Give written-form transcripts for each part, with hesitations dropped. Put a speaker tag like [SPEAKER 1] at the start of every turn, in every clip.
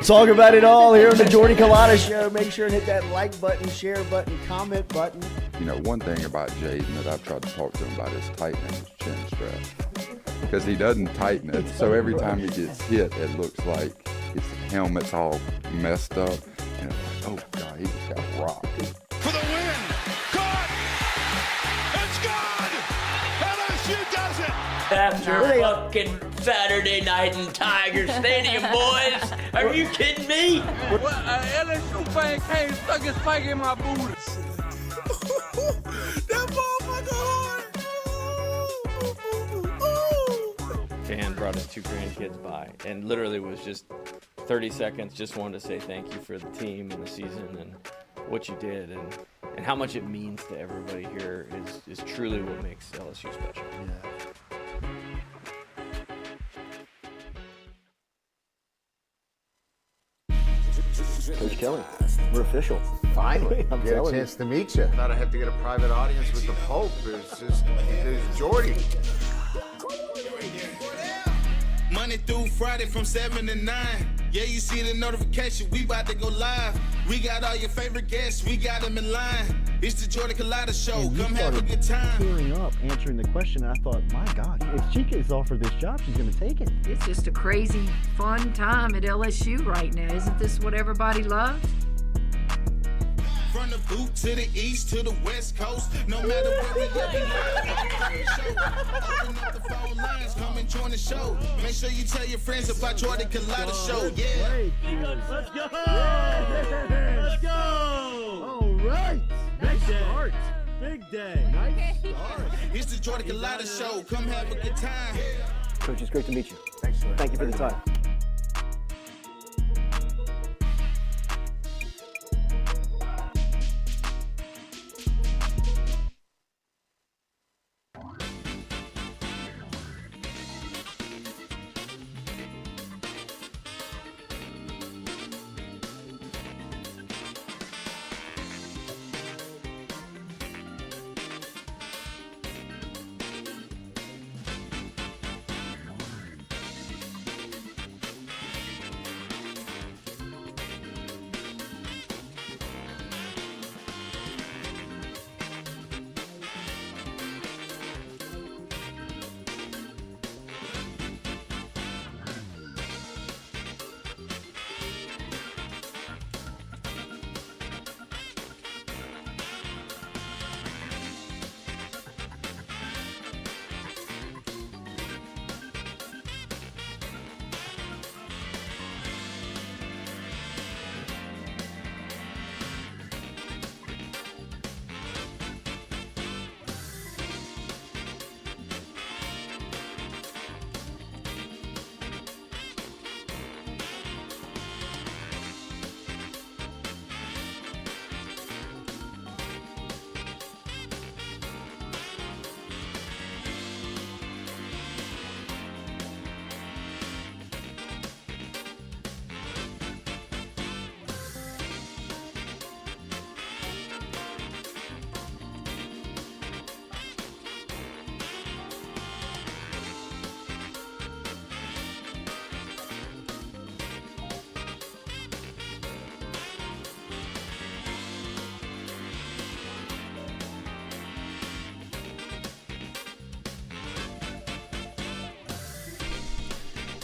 [SPEAKER 1] Talk about it all here on the Jordy Culotta Show. Make sure and hit that like button, share button, comment button.
[SPEAKER 2] You know, one thing about Jaden that I've tried to talk to him about is tightening his chin strap. Because he doesn't tighten it, so every time he gets hit, it looks like his helmet's all messed up. And it's like, oh, God, he just got rocked.
[SPEAKER 3] For the win. Caught. It's gone. LSU does it.
[SPEAKER 4] After fucking Saturday night in Tiger Stadium, boys. Are you kidding me?
[SPEAKER 5] Well, LSU fan came stuck his spike in my booty.
[SPEAKER 3] That motherfucker hard.
[SPEAKER 6] Fan brought his 2 grandkids by and literally was just 30 seconds, just wanted to say thank you for the team and the season and what you did and how much it means to everybody here is truly what makes LSU special.
[SPEAKER 1] Yeah. Coach Kelly, we're official.
[SPEAKER 7] Finally,
[SPEAKER 1] I'm
[SPEAKER 7] get a
[SPEAKER 1] telling
[SPEAKER 7] chance to meet you.
[SPEAKER 8] Thought I had to get a private audience with the Pope. There's Jordy.
[SPEAKER 3] Monday through Friday from 7 to 9. Yeah, you see the notification. We about to go live. We got all your favorite guests. We got them in line. It's the Jordy Culotta Show. Come have a good time.
[SPEAKER 1] Tearing up, answering the question. I thought, my God, if she gets offered this job, she's going to take it.
[SPEAKER 9] It's just a crazy, fun time at LSU right now. Isn't this what everybody loves?
[SPEAKER 3] From the boot to the east to the west coast. No matter where we at, we open up the phone lines. Come and join the show. Make sure you tell your friends about Jordy Culotta Show. Yeah.
[SPEAKER 1] Let's go! Let's go! All right. Big start. Big day. Nice start.
[SPEAKER 3] It's the Jordy Culotta Show. Come have a good time.
[SPEAKER 1] Coach, it's great to meet you. Thanks, sir. Thank you for the time.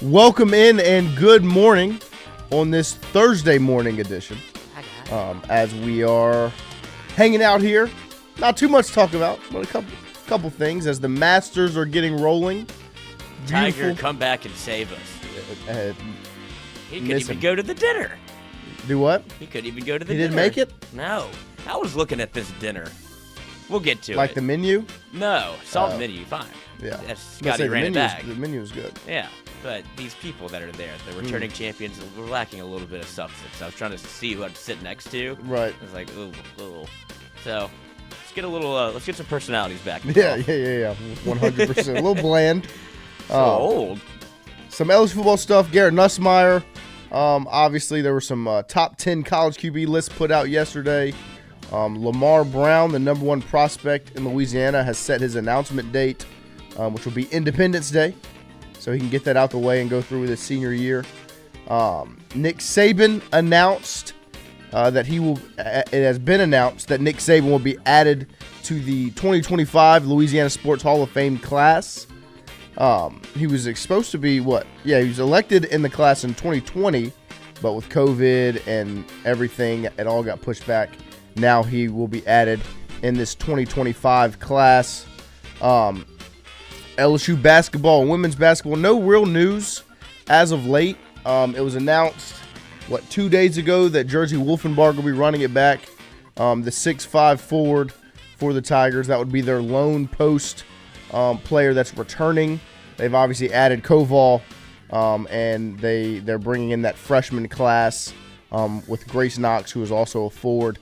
[SPEAKER 7] Welcome in and good morning on this Thursday morning edition. As we are hanging out here, not too much to talk about, but a couple things as the Masters are getting rolling.
[SPEAKER 4] Tiger, come back and save us. He couldn't even go to the dinner.
[SPEAKER 7] Do what?
[SPEAKER 4] He couldn't even go to the dinner.
[SPEAKER 7] He didn't make it?
[SPEAKER 4] No. I was looking at this dinner. We'll get to it.
[SPEAKER 7] Like the menu?
[SPEAKER 4] No. Saw the menu, fine.
[SPEAKER 7] Yeah.
[SPEAKER 4] Scotty ran it back.
[SPEAKER 7] The menu is good.
[SPEAKER 4] Yeah. But these people that are there, the returning champions, were lacking a little bit of substance. I was trying to see who I'd sit next to.
[SPEAKER 7] Right.
[SPEAKER 4] I was like, ooh. So let's get a little. Let's get some personalities back.
[SPEAKER 7] Yeah. 100%. A little bland.
[SPEAKER 4] So old.
[SPEAKER 7] Some LSU football stuff. Garrett Nussmeier. Obviously, there were some top 10 college QB lists put out yesterday. Lamar Brown, the number one prospect in Louisiana, has set his announcement date, which will be Independence Day. so he can get that out the way and go through with his senior year. Nick Saban announced that it has been announced that Nick Saban will be added to the 2025 Louisiana Sports Hall of Fame class. He was supposed to be he was elected in the class in 2020, but with COVID and everything, it all got pushed back. Now he will be added in this 2025 class. LSU basketball and women's basketball, no real news as of late. It was announced, 2 days ago that Jersey Wolfenbarg will be running it back. The 6'5" forward for the Tigers. That would be their lone post player that's returning. They've obviously added Koval, and they're bringing in that freshman class with Grace Knox, who is also a forward.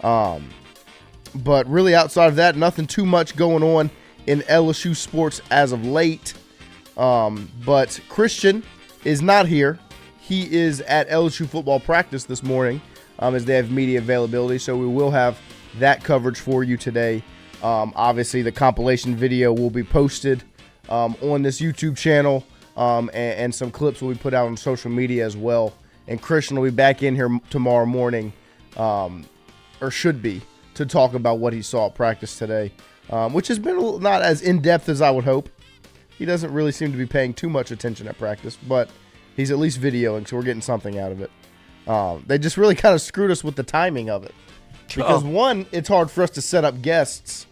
[SPEAKER 7] But really outside of that, nothing too much going on in LSU sports as of late. But Christian is not here. He is at LSU football practice this morning as they have media availability. So we will have that coverage for you today. Obviously, the compilation video will be posted on this YouTube channel, and some clips will be put out on social media as well. And Christian will be back in here tomorrow morning, or should be, to talk about what he saw at practice today, which has been not as in-depth as I would hope. He doesn't really seem to be paying too much attention at practice, but he's at least videoing, so we're getting something out of it. They just really kind of screwed us with the timing of it. Because, one, it's hard for us to set up guests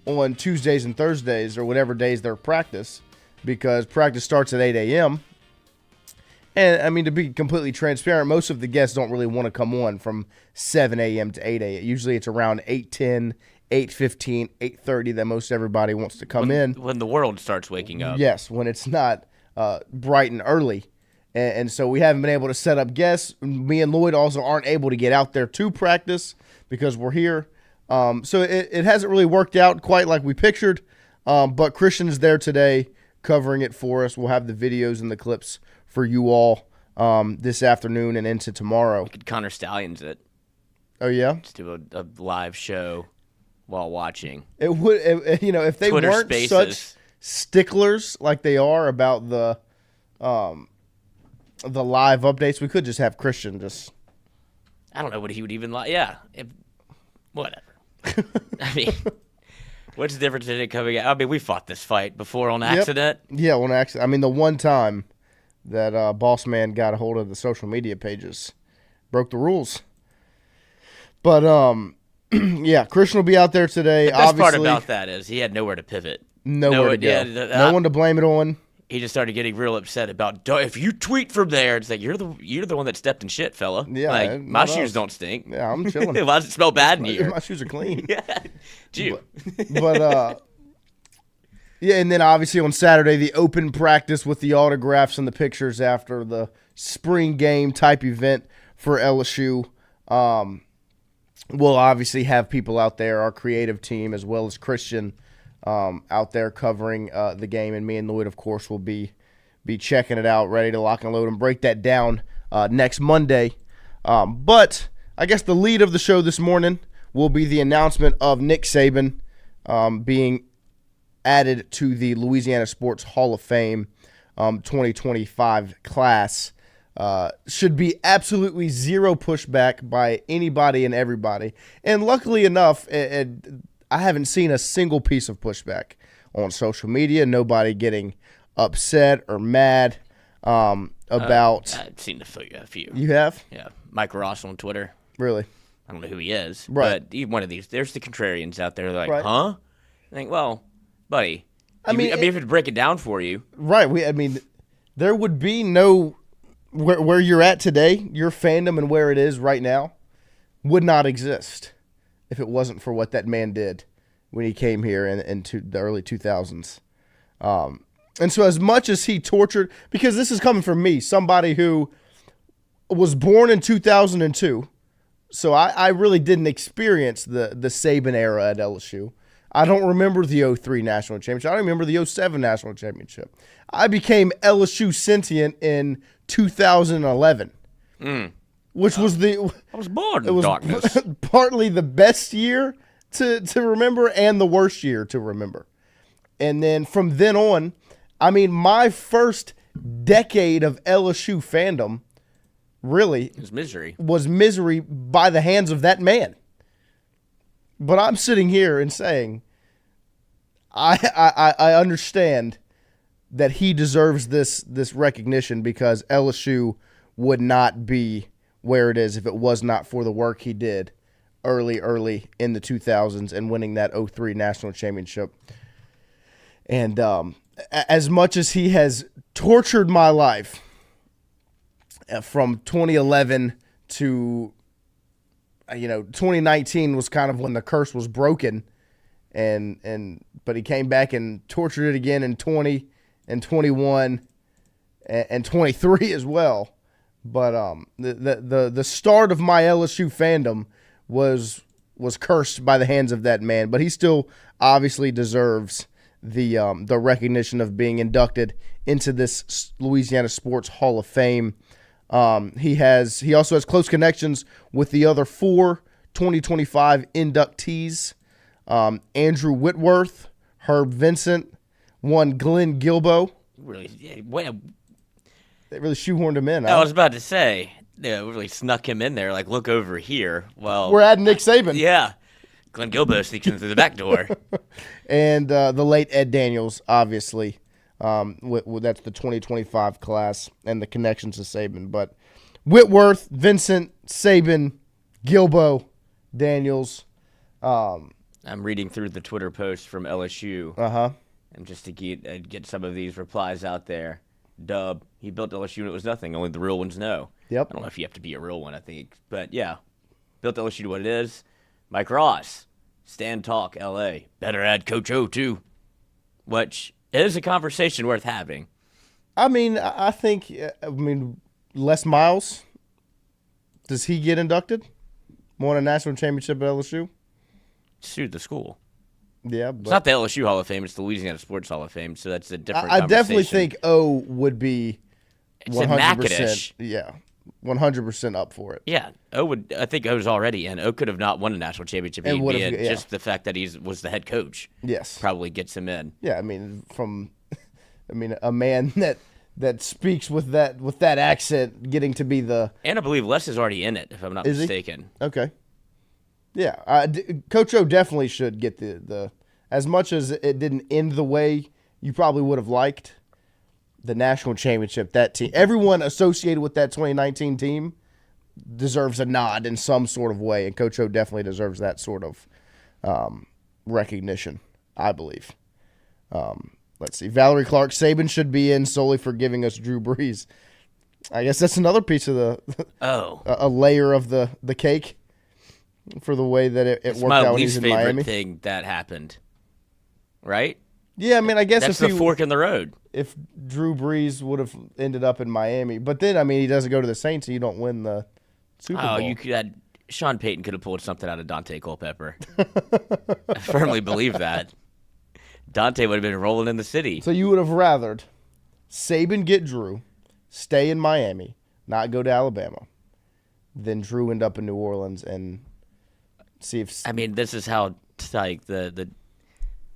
[SPEAKER 7] on Tuesdays and Thursdays or whatever days they're practice, because practice starts at 8 a.m. And, I mean, to be completely transparent, most of the guests don't really want to come on from 7 a.m. to 8 a.m. Usually it's around 8:10, 8:15, 8:30 that most everybody wants to come in.
[SPEAKER 4] When the world starts waking up.
[SPEAKER 7] Yes, when it's not bright and early. And so we haven't been able to set up guests. Me and Lloyd also aren't able to get out there to practice because we're here. So it hasn't really worked out quite like we pictured. But Christian is there today covering it for us. We'll have the videos and the clips for you all this afternoon and into tomorrow.
[SPEAKER 4] We could Connor Stallions it.
[SPEAKER 7] Oh, yeah?
[SPEAKER 4] Just do a live show while watching.
[SPEAKER 7] It would, if they
[SPEAKER 4] Twitter
[SPEAKER 7] weren't
[SPEAKER 4] Spaces.
[SPEAKER 7] such sticklers like they are about the live updates, we could just have Christian just.
[SPEAKER 4] I don't know what he would even like. Yeah, whatever. I mean, what's the difference in it coming out? I mean, we fought this fight before on accident.
[SPEAKER 7] Yeah, on accident. I mean, the one time that Boss Man got a hold of the social media pages, broke the rules. But yeah, Christian will be out there today.
[SPEAKER 4] The best
[SPEAKER 7] obviously,
[SPEAKER 4] part about that is he had nowhere to pivot.
[SPEAKER 7] Nowhere to go. No one to blame it on.
[SPEAKER 4] He just started getting real upset about if you tweet from there. It's like you're the one that stepped in shit, fella.
[SPEAKER 7] Yeah,
[SPEAKER 4] like my shoes don't stink.
[SPEAKER 7] Yeah, I'm chilling.
[SPEAKER 4] Why does it smell bad in here?
[SPEAKER 7] My shoes are clean.
[SPEAKER 4] Yeah, Jew.
[SPEAKER 7] But yeah, and then obviously on Saturday the open practice with the autographs and the pictures after the spring game type event for LSU. We'll obviously have people out there, our creative team as well as Christian. Out there covering the game, and me and Lloyd, of course, will be checking it out, ready to lock and load and break that down next Monday. But I guess the lead of the show this morning will be the announcement of Nick Saban being added to the Louisiana Sports Hall of Fame 2025 class. Should be absolutely zero pushback by anybody and everybody. And luckily enough, I haven't seen a single piece of pushback on social media. Nobody getting upset or mad about.
[SPEAKER 4] I've seen a few.
[SPEAKER 7] You have?
[SPEAKER 4] Yeah, Mike Ross on Twitter.
[SPEAKER 7] Really?
[SPEAKER 4] I don't know who he is,
[SPEAKER 7] right?
[SPEAKER 4] But one of these. There's the contrarians out there. They're like,
[SPEAKER 7] right.
[SPEAKER 4] Huh? I think, well, buddy.
[SPEAKER 7] I mean,
[SPEAKER 4] if to break it down for you,
[SPEAKER 7] right? There would be no where you're at today. Your fandom and where it is right now would not exist if it wasn't for what that man did when he came here into the early 2000s. And so as much as he tortured, because this is coming from me, somebody who was born in 2002, so I really didn't experience the Saban era at LSU. I don't remember the 03 National Championship. I don't remember the 07 National Championship. I became LSU sentient in 2011. Which was I
[SPEAKER 4] was born in darkness.
[SPEAKER 7] Partly the best year to remember and the worst year to remember. And then from then on, I mean, my first decade of LSU fandom really
[SPEAKER 4] was misery
[SPEAKER 7] by the hands of that man. But I'm sitting here and saying, I understand that he deserves this recognition because LSU would not be where it is if it was not for the work he did early in the 2000s and winning that 2003 national championship. And as much as he has tortured my life from 2011 to 2019 was kind of when the curse was broken, but he came back and tortured it again in 20 and 21 and 23 as well. But the start of my LSU fandom was cursed by the hands of that man, but he still obviously deserves the recognition of being inducted into this Louisiana Sports Hall of Fame. He also has close connections with the other 4 2025 inductees: Andrew Whitworth, Herb Vincent, one Glenn Gilbo. They really shoehorned him in.
[SPEAKER 4] I was about to say, they really snuck him in there. Like, look over here. Well,
[SPEAKER 7] we're adding Nick Saban.
[SPEAKER 4] Yeah, Glenn Gilbo sneaks in through the back door.
[SPEAKER 7] And the late Ed Daniels, obviously. That's the 2025 class and the connections to Saban. But Whitworth, Vincent, Saban, Gilbo, Daniels.
[SPEAKER 4] I'm reading through the Twitter posts from LSU. And just to get some of these replies out there. Dub, he built LSU and it was nothing. Only the real ones know.
[SPEAKER 7] Yep.
[SPEAKER 4] I don't know if you have to be a real one, I think. But yeah, built LSU to what it is. Mike Ross, Stand Talk, LA. Better add Coach O too. Which is a conversation worth having.
[SPEAKER 7] I mean, I think, Les Miles, does he get inducted? Won a national championship at LSU?
[SPEAKER 4] Sued the school.
[SPEAKER 7] Yeah, but
[SPEAKER 4] it's not the LSU Hall of Fame; it's the Louisiana Sports Hall of Fame. So that's a different.
[SPEAKER 7] I definitely think O would be
[SPEAKER 4] 100%.
[SPEAKER 7] Yeah, 100% up for it.
[SPEAKER 4] Yeah, O would. I think O's already in. O could have not won a national championship. He'd be in. Just the fact that was the head coach.
[SPEAKER 7] Yes,
[SPEAKER 4] probably gets him in.
[SPEAKER 7] Yeah, a man that speaks with that accent, getting to be the.
[SPEAKER 4] And I believe Les is already in it, if I'm not mistaken.
[SPEAKER 7] Okay. Yeah, Coach O definitely should get the as much as it didn't end the way you probably would have liked, the national championship, that team, everyone associated with that 2019 team deserves a nod in some sort of way, and Coach O definitely deserves that sort of recognition, I believe. Let's see. Valerie Clark, Saban should be in solely for giving us Drew Brees. I guess that's another piece of a layer of the cake. For the way that it worked out when he's in Miami.
[SPEAKER 4] It's my least favorite thing that happened, right?
[SPEAKER 7] Yeah, I guess
[SPEAKER 4] that's the fork in the road.
[SPEAKER 7] If Drew Brees would have ended up in Miami, but then he doesn't go to the Saints, and you don't win the Super Bowl.
[SPEAKER 4] You could Sean Payton could have pulled something out of Dante Culpepper. I firmly believe that. Dante would have been rolling in the city.
[SPEAKER 7] So you would have rathered Saban get Drew, stay in Miami, not go to Alabama, then Drew end up in New Orleans and. See if
[SPEAKER 4] this is how the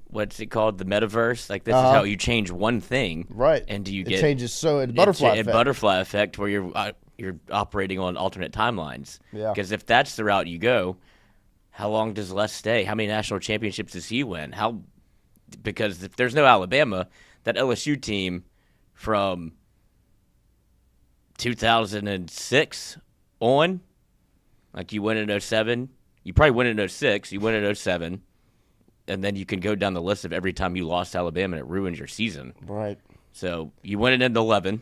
[SPEAKER 4] what's it called, the metaverse? Like this is how you change one thing,
[SPEAKER 7] right?
[SPEAKER 4] And
[SPEAKER 7] it changes butterfly effect.
[SPEAKER 4] Butterfly effect where you're operating on alternate timelines.
[SPEAKER 7] Yeah.
[SPEAKER 4] Because if that's the route you go, how long does Les stay? How many national championships does he win? Because if there's no Alabama, that LSU team from 2006 on, like you win in 07. You probably win in 06, you win in 07, and then you can go down the list of every time you lost to Alabama and it ruins your season.
[SPEAKER 7] Right.
[SPEAKER 4] So you win it in 11.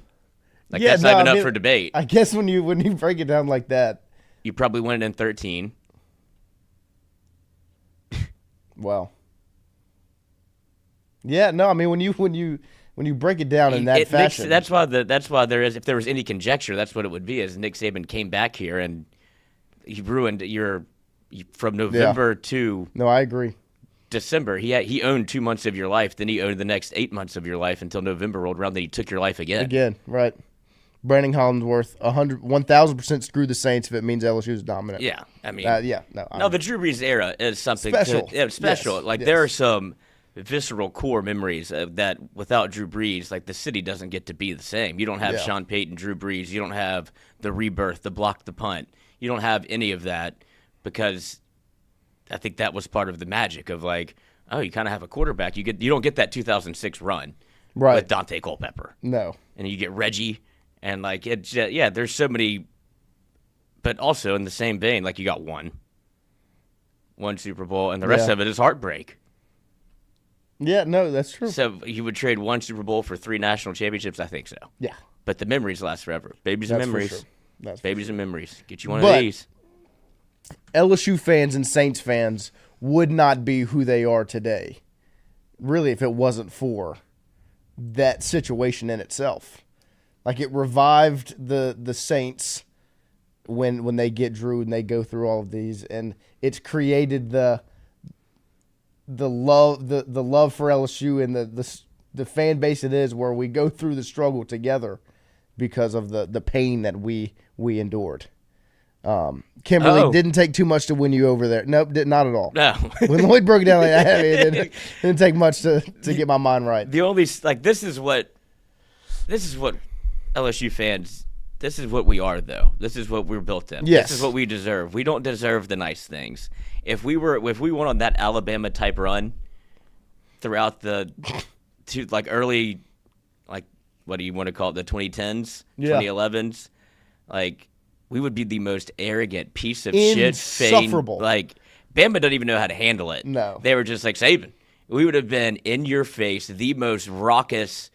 [SPEAKER 4] That's not even up for debate.
[SPEAKER 7] I guess when you break it down like that.
[SPEAKER 4] You probably win it in 13.
[SPEAKER 7] Wow. Yeah, no, when you break it down in that fashion.
[SPEAKER 4] That's why there is, if there was any conjecture, that's what it would be, is Nick Saban came back here and he ruined from November to
[SPEAKER 7] I agree.
[SPEAKER 4] December. He owned 2 months of your life, then he owned the next 8 months of your life until November rolled around. Then he took your life again.
[SPEAKER 7] Again, right? Brandon Hollingsworth, 1,000% screw the Saints if it means LSU is dominant.
[SPEAKER 4] Yeah,
[SPEAKER 7] the Drew
[SPEAKER 4] Brees era is something
[SPEAKER 7] special.
[SPEAKER 4] special.
[SPEAKER 7] Yes.
[SPEAKER 4] There are some visceral core memories of that without Drew Brees, like the city doesn't get to be the same. You don't have Sean Payton, Drew Brees. You don't have the rebirth, the block, the punt. You don't have any of that because I think that was part of the magic of like, oh, you kind of have a quarterback. You don't get that 2006 run with Dante Culpepper.
[SPEAKER 7] No.
[SPEAKER 4] And you get Reggie and like there's so many, but also in the same vein, like you got one Super Bowl and the rest of it is heartbreak.
[SPEAKER 7] Yeah, no, that's true.
[SPEAKER 4] So you would trade one Super Bowl for 3 national championships? I think so.
[SPEAKER 7] Yeah.
[SPEAKER 4] But the memories last forever. Babies and memories.
[SPEAKER 7] For sure.
[SPEAKER 4] Babies and memories. Get you one of these.
[SPEAKER 7] LSU fans and Saints fans would not be who they are today, really, if it wasn't for that situation in itself. Like, it revived the Saints when they get Drew and they go through all of these, and it's created the love for LSU and the fan base it is, where we go through the struggle together because of the pain that we endured. Kimberly didn't take too much to win you over there. Nope, not at all.
[SPEAKER 4] No.
[SPEAKER 7] When Lloyd broke it down like that, it didn't take much to get my mind right.
[SPEAKER 4] The only this is what LSU fans. This is what we are, though. This is what we're built in.
[SPEAKER 7] Yes.
[SPEAKER 4] This is what we deserve. We don't deserve the nice things. If we went on that Alabama type run throughout the early, like, what do you want to call it, the 2010s, 2011s, like, we would be the most arrogant piece of shit.
[SPEAKER 7] Insufferable.
[SPEAKER 4] Like, Bama doesn't even know how to handle it.
[SPEAKER 7] No.
[SPEAKER 4] They were just like, Saban. We would have been in your face, the most raucous,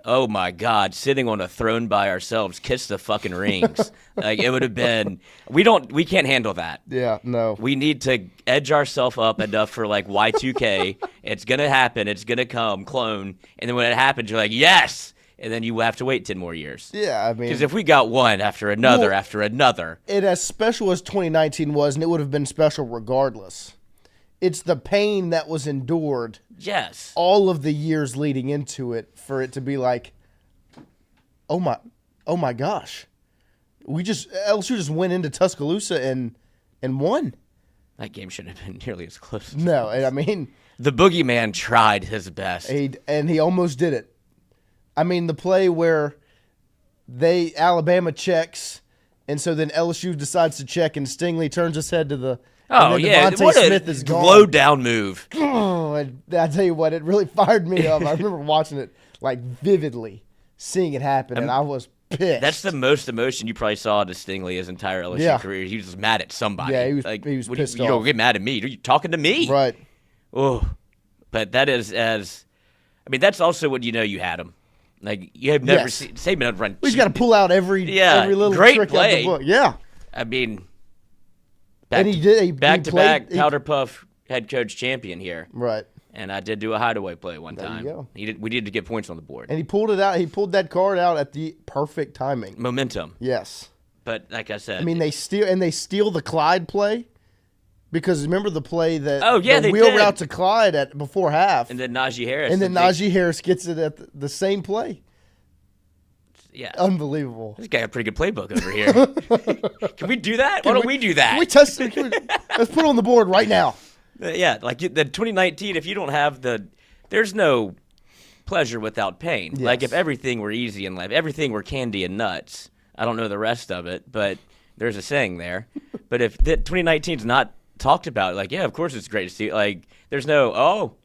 [SPEAKER 4] oh my God, sitting on a throne by ourselves, kiss the fucking rings. Like, it would have been, we can't handle that.
[SPEAKER 7] Yeah, no.
[SPEAKER 4] We need to edge ourselves up enough for like Y2K. It's going to happen. It's going to come, clone. And then when it happens, you're like, yes. And then you have to wait 10 more years.
[SPEAKER 7] Yeah, I mean.
[SPEAKER 4] Because if we got one after another after another.
[SPEAKER 7] And as special as 2019 was, and it would have been special regardless, it's the pain that was endured.
[SPEAKER 4] Yes.
[SPEAKER 7] All of the years leading into it for it to be like, oh my gosh. LSU just went into Tuscaloosa and won.
[SPEAKER 4] That game shouldn't have been nearly as close.
[SPEAKER 7] No, I mean.
[SPEAKER 4] The boogeyman tried his best.
[SPEAKER 7] And he almost did it. I mean, the play where Alabama checks, and so then LSU decides to check, and Stingley turns his head to the.
[SPEAKER 4] Oh, yeah.
[SPEAKER 7] Devontae
[SPEAKER 4] What
[SPEAKER 7] Smith
[SPEAKER 4] a
[SPEAKER 7] is gone.
[SPEAKER 4] low down move.
[SPEAKER 7] Oh, and I tell you what, it really fired me up. I remember watching it like vividly, seeing it happen, and I was pissed.
[SPEAKER 4] That's the most emotion you probably saw to Stingley his entire LSU career. He was just mad at somebody.
[SPEAKER 7] Yeah, he was pissed off.
[SPEAKER 4] You don't get mad at me. Are you talking to me?
[SPEAKER 7] Right.
[SPEAKER 4] Oh, but that is that's also when you know you had him. Like, you have never seen Saban run.
[SPEAKER 7] We just got to pull out every little
[SPEAKER 4] great
[SPEAKER 7] trick
[SPEAKER 4] play.
[SPEAKER 7] out the book. Yeah.
[SPEAKER 4] I mean,
[SPEAKER 7] back-to-back
[SPEAKER 4] powder puff head coach champion here.
[SPEAKER 7] Right.
[SPEAKER 4] And I did do a hideaway play one
[SPEAKER 7] There
[SPEAKER 4] time.
[SPEAKER 7] you go.
[SPEAKER 4] We needed to get points on the board.
[SPEAKER 7] And he pulled it out. He pulled that card out at the perfect timing.
[SPEAKER 4] Momentum.
[SPEAKER 7] Yes.
[SPEAKER 4] But like I said,
[SPEAKER 7] I mean, they steal the Clyde play. Because remember the play that
[SPEAKER 4] they
[SPEAKER 7] wheel
[SPEAKER 4] did.
[SPEAKER 7] route to Clyde before half.
[SPEAKER 4] And then Najee Harris.
[SPEAKER 7] And then Najee Harris gets it at the same play.
[SPEAKER 4] Yeah.
[SPEAKER 7] Unbelievable.
[SPEAKER 4] This guy got a pretty good playbook over here. Can we do that? Why don't we do that?
[SPEAKER 7] Can we test it? Let's put it on the board right now.
[SPEAKER 4] Yeah, like the 2019, if you don't have there's no pleasure without pain.
[SPEAKER 7] Yes.
[SPEAKER 4] Like if everything were easy in life, everything were candy and nuts. I don't know the rest of it, but there's a saying there. But if 2019 is not talked about, like, yeah, of course it's great to see. Like, there's no,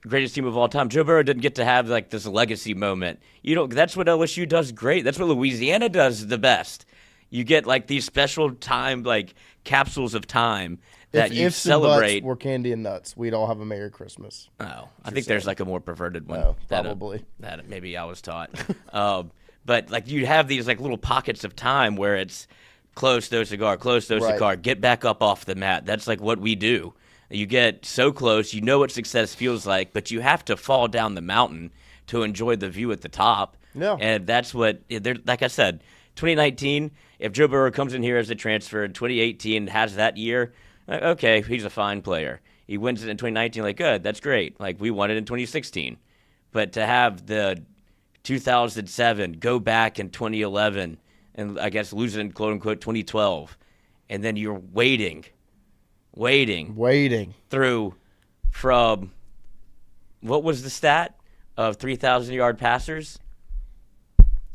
[SPEAKER 4] greatest team of all time. Joe Burrow didn't get to have like this legacy moment. That's what LSU does great. That's what Louisiana does the best. You get like these special time, like capsules of time that you celebrate.
[SPEAKER 7] If we're candy and nuts, we'd all have a Merry Christmas.
[SPEAKER 4] Oh, I think there's like a more perverted one.
[SPEAKER 7] No, probably.
[SPEAKER 4] That maybe I was taught. But like you have these like little pockets of time where it's close, throw cigar, get back up off the mat. That's like what we do. You get so close, you know what success feels like, but you have to fall down the mountain to enjoy the view at the top.
[SPEAKER 7] Yeah.
[SPEAKER 4] And that's what, like I said, 2019, if Joe Burrow comes in here as a transfer in 2018 has that year, okay, he's a fine player. He wins it in 2019, like, good, that's great. Like, we won it in 2016. But to have the 2007 go back in 2011 and I guess lose it in quote-unquote 2012, and then you're waiting through from what was the stat of 3,000-yard passers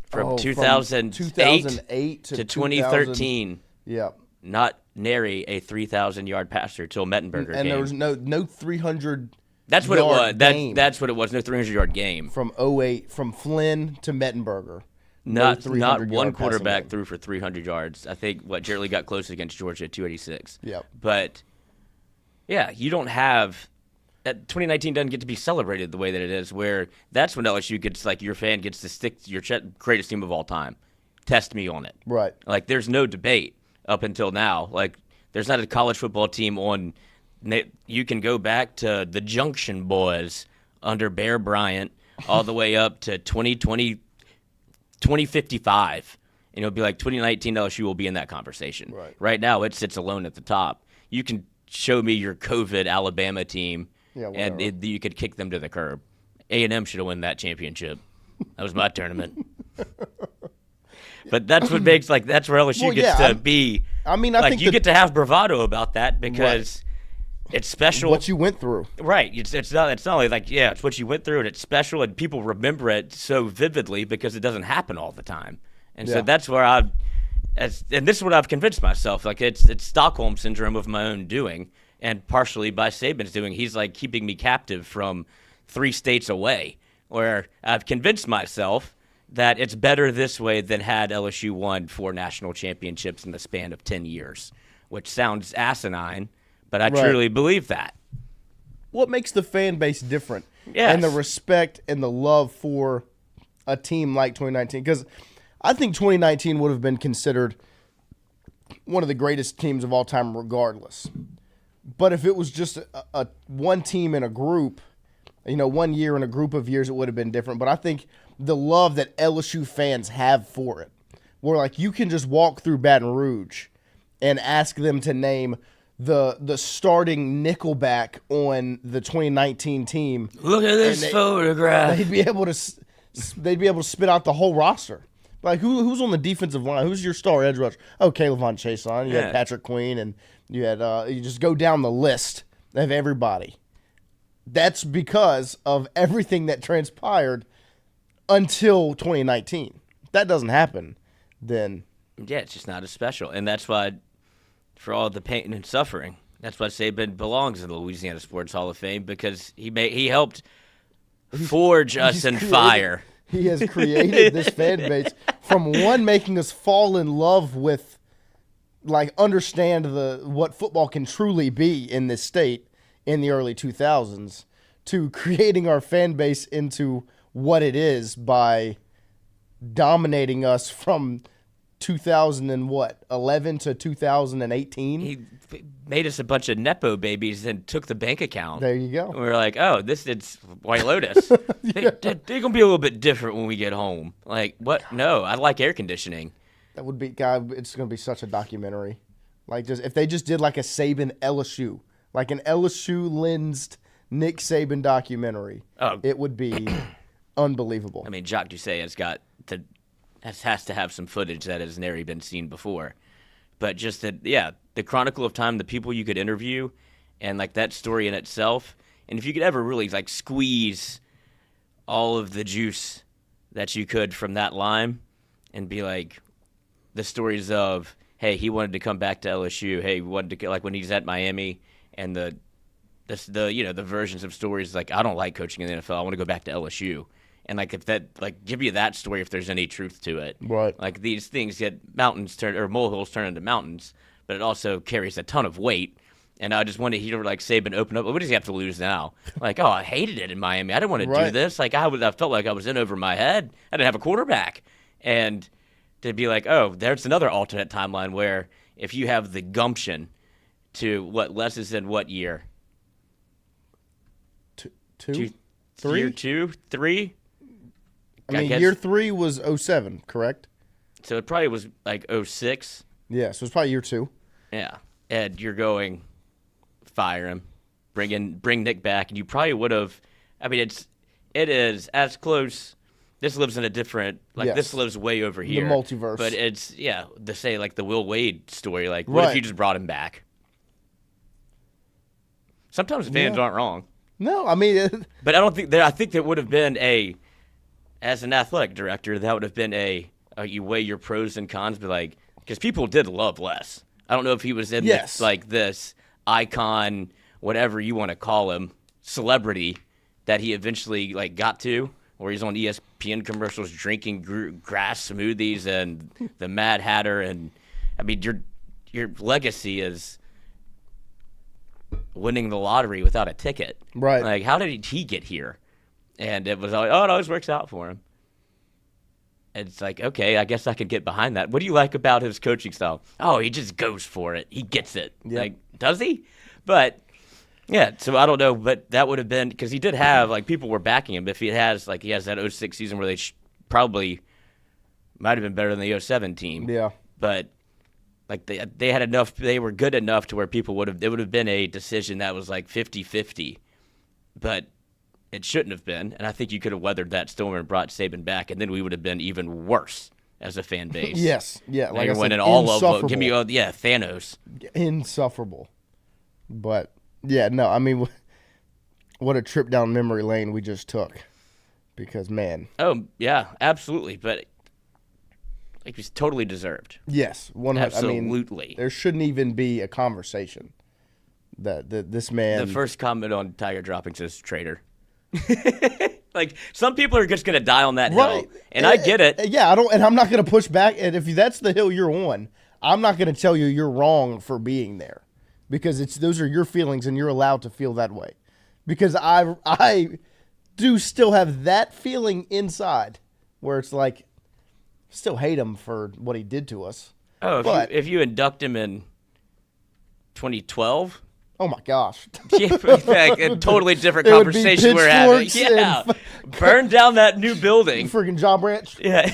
[SPEAKER 4] from 2008 to 2013?
[SPEAKER 7] Yeah.
[SPEAKER 4] Not nary a 3,000-yard passer till Mettenberger
[SPEAKER 7] And
[SPEAKER 4] game.
[SPEAKER 7] there was no 300.
[SPEAKER 4] That's what it was.
[SPEAKER 7] Game
[SPEAKER 4] That's what it was. No 300-yard game.
[SPEAKER 7] From 08, from Flynn to Mettenberger.
[SPEAKER 4] Not one
[SPEAKER 7] 300-yard
[SPEAKER 4] quarterback
[SPEAKER 7] passing
[SPEAKER 4] threw for 300 yards. I think Jordy got close against Georgia at 286.
[SPEAKER 7] Yep.
[SPEAKER 4] But yeah, you don't have. 2019 doesn't get to be celebrated the way that it is, where that's when LSU gets, like, your fan gets to stick to your greatest team of all time. Test me on it.
[SPEAKER 7] Right.
[SPEAKER 4] Like, there's no debate up until now. Like, there's not a college football team on. You can go back to the Junction Boys under Bear Bryant all the way up to 2055. And it'll be like 2019 LSU will be in that conversation. Right now, it sits alone at the top. You can show me your COVID Alabama team, and you could kick them to the curb. A&M should have won that championship. That was my tournament. But that's what makes, like, that's where LSU gets to be.
[SPEAKER 7] I mean, I think
[SPEAKER 4] you get to have bravado about that because it's special.
[SPEAKER 7] What you went through.
[SPEAKER 4] Right. It's not only like, it's what you went through, and it's special, and people remember it so vividly because it doesn't happen all the time. And so that's where and this is what I've convinced myself. Like, it's Stockholm syndrome of my own doing, and partially by Saban's doing. He's, like, keeping me captive from 3 states away, where I've convinced myself that it's better this way than had LSU won 4 national championships in the span of 10 years, which sounds asinine, but I truly believe that.
[SPEAKER 7] What makes the fan base different?
[SPEAKER 4] Yes.
[SPEAKER 7] And the respect and the love for a team like 2019. Because I think 2019 would have been considered one of the greatest teams of all time regardless. But if it was just a one team in a group, 1 year in a group of years, it would have been different. But I think the love that LSU fans have for it, where, like, you can just walk through Baton Rouge and ask them to name the starting nickelback on the 2019 team.
[SPEAKER 4] Look at this photograph.
[SPEAKER 7] They'd be able to spit out the whole roster. Like, who's on the defensive line? Who's your star edge rusher? Oh, Caleb Von Chason. You had Patrick Queen, and you had you just go down the list of everybody. That's because of everything that transpired until 2019. If that doesn't happen, then
[SPEAKER 4] it's just not as special. And that's why, for all the pain and suffering, that's why Saban belongs in the Louisiana Sports Hall of Fame, because he helped forge us in fire.
[SPEAKER 7] He has created this fan base from one making us fall in love with, like, understand what football can truly be in this state in the early 2000s, to creating our fan base into what it is by dominating us from 2011 to 2018.
[SPEAKER 4] He made us a bunch of Nepo babies and took the bank account.
[SPEAKER 7] There you go.
[SPEAKER 4] And we were like, oh, it's White Lotus. They're going to be a little bit different when we get home. Like, what? No, I like air conditioning.
[SPEAKER 7] That would be, God, it's going to be such a documentary. Like, just if they just did like a Saban LSU, like an LSU lensed Nick Saban documentary, it would be unbelievable.
[SPEAKER 4] I mean, Jacques Doucet has to have some footage that has never been seen before. But just the chronicle of time, the people you could interview, and, like, that story in itself. And if you could ever really, like, squeeze all of the juice that you could from that lime and be like, the stories of, hey, he wanted to come back to LSU. Hey, he wanted to, like, when he's at Miami, and the versions of stories like, I don't like coaching in the NFL. I want to go back to LSU. And, like, if that, like, give you that story if there's any truth to it.
[SPEAKER 7] Right.
[SPEAKER 4] Like, these things get molehills turn into mountains, but it also carries a ton of weight. And I just wanted to hear, like, Saban open up. What does he have to lose now? Like, oh, I hated it in Miami. I didn't want to do this. Like, I felt like I was in over my head. I didn't have a quarterback. And to be like, oh, there's another alternate timeline where if you have the gumption to Les is in what year?
[SPEAKER 7] Three?
[SPEAKER 4] Year 2? 3?
[SPEAKER 7] I mean, year 3 was 07, correct?
[SPEAKER 4] So it probably was like 06.
[SPEAKER 7] Yeah, so it's probably year 2.
[SPEAKER 4] Yeah. And you're going, fire him, bring Nick back, and you probably would have. I mean, it is as close. This lives in a different, this lives way over here.
[SPEAKER 7] The multiverse.
[SPEAKER 4] But it's, to say, like, the Will Wade story, like, what if you just brought him back? Sometimes fans aren't wrong.
[SPEAKER 7] No, I mean,
[SPEAKER 4] But I don't think I think there would have been as an athletic director, that would have been you weigh your pros and cons, but like, because people did love Les. I don't know if he was in this icon, whatever you want to call him, celebrity that he eventually like got to, where he's on ESPN commercials drinking grass smoothies and the Mad Hatter, and I mean your legacy is winning the lottery without a ticket.
[SPEAKER 7] Right.
[SPEAKER 4] Like, how did he get here? And it was like, oh, it always works out for him. It's like, okay, I guess I could get behind that. What do you like about his coaching style? Oh, he just goes for it. He gets it.
[SPEAKER 7] Yep.
[SPEAKER 4] Like, does he? But, yeah, so I don't know. But that would have been, because he did have, like, people were backing him. If he has that 06 season where they probably might have been better than the 07 team.
[SPEAKER 7] Yeah.
[SPEAKER 4] But, like, they had enough, they were good enough to where people would have, it would have been a decision that was like 50-50. But it shouldn't have been, and I think you could have weathered that storm and brought Saban back, and then we would have been even worse as a fan base.
[SPEAKER 7] Yes, yeah.
[SPEAKER 4] Like
[SPEAKER 7] Like
[SPEAKER 4] you're
[SPEAKER 7] I said,
[SPEAKER 4] winning all of them.
[SPEAKER 7] insufferable.
[SPEAKER 4] Give me Thanos.
[SPEAKER 7] Insufferable. But, yeah, no, I mean, what a trip down memory lane we just took. Because, man.
[SPEAKER 4] Oh, yeah, absolutely. But like, he's totally deserved.
[SPEAKER 7] Yes.
[SPEAKER 4] Absolutely.
[SPEAKER 7] I mean, there shouldn't even be a conversation that this man.
[SPEAKER 4] The first comment on Tiger dropping says traitor. Like, some people are just going to die on that hill, and I get it.
[SPEAKER 7] Yeah, I'm not going to push back. And if that's the hill you're on, I'm not going to tell you you're wrong for being there, because those are your feelings, and you're allowed to feel that way. Because I do still have that feeling inside, where it's like, still hate him for what he did to us.
[SPEAKER 4] Oh, if you induct him in 2012.
[SPEAKER 7] Oh my gosh!
[SPEAKER 4] Yeah, like a totally different conversation we're having. Yeah, burn down that new building.
[SPEAKER 7] Freaking John Branch.
[SPEAKER 4] Yeah.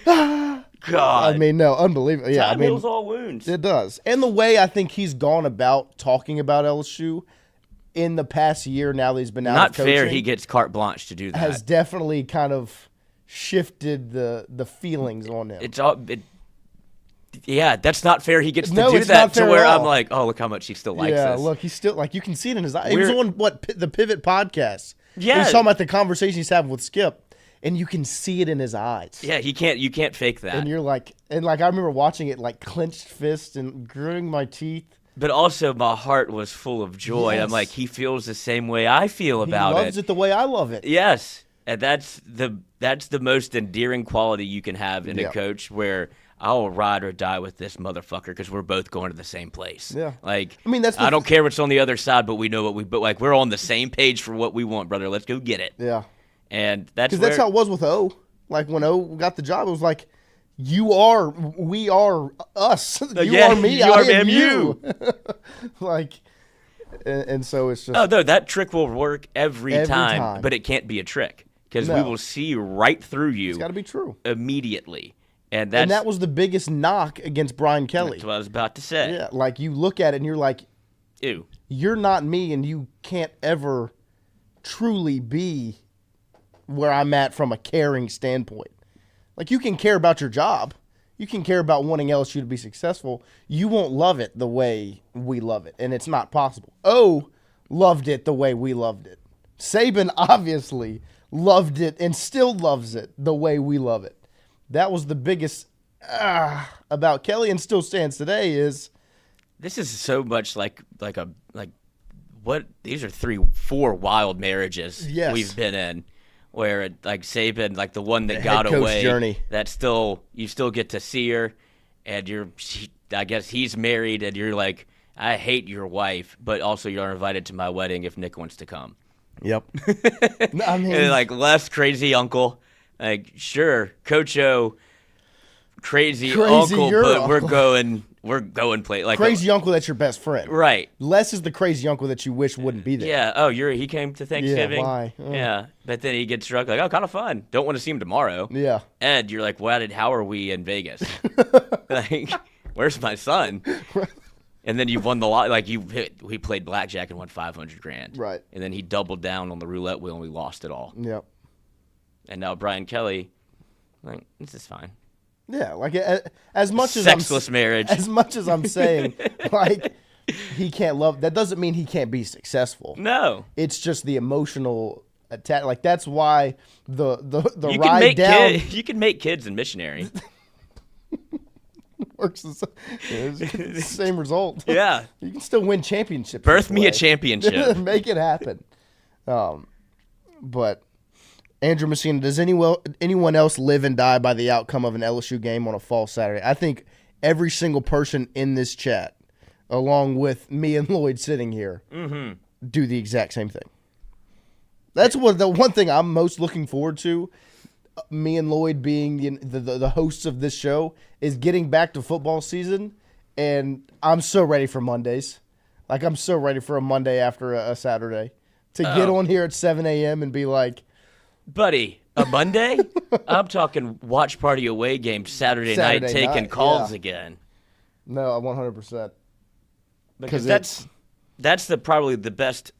[SPEAKER 4] God.
[SPEAKER 7] I mean, no, unbelievable. Yeah,
[SPEAKER 4] Time heals all wounds.
[SPEAKER 7] It does. And the way I think he's gone about talking about LSU in the past year, now that he's been out
[SPEAKER 4] Not
[SPEAKER 7] of coaching,
[SPEAKER 4] fair he gets carte blanche to do that.
[SPEAKER 7] has definitely kind of shifted the feelings on him.
[SPEAKER 4] Yeah, that's not fair. He gets to do
[SPEAKER 7] it's
[SPEAKER 4] that
[SPEAKER 7] not
[SPEAKER 4] to
[SPEAKER 7] fair
[SPEAKER 4] where
[SPEAKER 7] at
[SPEAKER 4] I'm
[SPEAKER 7] all.
[SPEAKER 4] like, oh, look how much he still likes
[SPEAKER 7] Yeah,
[SPEAKER 4] this.
[SPEAKER 7] look, he's still, like, you can see it in his eyes. He was on, the Pivot podcast.
[SPEAKER 4] Yeah.
[SPEAKER 7] He was talking about the conversation he's having with Skip, and you can see it in his eyes.
[SPEAKER 4] Yeah, you can't fake that.
[SPEAKER 7] And you're like, I remember watching it, like, clenched fist and gritting my teeth.
[SPEAKER 4] But also, my heart was full of joy.
[SPEAKER 7] Yes.
[SPEAKER 4] I'm like, he feels the same way I feel about it.
[SPEAKER 7] He loves it the way I love it.
[SPEAKER 4] Yes, and that's the most endearing quality you can have in a coach, where I'll ride or die with this motherfucker because we're both going to the same place.
[SPEAKER 7] Yeah.
[SPEAKER 4] Like,
[SPEAKER 7] I mean,
[SPEAKER 4] I don't care what's on the other side, but we know but like, we're on the same page for what we want, brother. Let's go get it.
[SPEAKER 7] Yeah.
[SPEAKER 4] And that's
[SPEAKER 7] how it was with O. Like, when O got the job, it was like, we are us. You are me, I am you. Like, and so it's just.
[SPEAKER 4] Oh, no, that trick will work every time, but it can't be a trick, because we will see right through you.
[SPEAKER 7] It's got to be true.
[SPEAKER 4] Immediately. And
[SPEAKER 7] that was the biggest knock against Brian Kelly.
[SPEAKER 4] That's what I was about to say.
[SPEAKER 7] Yeah, like, you look at it and you're like,
[SPEAKER 4] ew,
[SPEAKER 7] you're not me, and you can't ever truly be where I'm at from a caring standpoint. Like, you can care about your job. You can care about wanting LSU to be successful. You won't love it the way we love it, and it's not possible. O loved it the way we loved it. Saban obviously loved it and still loves it the way we love it. That was the biggest about Kelly, and still stands today, is
[SPEAKER 4] this is so much like what these are 3-4 wild marriages we've been in, where like Saban, like the one that got away,
[SPEAKER 7] journey.
[SPEAKER 4] that you still get to see her, and I guess he's married, and you're like, I hate your wife, but also you're invited to my wedding if Nick wants to come.
[SPEAKER 7] Yep. I mean,
[SPEAKER 4] and like, Les, crazy uncle. Like, sure, Coach O, crazy uncle, but
[SPEAKER 7] uncle.
[SPEAKER 4] we're going play like
[SPEAKER 7] crazy uncle that's your best friend.
[SPEAKER 4] Right.
[SPEAKER 7] Les is the crazy uncle that you wish wouldn't be there.
[SPEAKER 4] Yeah. Oh, he came to Thanksgiving.
[SPEAKER 7] Yeah. Why?
[SPEAKER 4] Yeah. But then he gets drunk. Like, oh, kind of fun. Don't want to see him tomorrow.
[SPEAKER 7] Yeah.
[SPEAKER 4] Ed, you're like, how are we in Vegas? Like, where's my son? And then you won the lot. Like, we played blackjack and won $500,000.
[SPEAKER 7] Right.
[SPEAKER 4] And then he doubled down on the roulette wheel and we lost it all.
[SPEAKER 7] Yep.
[SPEAKER 4] And now Brian Kelly, like, this is fine.
[SPEAKER 7] Yeah, like, as much as
[SPEAKER 4] sexless marriage.
[SPEAKER 7] As much as I'm saying, like, he can't love. That doesn't mean he can't be successful.
[SPEAKER 4] No.
[SPEAKER 7] It's just the emotional attack. Like that's why the
[SPEAKER 4] You
[SPEAKER 7] ride
[SPEAKER 4] can make
[SPEAKER 7] down
[SPEAKER 4] you can make kids a missionary.
[SPEAKER 7] works the same result.
[SPEAKER 4] Yeah.
[SPEAKER 7] You can still win championships.
[SPEAKER 4] Birth
[SPEAKER 7] this
[SPEAKER 4] me a
[SPEAKER 7] way.
[SPEAKER 4] championship.
[SPEAKER 7] Make it happen. But Andrew Messina, does anyone else live and die by the outcome of an LSU game on a fall Saturday? I think every single person in this chat, along with me and Lloyd sitting here, do the exact same thing. That's the one thing I'm most looking forward to. Me and Lloyd being the hosts of this show is getting back to football season, and I'm so ready for Mondays. Like, I'm so ready for a Monday after a Saturday to get on here at 7 a.m. and be like,
[SPEAKER 4] buddy, a Monday? I'm talking watch party away game Saturday night, taking calls again.
[SPEAKER 7] No, 100%.
[SPEAKER 4] Because that's probably the best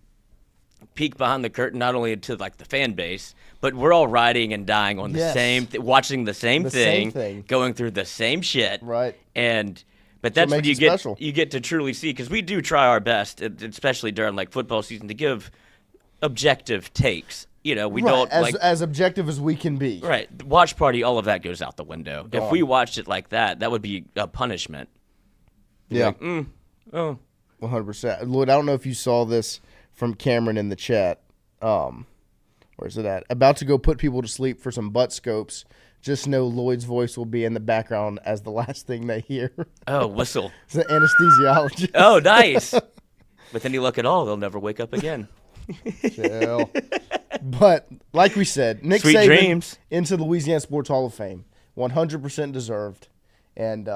[SPEAKER 4] peek behind the curtain, not only to like the fan base, but we're all riding and dying on the same, watching the same thing, going through the same shit,
[SPEAKER 7] right?
[SPEAKER 4] But that's what you get to truly see, because we do try our best, especially during like football season, to give objective takes. You know, we don't
[SPEAKER 7] as objective as we can be.
[SPEAKER 4] Right, the watch party, all of that goes out the window. If we watched it like that, that would be a punishment.
[SPEAKER 7] Yeah.
[SPEAKER 4] Like,
[SPEAKER 7] 100%. Lloyd, I don't know if you saw this from Cameron in the chat. Where's it at? About to go put people to sleep for some butt scopes. Just know Lloyd's voice will be in the background as the last thing they hear.
[SPEAKER 4] Oh, whistle.
[SPEAKER 7] It's an anesthesiologist.
[SPEAKER 4] Oh, nice. With any luck at all, they'll never wake up again.
[SPEAKER 7] Chill. But like we said, Nick
[SPEAKER 4] Sweet
[SPEAKER 7] Saban
[SPEAKER 4] dreams.
[SPEAKER 7] into the Louisiana Sports Hall of Fame, 100% deserved, and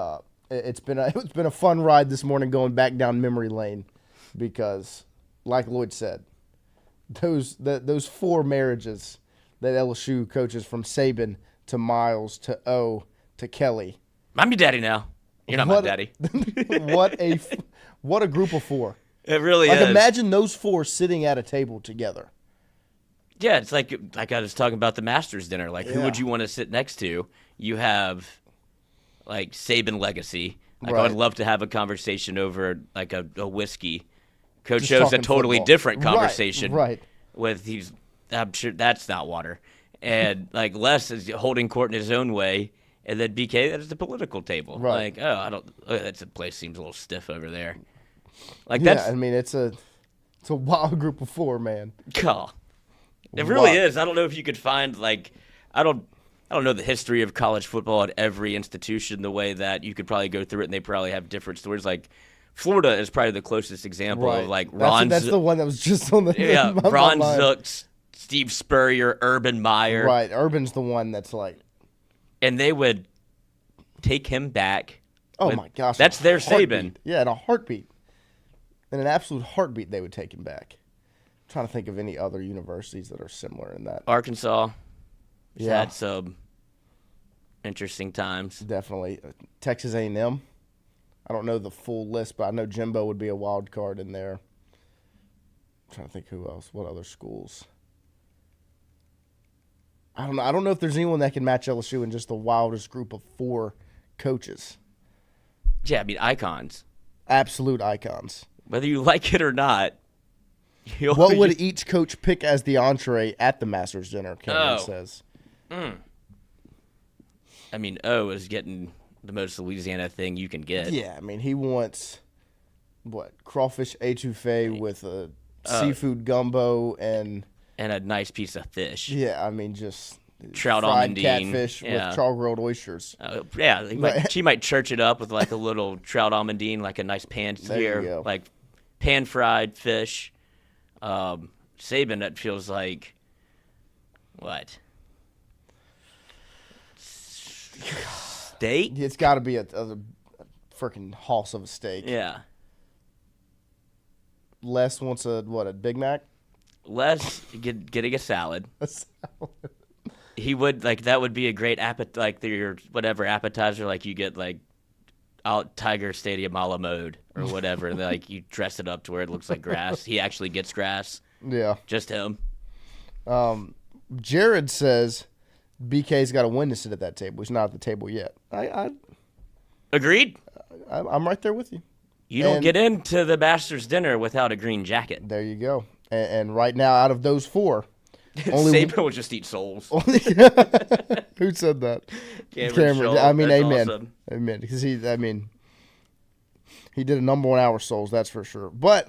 [SPEAKER 7] it's been a fun ride this morning going back down memory lane, because, like Lloyd said, those 4 marriages that LSU coaches, from Saban to Miles to O to Kelly.
[SPEAKER 4] I'm your daddy now. You're not my daddy.
[SPEAKER 7] What a group of 4.
[SPEAKER 4] It really is.
[SPEAKER 7] Like, imagine those 4 sitting at a table together.
[SPEAKER 4] Yeah, it's like I was talking about the Masters dinner. Like, who would you want to sit next to? You have, like, Saban legacy. Like, I would love to have a conversation over, like, a whiskey. Coach O's a totally different conversation.
[SPEAKER 7] Right.
[SPEAKER 4] I'm sure that's not water. And, like, Les is holding court in his own way. And then BK, that is the political table.
[SPEAKER 7] Right.
[SPEAKER 4] Like, that place seems a little stiff over there. Like,
[SPEAKER 7] I mean, it's a wild group of 4, man.
[SPEAKER 4] God. It really is. I don't know if you could find, like, I don't know the history of college football at every institution the way that you could probably go through it, and they probably have different stories. Like, Florida is probably the closest example of, like, Ron.
[SPEAKER 7] That's the one that was just on the
[SPEAKER 4] Ron Zook, Steve Spurrier, Urban Meyer.
[SPEAKER 7] Right, Urban's the one that's like.
[SPEAKER 4] And they would take him back.
[SPEAKER 7] Oh my gosh,
[SPEAKER 4] that's their Saban.
[SPEAKER 7] Yeah, in a heartbeat. In an absolute heartbeat, they would take him back. I'm trying to think of any other universities that are similar in that.
[SPEAKER 4] Arkansas. Had some interesting times.
[SPEAKER 7] Definitely. Texas A&M. I don't know the full list, but I know Jimbo would be a wild card in there. I'm trying to think who else. What other schools? I don't know. I don't know if there's anyone that can match LSU in just the wildest group of 4 coaches.
[SPEAKER 4] Yeah, I mean, icons.
[SPEAKER 7] Absolute icons.
[SPEAKER 4] Whether you like it or not.
[SPEAKER 7] What would each coach pick as the entree at the Masters dinner, Cameron says.
[SPEAKER 4] I mean, O is getting the most Louisiana thing you can get.
[SPEAKER 7] Yeah, I mean, he wants, crawfish etouffee with a seafood gumbo and a
[SPEAKER 4] nice piece of fish.
[SPEAKER 7] Yeah, I mean, just
[SPEAKER 4] trout
[SPEAKER 7] fried
[SPEAKER 4] almondine
[SPEAKER 7] catfish with char-grilled oysters.
[SPEAKER 4] She might church it up with like a little trout almondine, like a nice pan sear, like pan-fried fish. Saban, that feels like what? Steak?
[SPEAKER 7] It's got to be a freaking hoss of a steak.
[SPEAKER 4] Yeah.
[SPEAKER 7] Les wants a Big Mac?
[SPEAKER 4] Les getting a salad.
[SPEAKER 7] A salad.
[SPEAKER 4] He would, like, that would be a great your whatever appetizer, like you get like out Tiger Stadium a la mode or whatever. Like you dress it up to where it looks like grass. He actually gets grass.
[SPEAKER 7] Yeah.
[SPEAKER 4] Just him.
[SPEAKER 7] Jared says BK's got to win to sit at that table. He's not at the table yet.
[SPEAKER 4] Agreed.
[SPEAKER 7] I'm right there with you.
[SPEAKER 4] You don't get into the Bachelor's dinner without a green jacket.
[SPEAKER 7] There you go. And right now, out of those 4, only
[SPEAKER 4] Saban will just eat souls.
[SPEAKER 7] Who said that?
[SPEAKER 4] Cameron. Schultz,
[SPEAKER 7] I mean,
[SPEAKER 4] that's
[SPEAKER 7] amen.
[SPEAKER 4] awesome.
[SPEAKER 7] Amen. Because he did a number 1 hour souls, that's for sure. But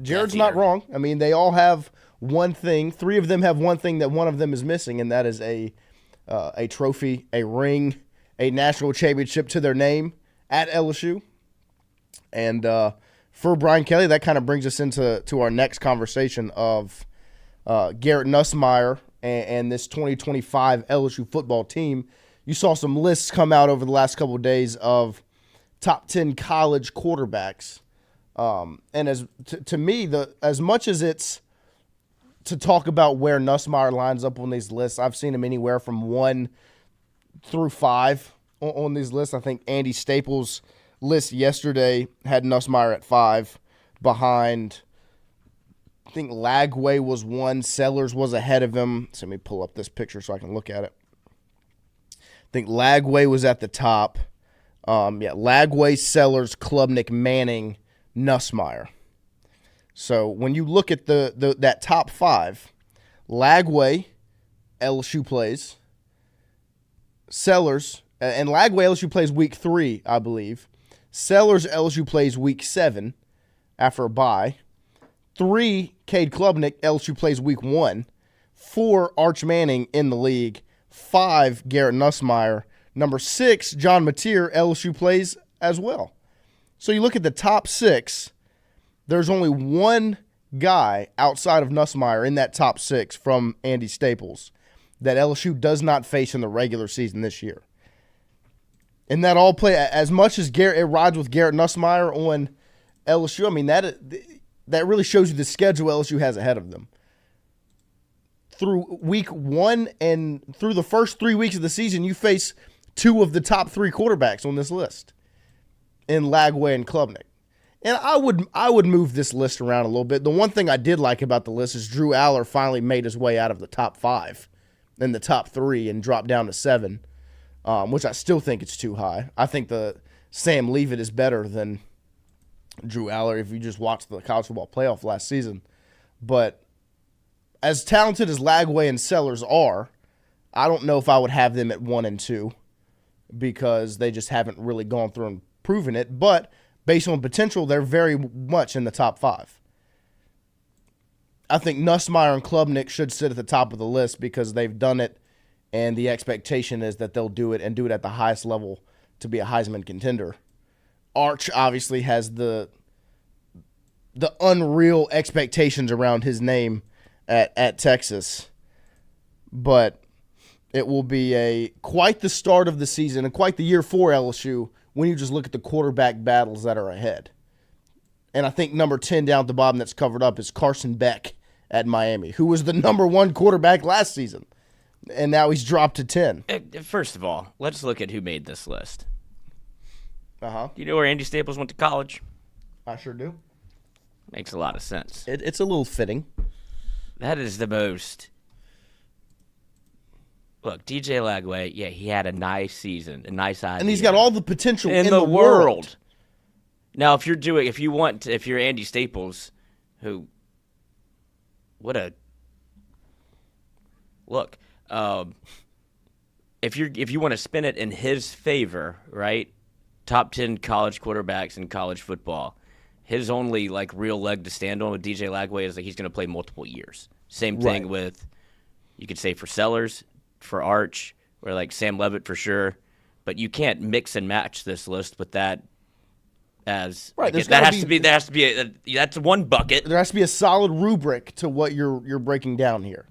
[SPEAKER 7] Jared's not wrong. I mean, they all have one thing. 3 of them have one thing that one of them is missing, and that is a trophy, a ring, a national championship to their name at LSU. And for Brian Kelly, that kind of brings us into our next conversation of Garrett Nussmeier and this 2025 LSU football team. You saw some lists come out over the last couple of days of top 10 college quarterbacks. And to me, as much as it's to talk about where Nussmeier lines up on these lists, I've seen him anywhere from 1 through 5 on these lists. I think Andy Staples' list yesterday had Nussmeier at 5 behind. I think Lagway was 1. Sellers was ahead of him. So let me pull up this picture so I can look at it. I think Lagway was at the top. Lagway, Sellers, Klubnik, Manning, Nussmeier. So when you look at that top 5, Lagway, LSU plays. Sellers, and Lagway, LSU plays week 3, I believe. Sellers, LSU plays week 7 after a bye. 3, Cade Klubnik, LSU plays week 1. 4, Arch Manning in the league. 5, Garrett Nussmeier. Number 6, John Mateer, LSU plays as well. So you look at the top 6, there's only one guy outside of Nussmeier in that top 6 from Andy Staples that LSU does not face in the regular season this year. And that all play, as much as it rides with Garrett Nussmeier on LSU, I mean, that really shows you the schedule LSU has ahead of them. Through week 1 and through the first 3 weeks of the season, you face 2 of the top 3 quarterbacks on this list in Lagway and Klubnik. And I would move this list around a little bit. The one thing I did like about the list is Drew Aller finally made his way out of the top 5 and the top 3 and dropped down to 7, which I still think it's too high. I think the Sam Leavitt is better than Drew Aller if you just watched the college football playoff last season. But as talented as Lagway and Sellers are, I don't know if I would have them at 1 and 2 because they just haven't really gone through and proven it. But based on potential, they're very much in the top 5. I think Nussmeier and Klubnik should sit at the top of the list because they've done it, and the expectation is that they'll do it and do it at the highest level to be a Heisman contender. Arch obviously has the unreal expectations around his name at Texas, but it will be quite the start of the season and quite the year for LSU when you just look at the quarterback battles that are ahead. And I think number 10 down at the bottom that's covered up is Carson Beck at Miami, who was the number 1 quarterback last season, and now he's dropped to 10.
[SPEAKER 4] First of all, let's look at who made this list.
[SPEAKER 7] Uh-huh.
[SPEAKER 4] Do you know where Andy Staples went to college?
[SPEAKER 7] I sure do.
[SPEAKER 4] Makes a lot of sense.
[SPEAKER 7] It's a little fitting.
[SPEAKER 4] That is the most. Look, DJ Lagway, yeah, he had a nice season, a nice idea.
[SPEAKER 7] And he's got all the potential in
[SPEAKER 4] the
[SPEAKER 7] the world.
[SPEAKER 4] Now, if you're Andy Staples, if you want to spin it in his favor, right? Top 10 college quarterbacks in college football. His only real leg to stand on with DJ Lagway is that he's going to play multiple years. Same thing with, you could say for Sellers, for Arch, or Sam Leavitt for sure. But you can't mix and match this list with that as
[SPEAKER 7] right.
[SPEAKER 4] That's one bucket.
[SPEAKER 7] There has to be a solid rubric to what you're breaking down here.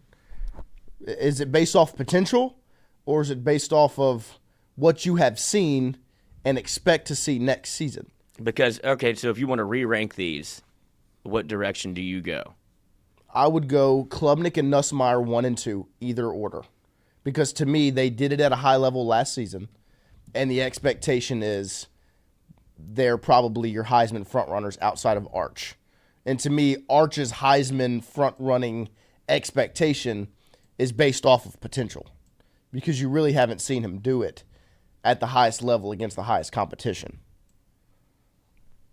[SPEAKER 7] Is it based off potential, or is it based off of what you have seen and expect to see next season?
[SPEAKER 4] Because, so if you want to re-rank these, what direction do you go?
[SPEAKER 7] I would go Klubnik and Nussmeier 1 and 2, either order. Because to me, they did it at a high level last season, and the expectation is they're probably your Heisman frontrunners outside of Arch. And to me, Arch's Heisman front-running expectation is based off of potential because you really haven't seen him do it at the highest level against the highest competition.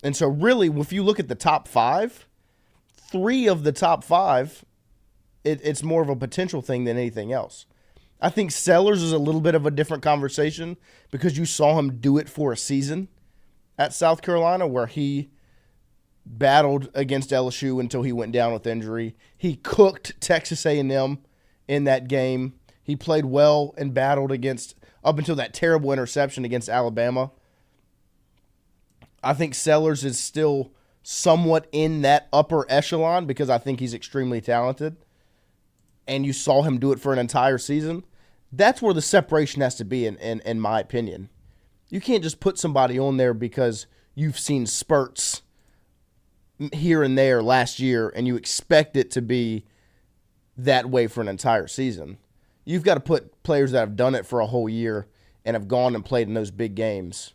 [SPEAKER 7] And so really, if you look at the top 5, 3 of the top 5, it's more of a potential thing than anything else. I think Sellers is a little bit of a different conversation because you saw him do it for a season at South Carolina where he battled against LSU until he went down with injury. He cooked Texas A&M in that game. He played well and battled against up until that terrible interception against Alabama. I think Sellers is still somewhat in that upper echelon because I think he's extremely talented. And you saw him do it for an entire season. That's where the separation has to be, in my opinion. You can't just put somebody on there because you've seen spurts here and there last year and you expect it to be that way for an entire season. You've got to put players that have done it for a whole year and have gone and played in those big games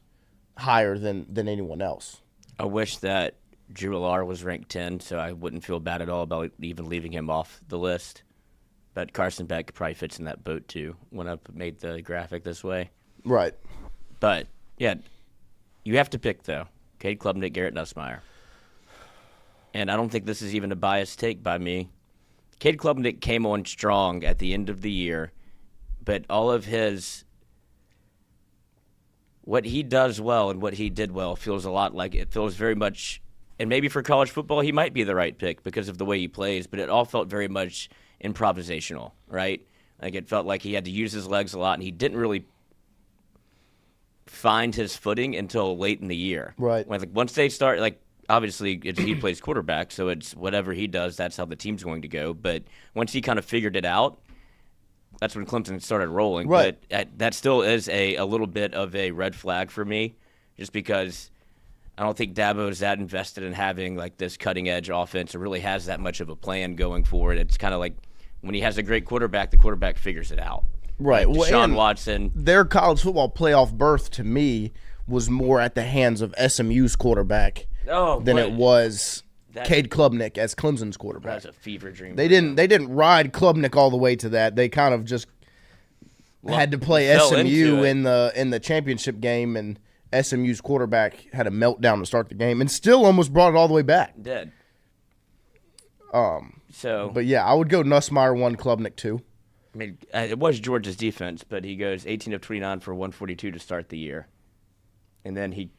[SPEAKER 7] higher than anyone else.
[SPEAKER 4] I wish that Drew Allar was ranked 10, so I wouldn't feel bad at all about even leaving him off the list. But Carson Beck probably fits in that boat too when I made the graphic this way.
[SPEAKER 7] Right.
[SPEAKER 4] But, yeah, you have to pick, though. Cade Klubnik, Garrett Nussmeier. And I don't think this is even a biased take by me. Cade Klubnik came on strong at the end of the year, but all of what he does well and what he did well feels a lot like it feels very much, and maybe for college football he might be the right pick because of the way he plays, but it all felt very much improvisational, right? Like it felt like he had to use his legs a lot, and he didn't really find his footing until late in the year.
[SPEAKER 7] Right.
[SPEAKER 4] Once they start, obviously he plays quarterback, so it's whatever he does, that's how the team's going to go. But once he kind of figured it out, that's when Clemson started rolling.
[SPEAKER 7] Right.
[SPEAKER 4] But that still is a little bit of a red flag for me, just because I don't think Dabo is that invested in having this cutting-edge offense or really has that much of a plan going forward. It's kind of like when he has a great quarterback, the quarterback figures it out.
[SPEAKER 7] Right.
[SPEAKER 4] Deshaun Watson.
[SPEAKER 7] Their college football playoff berth, to me, was more at the hands of SMU's quarterback than it was Cade Klubnik as Clemson's quarterback.
[SPEAKER 4] That's a fever dream.
[SPEAKER 7] They didn't ride Klubnik all the way to that. They kind of just had to play SMU in the championship game, and SMU's quarterback had a meltdown to start the game and still almost brought it all the way back.
[SPEAKER 4] Did.
[SPEAKER 7] But yeah, I would go Nussmeier 1, Klubnik 2.
[SPEAKER 4] I mean, it was Georgia's defense, but he goes 18 of 29 for 142 to start the year. And then he,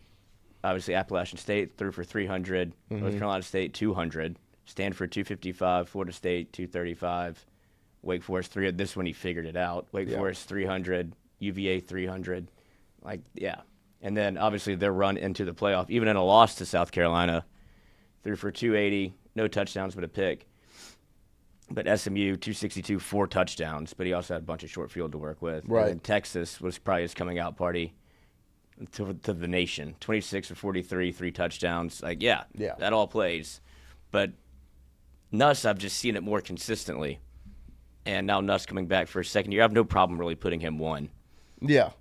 [SPEAKER 4] obviously, Appalachian State threw for 300, North Carolina State 200, Stanford 255, Florida State 235, Wake Forest 300. This one he figured it out. Wake Forest 300, UVA 300. And then, obviously, their run into the playoff, even in a loss to South Carolina, threw for 280, no touchdowns but a pick. But SMU, 262, 4 touchdowns, but he also had a bunch of short field to work with.
[SPEAKER 7] Right.
[SPEAKER 4] And then Texas was probably his coming out party to the nation. 26 of 43, 3 touchdowns. That all plays. But Nuss, I've just seen it more consistently. And now Nuss coming back for a second year, I have no problem really putting him 1.
[SPEAKER 7] Yeah.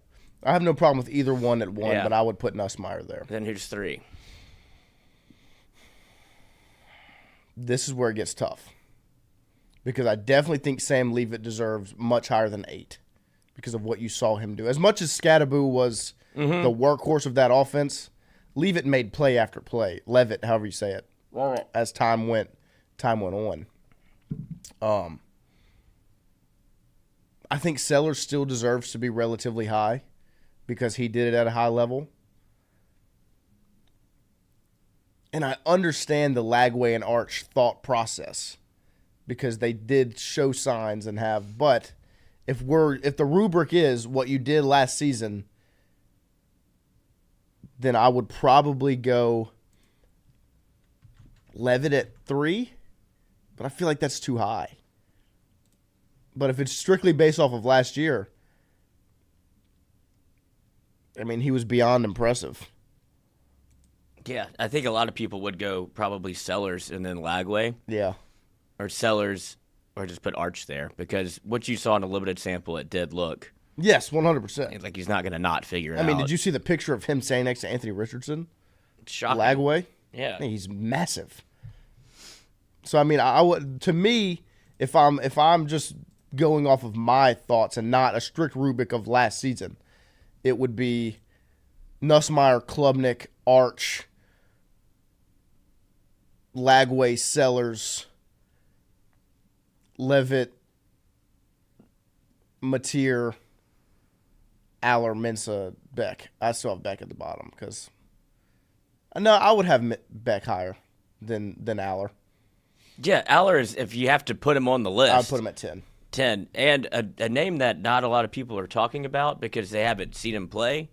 [SPEAKER 7] I have no problem with either one at 1, but I would put Nussmeier there.
[SPEAKER 4] Then here's 3.
[SPEAKER 7] This is where it gets tough. Because I definitely think Sam Leavitt deserves much higher than 8 because of what you saw him do. As much as Scadaboo was the workhorse of that offense, Leavitt made play after play. Levitt, however you say it, as time went on. I think Sellers still deserves to be relatively high because he did it at a high level. And I understand the Lagway and Arch thought process, because they did show signs and have. But if the rubric is what you did last season, then I would probably go Levitt at 3, but I feel like that's too high. But if it's strictly based off of last year, I mean, he was beyond impressive.
[SPEAKER 4] Yeah, I think a lot of people would go probably Sellers and then Lagway.
[SPEAKER 7] Yeah.
[SPEAKER 4] Or Sellers, or just put Arch there, because what you saw in a limited sample, it did look.
[SPEAKER 7] Yes, 100%.
[SPEAKER 4] Like he's not going to not figure it out.
[SPEAKER 7] I mean, did you see the picture of him standing next to Anthony Richardson?
[SPEAKER 4] It's shocking.
[SPEAKER 7] Lagway?
[SPEAKER 4] Yeah.
[SPEAKER 7] I mean, he's massive. So I mean, I would, to me, if I'm just going off of my thoughts and not a strict rubric of last season, it would be Nussmeier, Klubnik, Arch, Lagway, Sellers, Levitt, Mateer, Aller, Mensah, Beck. I still have Beck at the bottom because I would have Beck higher than Aller.
[SPEAKER 4] Yeah, Aller is, if you have to put him on the list.
[SPEAKER 7] I'd put him at 10.
[SPEAKER 4] 10. And a name that not a lot of people are talking about because they haven't seen him play,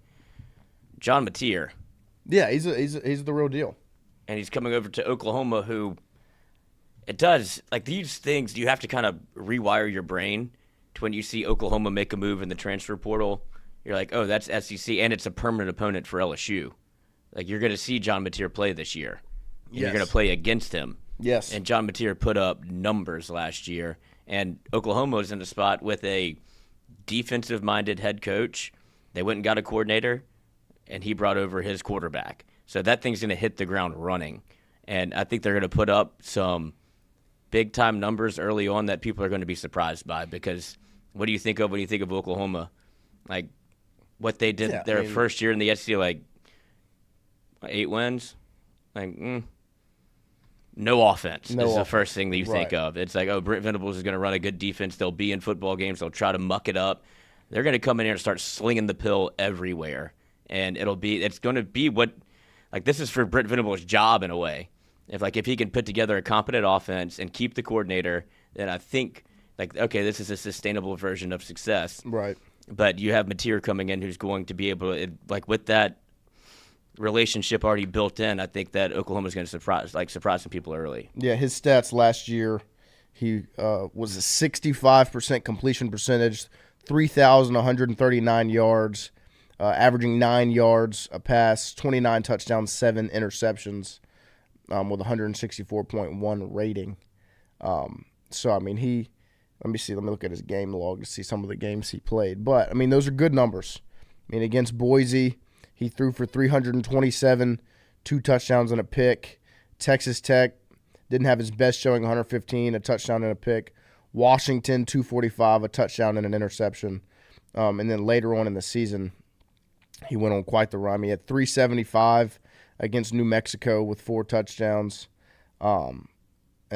[SPEAKER 4] John Mateer.
[SPEAKER 7] Yeah, he's the real deal.
[SPEAKER 4] And he's coming over to Oklahoma, who it does, like these things, you have to kind of rewire your brain to when you see Oklahoma make a move in the transfer portal. You're like, oh, that's SEC, and it's a permanent opponent for LSU. Like, you're going to see John Mateer play this year. And You're going to play against him.
[SPEAKER 7] Yes.
[SPEAKER 4] And John Mateer put up numbers last year. And Oklahoma was in the spot with a defensive-minded head coach. They went and got a coordinator, and he brought over his quarterback. So that thing's going to hit the ground running. And I think they're going to put up some big-time numbers early on that people are going to be surprised by because what do you think of when you think of Oklahoma? Like, what they did first year in the SEC, like 8 wins? Like, no offense is the first thing that you think of. It's like, oh, Brent Venables is going to run a good defense. They'll be in football games. They'll try to muck it up. They're going to come in here and start slinging the pill everywhere. And it's going to be this is for Brent Venables' job in a way. If he can put together a competent offense and keep the coordinator, then I think, okay, this is a sustainable version of success.
[SPEAKER 7] Right.
[SPEAKER 4] But you have Mateer coming in who's going to be able to, with that relationship already built in, I think that Oklahoma's going to surprise some people early.
[SPEAKER 7] Yeah, his stats last year, he was a 65% completion percentage, 3,139 yards, averaging 9 yards a pass, 29 touchdowns, 7 interceptions, with 164.1 rating. So, I mean, let me look at his game log to see some of the games he played. But, I mean, those are good numbers. I mean, against Boise, he threw for 327, 2 touchdowns and a pick. Texas Tech didn't have his best showing, 115, a touchdown and a pick. Washington, 245, a touchdown and an interception. And then later on in the season, he went on quite the run. He had 375 against New Mexico with 4 touchdowns. And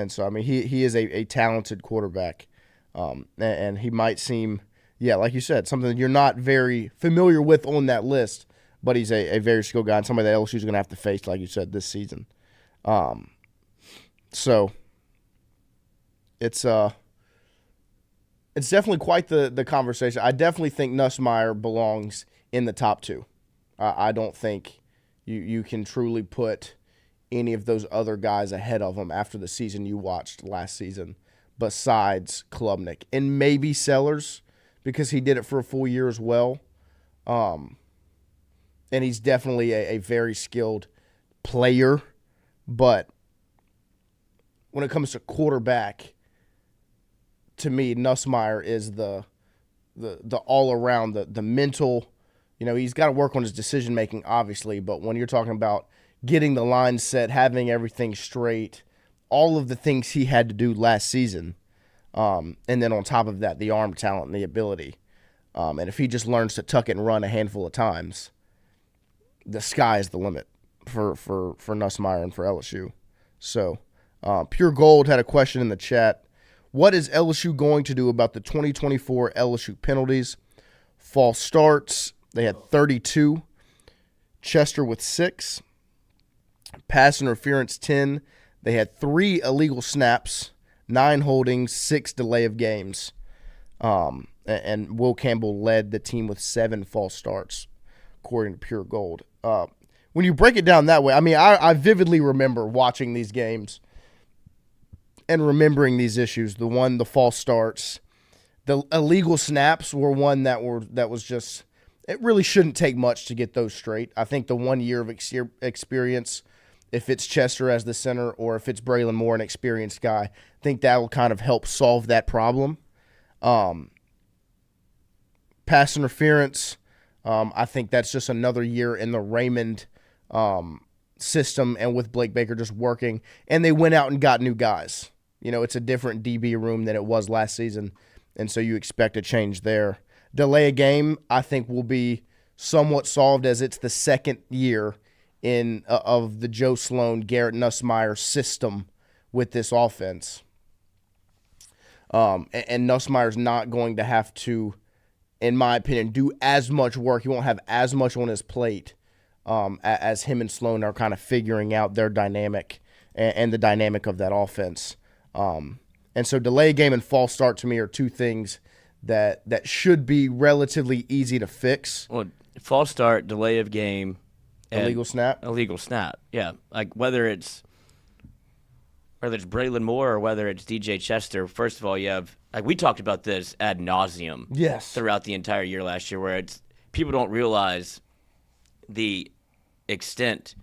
[SPEAKER 7] so, I mean, he is a talented quarterback. And he might seem, like you said, something that you're not very familiar with on that list, but he's a very skilled guy and somebody that LSU is going to have to face, like you said, this season. So it's definitely quite the conversation. I definitely think Nussmeier belongs in the top 2. I don't think you can truly put any of those other guys ahead of him after the season you watched last season, besides Klubnik and maybe Sellers, because he did it for a full year as well. And he's definitely a very skilled player, but when it comes to quarterback, to me, Nussmeier is the all around the mental. He's got to work on his decision making, obviously, but when you're talking about getting the line set, having everything straight, all of the things he had to do last season, and then on top of that, the arm talent and the ability. And if he just learns to tuck it and run a handful of times, the sky is the limit for Nussmeier and for LSU. So, Pure Gold had a question in the chat. What is LSU going to do about the 2024 LSU penalties? False starts, they had 32. Chester with 6. Pass interference, 10. They had 3 illegal snaps, 9 holdings, 6 delay of games. And Will Campbell led the team with 7 false starts, according to Pure Gold. When you break it down that way, I mean, I vividly remember watching these games and remembering these issues. The false starts, the illegal snaps were one that was just, it really shouldn't take much to get those straight. I think the 1 year of experience, if it's Chester as the center or if it's Braylon Moore, an experienced guy, I think that will kind of help solve that problem. Pass interference, I think that's just another year in the Raymond system and with Blake Baker just working. And they went out and got new guys. It's a different DB room than it was last season, and so you expect a change there. Delay a game, I think, will be somewhat solved as it's the second year of the Joe Sloan, Garrett Nussmeier system with this offense. And Nussmeier's not going to have to, in my opinion, do as much work. He won't have as much on his plate as him and Sloan are kind of figuring out their dynamic and the dynamic of that offense. And so delay game and false start to me are two things that should be relatively easy to fix.
[SPEAKER 4] Well, false start, delay of game,
[SPEAKER 7] Illegal snap.
[SPEAKER 4] Yeah, like whether it's Braylon Moore or whether it's DJ Chester. First of all, you have, like, we talked about this ad nauseum.
[SPEAKER 7] Yes.
[SPEAKER 4] Throughout the entire year last year, where it's people don't realize the extent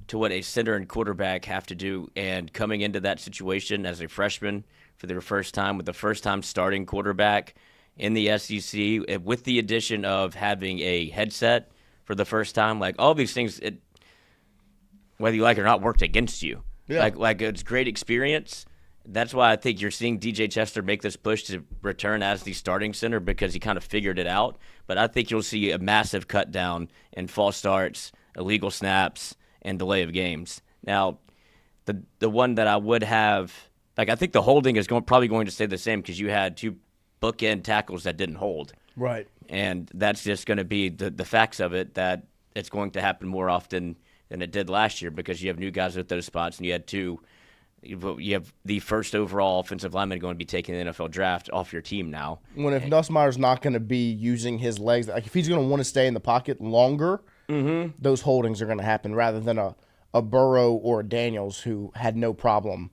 [SPEAKER 4] to what a center and quarterback have to do, and coming into that situation as a freshman for their first time with the first time starting quarterback in the SEC, with the addition of having a headset for the first time, like all these things, whether you like it or not, worked against you.
[SPEAKER 7] Yeah.
[SPEAKER 4] Like it's great experience. That's why I think you're seeing DJ Chester make this push to return as the starting center, because he kind of figured it out. But I think you'll see a massive cut down in false starts, illegal snaps, and delay of games. Now, the one that I would have, like, I think the holding is probably going to stay the same, because you had two bookend tackles that didn't hold.
[SPEAKER 7] Right.
[SPEAKER 4] And that's just going to be the facts of it, that it's going to happen more often than it did last year, because you have new guys at those spots, and you have the first overall offensive lineman going to be taking the NFL draft off your team now.
[SPEAKER 7] When if Nussmeier's not going to be using his legs, like if he's going to want to stay in the pocket longer, those holdings are going to happen, rather than a Burrow or a Daniels who had no problem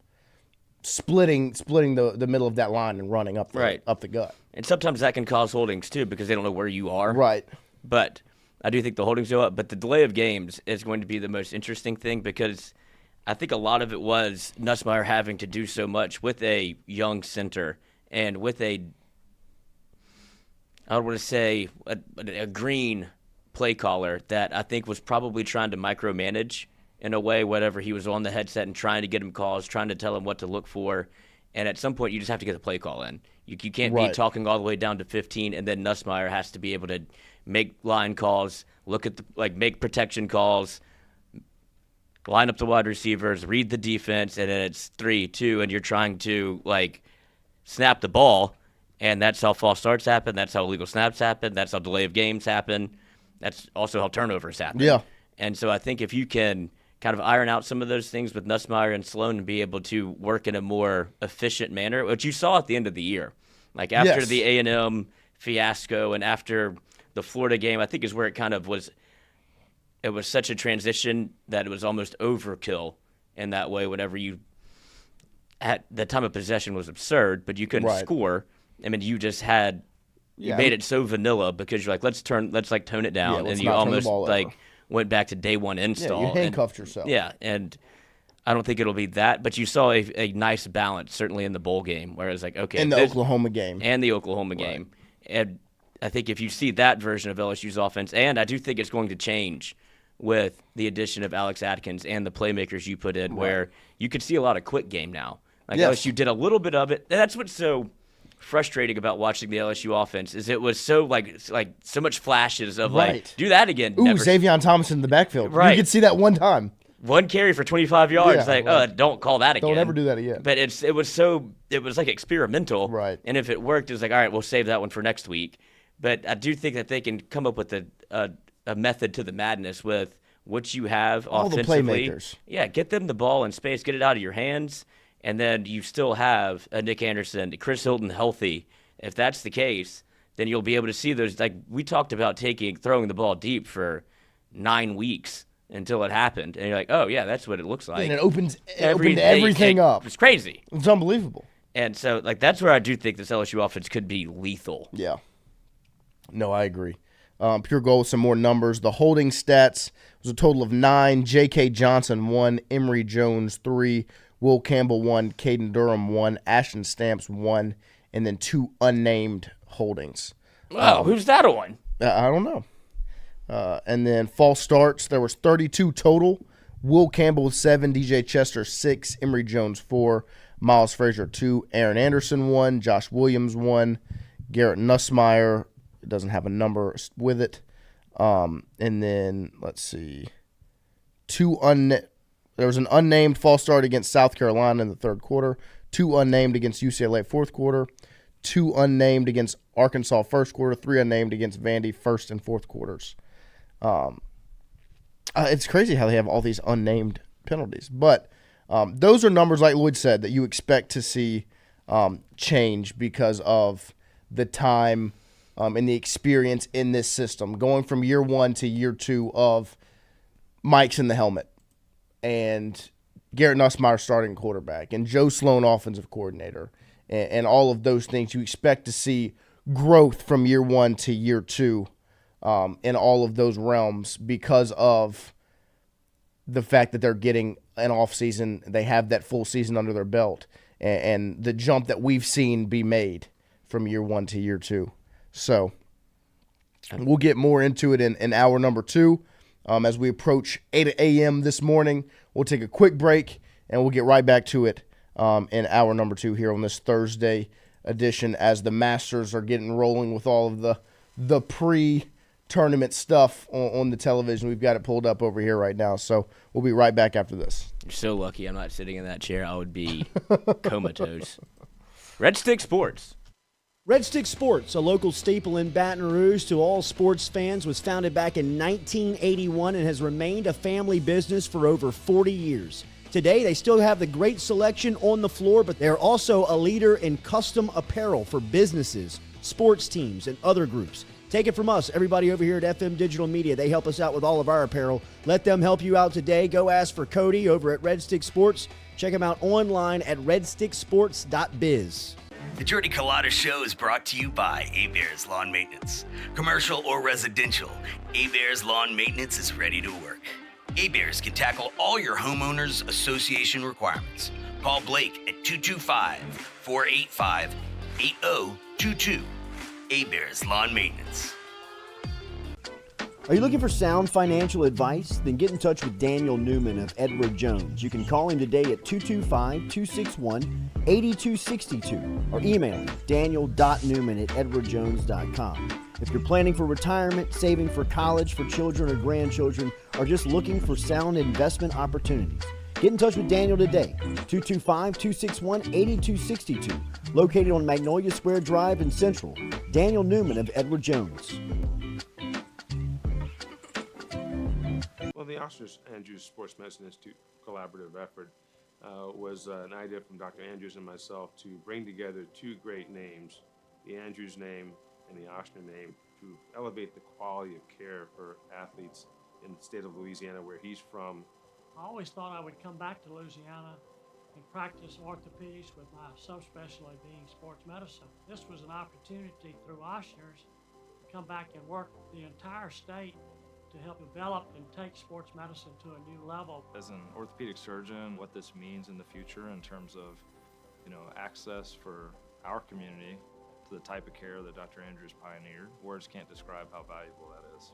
[SPEAKER 7] splitting the middle of that line and running up the gut.
[SPEAKER 4] And sometimes that can cause holdings too, because they don't know where you are.
[SPEAKER 7] Right.
[SPEAKER 4] But I do think the holdings go up. But the delay of games is going to be the most interesting thing, because I think a lot of it was Nussmeier having to do so much with a young center and with a green play caller that I think was probably trying to micromanage in a way, whatever he was on the headset and trying to get him calls, trying to tell him what to look for. And at some point, you just have to get the play call in. You can't be talking all the way down to 15, and then Nussmeier has to be able to make line calls, make protection calls, line up the wide receivers, read the defense, and then it's 3-2, and you're trying to snap the ball, and that's how false starts happen. That's how illegal snaps happen. That's how delay of games happen. That's also how turnovers happen.
[SPEAKER 7] Yeah.
[SPEAKER 4] And so I think if you can kind of iron out some of those things with Nussmeier and Sloan and be able to work in a more efficient manner, which you saw at the end of the year. Like after the A&M fiasco and after the Florida game, I think is where it kind of was. It was such a transition that it was almost overkill in that way. Whenever you at the time of possession was absurd, but you couldn't score. I mean, you just had you made it so vanilla, because you're like, let's tone it down, and you almost went back to day one install.
[SPEAKER 7] Yeah, you handcuffed yourself.
[SPEAKER 4] Yeah, and I don't think it'll be that, but you saw a nice balance, certainly in the bowl game, where it's like, okay.
[SPEAKER 7] And the Oklahoma game.
[SPEAKER 4] And the Oklahoma game. And I think if you see that version of LSU's offense, and I do think it's going to change with the addition of Alex Atkins and the playmakers you put in, where you could see a lot of quick game now. Like LSU did a little bit of it. And that's what's so frustrating about watching the LSU offense, is it was so so much flashes of do that again.
[SPEAKER 7] Ooh, Xavion Thomas in the backfield.
[SPEAKER 4] Right.
[SPEAKER 7] You could see that one time.
[SPEAKER 4] One carry for 25 yards. Don't call that again.
[SPEAKER 7] Don't ever do that again.
[SPEAKER 4] But it was like experimental.
[SPEAKER 7] Right.
[SPEAKER 4] And if it worked, it was like, all right, we'll save that one for next week. But I do think that they can come up with a method to the madness with what you have
[SPEAKER 7] all
[SPEAKER 4] offensively.
[SPEAKER 7] The playmakers.
[SPEAKER 4] Yeah, get them the ball in space, get it out of your hands, and then you still have a Nick Anderson, Chris Hilton healthy. If that's the case, then you'll be able to see those. Like we talked about throwing the ball deep for 9 weeks until it happened, and you're like, oh yeah, that's what it looks like.
[SPEAKER 7] And it opened everything up.
[SPEAKER 4] It's crazy.
[SPEAKER 7] It's unbelievable.
[SPEAKER 4] And so that's where I do think this LSU offense could be lethal.
[SPEAKER 7] Yeah. No, I agree. Pure goal with some more numbers. The holding stats was a total of 9. J.K. Johnson 1, Emory Jones 3, Will Campbell 1, Caden Durham 1, Ashton Stamps 1, and then 2 unnamed holdings.
[SPEAKER 4] Wow, who's that on?
[SPEAKER 7] I don't know. And then false starts, there was 32 total. Will Campbell 7, DJ Chester 6, Emory Jones 4, Miles Frazier 2, Aaron Anderson 1, Josh Williams 1, Garrett Nussmeier doesn't have a number with it. And then let's see, There was an unnamed false start against South Carolina in the third quarter, 2 unnamed against UCLA fourth quarter, 2 unnamed against Arkansas first quarter, 3 unnamed against Vandy first and fourth quarters. It's crazy how they have all these unnamed penalties. But those are numbers, like Lloyd said, that you expect to see change because of the time and the experience in this system, going from year 1 to year 2 of Mike's in the helmet and Garrett Nussmeier starting quarterback and Joe Sloan offensive coordinator and all of those things. You expect to see growth from year 1 to year 2 in all of those realms because of the fact that they're getting an off season. They have that full season under their belt and the jump that we've seen be made from year 1 to year 2. So we'll get more into it in hour number 2. As we approach 8 a.m. this morning, we'll take a quick break, and we'll get right back to it in hour number 2 here on this Thursday edition as the Masters are getting rolling with all of the pre-tournament stuff on the television. We've got it pulled up over here right now, so we'll be right back after this.
[SPEAKER 4] You're so lucky I'm not sitting in that chair. I would be comatose. Red Stick Sports.
[SPEAKER 1] Red Stick Sports, a local staple in Baton Rouge to all sports fans, was founded back in 1981 and has remained a family business for over 40 years. Today, they still have the great selection on the floor, but they're also a leader in custom apparel for businesses, sports teams, and other groups. Take it from us, everybody over here at FM Digital Media. They help us out with all of our apparel. Let them help you out today. Go ask for Cody over at Red Stick Sports. Check him out online at redsticksports.biz.
[SPEAKER 10] The Jordy Culotta Show is brought to you by A-Bears Lawn Maintenance. Commercial or residential, A-Bears Lawn Maintenance is ready to work. A-Bears can tackle all your homeowners association requirements. Call Blake at 225-485-8022. A-Bears Lawn Maintenance.
[SPEAKER 1] Are you looking for sound financial advice? Then get in touch with Daniel Newman of Edward Jones. You can call him today at 225-261-8262 or email him daniel.newman@edwardjones.com. If you're planning for retirement, saving for college for children or grandchildren, or just looking for sound investment opportunities, get in touch with Daniel today, 225-261-8262, located on Magnolia Square Drive in Central. Daniel Newman of Edward Jones.
[SPEAKER 11] Well, the Oscar Andrews Sports Medicine Institute collaborative effort was an idea from Dr. Andrews and myself to bring together 2 great names, the Andrews name and the Ochsner name, to elevate the quality of care for athletes in the state of Louisiana, where he's from.
[SPEAKER 12] I always thought I would come back to Louisiana and practice orthopedics with my subspecialty being sports medicine. This was an opportunity through Ochsner's to come back and work the entire state to help develop and take sports medicine to a new level.
[SPEAKER 13] As an orthopedic surgeon, what this means in the future in terms of, access for our community to the type of care that Dr. Andrews pioneered, words can't describe how valuable that is.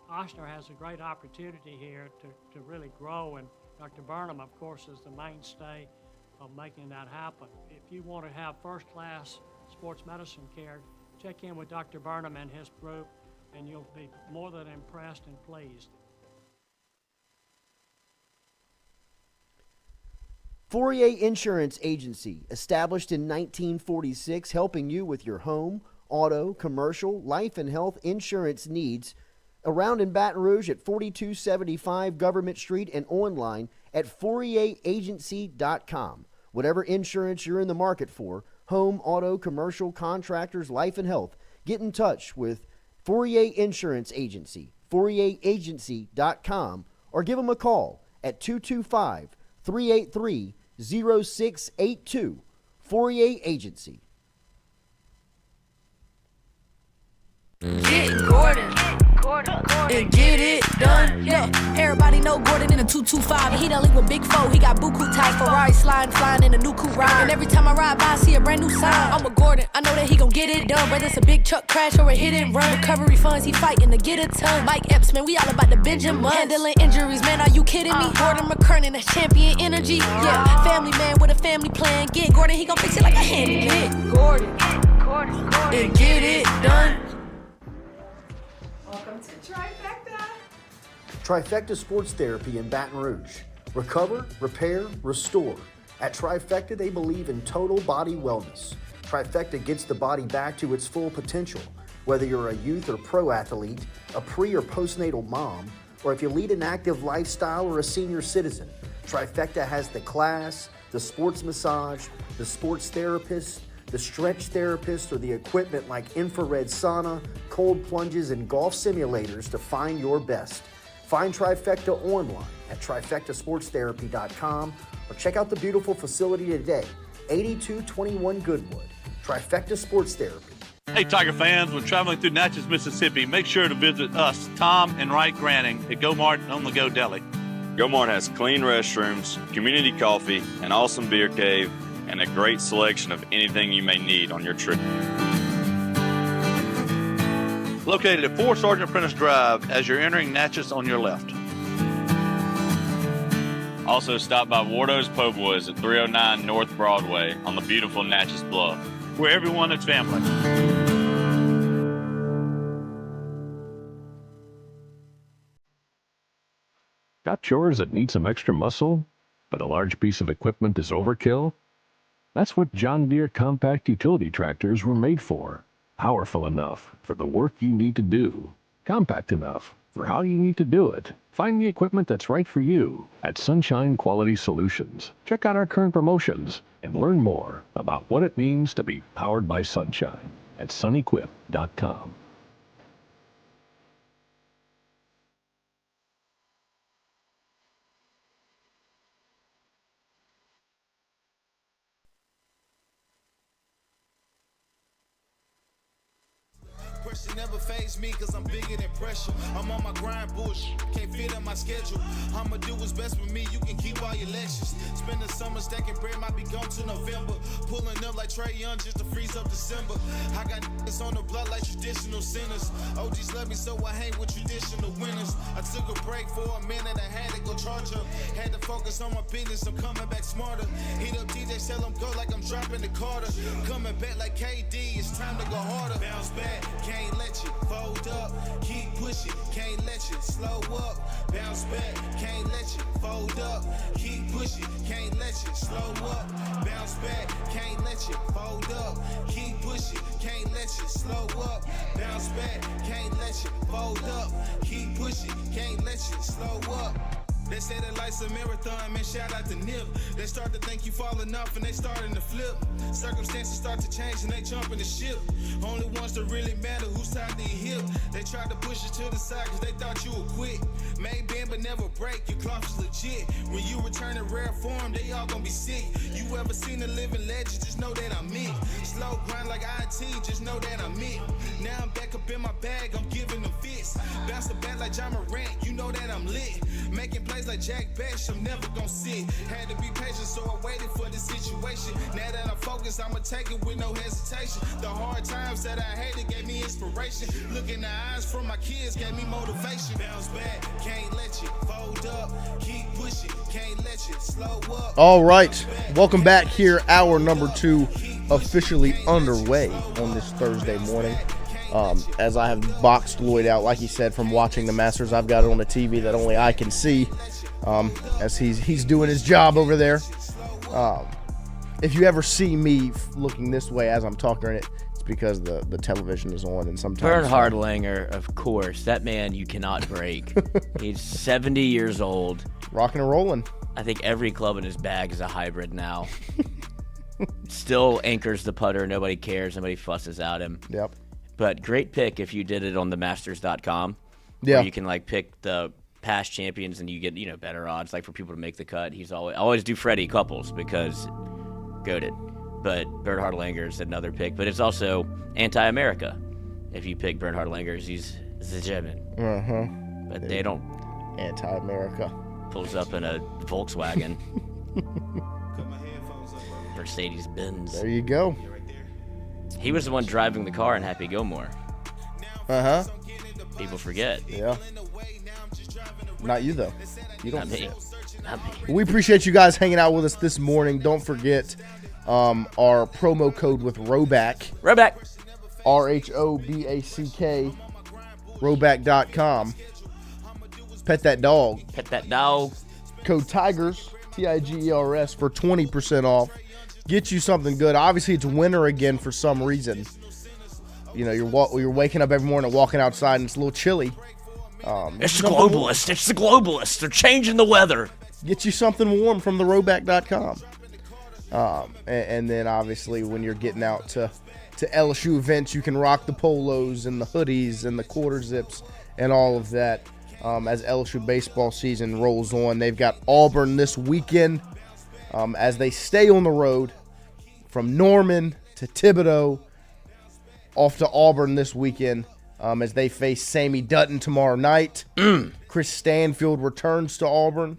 [SPEAKER 12] Ochsner has a great opportunity here to really grow, and Dr. Burnham, of course, is the mainstay of making that happen. If you want to have first-class sports medicine care, check in with Dr. Burnham and his group, and you'll be more than impressed and pleased.
[SPEAKER 1] 48 Insurance Agency, established in 1946, helping you with your home, auto, commercial, life and health insurance needs. Around in Baton Rouge at 4275 Government Street and online at 48agency.com. Whatever insurance you're in the market for, home, auto, commercial, contractors, life and health, get in touch with 48 Insurance Agency, 48agency.com, or give them a call at 225-383-0682. 48 Agency.
[SPEAKER 14] Get Gordon. And get it done. Yeah, everybody know Gordon in a 225. And he done link with Big Foe. He got buku ties, Ferrari sliding, flying in a new coupe ride. And every time I ride by, I see a brand new sign. I'm with Gordon, I know that he gon' get it done. Whether it's a big truck crash or a hit and run, recovery funds, he fighting to get a ton. Mike Epps, man, we all about the Benjamin. Handling injuries, man, are you kidding me? Gordon McKernan, that's champion energy. Yeah, family man with a family plan. Get Gordon, he gon' fix it like a handyman. Gordon, and get it done.
[SPEAKER 15] Welcome to Trifecta.
[SPEAKER 1] Trifecta Sports Therapy in Baton Rouge. Recover, repair, restore. At Trifecta, they believe in total body wellness. Trifecta gets the body back to its full potential. Whether you're a youth or pro athlete, a pre or postnatal mom, or if you lead an active lifestyle or a senior citizen, Trifecta has the class, the sports massage, the sports therapist, the stretch therapist, or the equipment like infrared sauna, cold plunges, and golf simulators to find your best. Find Trifecta online at trifectasportstherapy.com or check out the beautiful facility today, 8221 Goodwood. Trifecta Sports Therapy.
[SPEAKER 15] Hey, Tiger fans, when traveling through Natchez, Mississippi, make sure to visit us, Tom and Wright Granning, at Go Mart on the Go Deli.
[SPEAKER 16] Go Mart has clean restrooms, community coffee, an awesome beer cave, and a great selection of anything you may need on your trip.
[SPEAKER 15] Located at 4 Sergeant Prentice Drive as you're entering Natchez on your left.
[SPEAKER 16] Also, stop by Wardo's Po' Boys at 309 North Broadway on the beautiful Natchez Bluff,
[SPEAKER 15] where everyone is family.
[SPEAKER 17] Got chores that need some extra muscle, but a large piece of equipment is overkill? That's what John Deere compact utility tractors were made for. Powerful enough for the work you need to do. Compact enough for how you need to do it. Find the equipment that's right for you at Sunshine Quality Solutions. Check out our current promotions and learn more about what it means to be powered by sunshine at sunequip.com.
[SPEAKER 3] Pressure never faze me cause I'm bigger than pressure. I'm on my grind, bullshit, can't fit in my schedule. I'ma do what's best for me, you can keep all your lectures. Spend the summer stacking bread, might be gone to November. Pulling up like Trey Young just to freeze up December. I got niggas on the block like traditional sinners. OGs love me so I hang with traditional winners. I took a break for a minute, I had to go charge up. Had to focus on my business, I'm coming back smarter. Hit up DJ, tell him go like I'm dropping the Carter. Coming back like KD, it's time to go harder. Bounce back, can't let you fold up. Keep pushing, can't let you slow up. Bounce back, can't let you fold up. Keep pushing, can't let you slow up. Bounce back, can't let you fold up. Keep pushing, can't let you slow up. Bounce back, can't let you fold up. Keep pushing, can't let you slow up. They say that life's a marathon, man, shout out to Nip. They start to think you falling off and they starting to flip. Circumstances start to change and they jumping the ship. Only ones that really matter who's tied to your hip. They tried to push you to the side cause they thought you would quit. May bend but never break, your cloth is legit. When you return in rare form, they all gonna be sick. You ever seen a living legend, just know that I'm it. Slow grind like IT, just know that I'm it. Now I'm back up in my bag, I'm giving them fits. Bounce the bat like John Morant, you know that I'm lit. Making plays like Jack Bash, I'm never gonna sit. Had to be patient, so I waited for the situation. Now that I'm focused, I'ma take it with no hesitation. The hard times that I hated gave me inspiration. Look in the eyes from my kids gave me motivation. Bounce back, can't let you fold up. Keep pushing, can't let you slow up.
[SPEAKER 7] All right, welcome back here. Hour number 2 officially underway on this Thursday morning. As I have boxed Lloyd out, like he said, from watching the Masters. I've got it on the TV that only I can see as he's doing his job over there. If you ever see me looking this way as I'm talking it, it's because the television is on, and sometimes
[SPEAKER 4] Bernhard Langer, of course, that man you cannot break. He's 70 years old,
[SPEAKER 7] rocking and rolling.
[SPEAKER 4] I think every club in his bag is a hybrid now. Still anchors the putter. Nobody cares. Nobody fusses at him.
[SPEAKER 7] Yep.
[SPEAKER 4] But great pick if you did it on themasters.com.
[SPEAKER 7] Yeah.
[SPEAKER 4] Where you can pick the past champions and you get, better odds for people to make the cut. He's always do Freddie Couples because goated. But Bernhard Langer is another pick. But it's also anti-America. If you pick Bernhard Langer, he's the German.
[SPEAKER 7] Uh-huh.
[SPEAKER 4] But they don't.
[SPEAKER 7] Anti-America.
[SPEAKER 4] Pulls up in a Volkswagen. Mercedes-Benz.
[SPEAKER 7] There you go.
[SPEAKER 4] He was the one driving the car in Happy Gilmore.
[SPEAKER 7] Uh-huh.
[SPEAKER 4] People forget.
[SPEAKER 7] Yeah. Not you, though. You don't
[SPEAKER 4] forget. Not me.
[SPEAKER 7] We appreciate you guys hanging out with us this morning. Don't forget our promo code with Roback.
[SPEAKER 4] Roback.
[SPEAKER 7] RHOBACK. Roback.com. Pet that dog.
[SPEAKER 4] Pet that dog.
[SPEAKER 7] Code TIGERS, TIGERS, for 20% off. Get you something good. Obviously, it's winter again for some reason. You know, you're waking up every morning, walking outside, and it's a little chilly.
[SPEAKER 4] It's the globalists. It's the globalists. They're changing the weather.
[SPEAKER 7] Get you something warm from therowback.com. And then, obviously, when you're getting out to LSU events, you can rock the polos and the hoodies and the quarter zips and all of that. As LSU baseball season rolls on, they've got Auburn this weekend as they stay on the road from Norman to Thibodeau, off to Auburn this weekend as they face Sammy Dutton tomorrow night. Chris Stanfield returns to Auburn.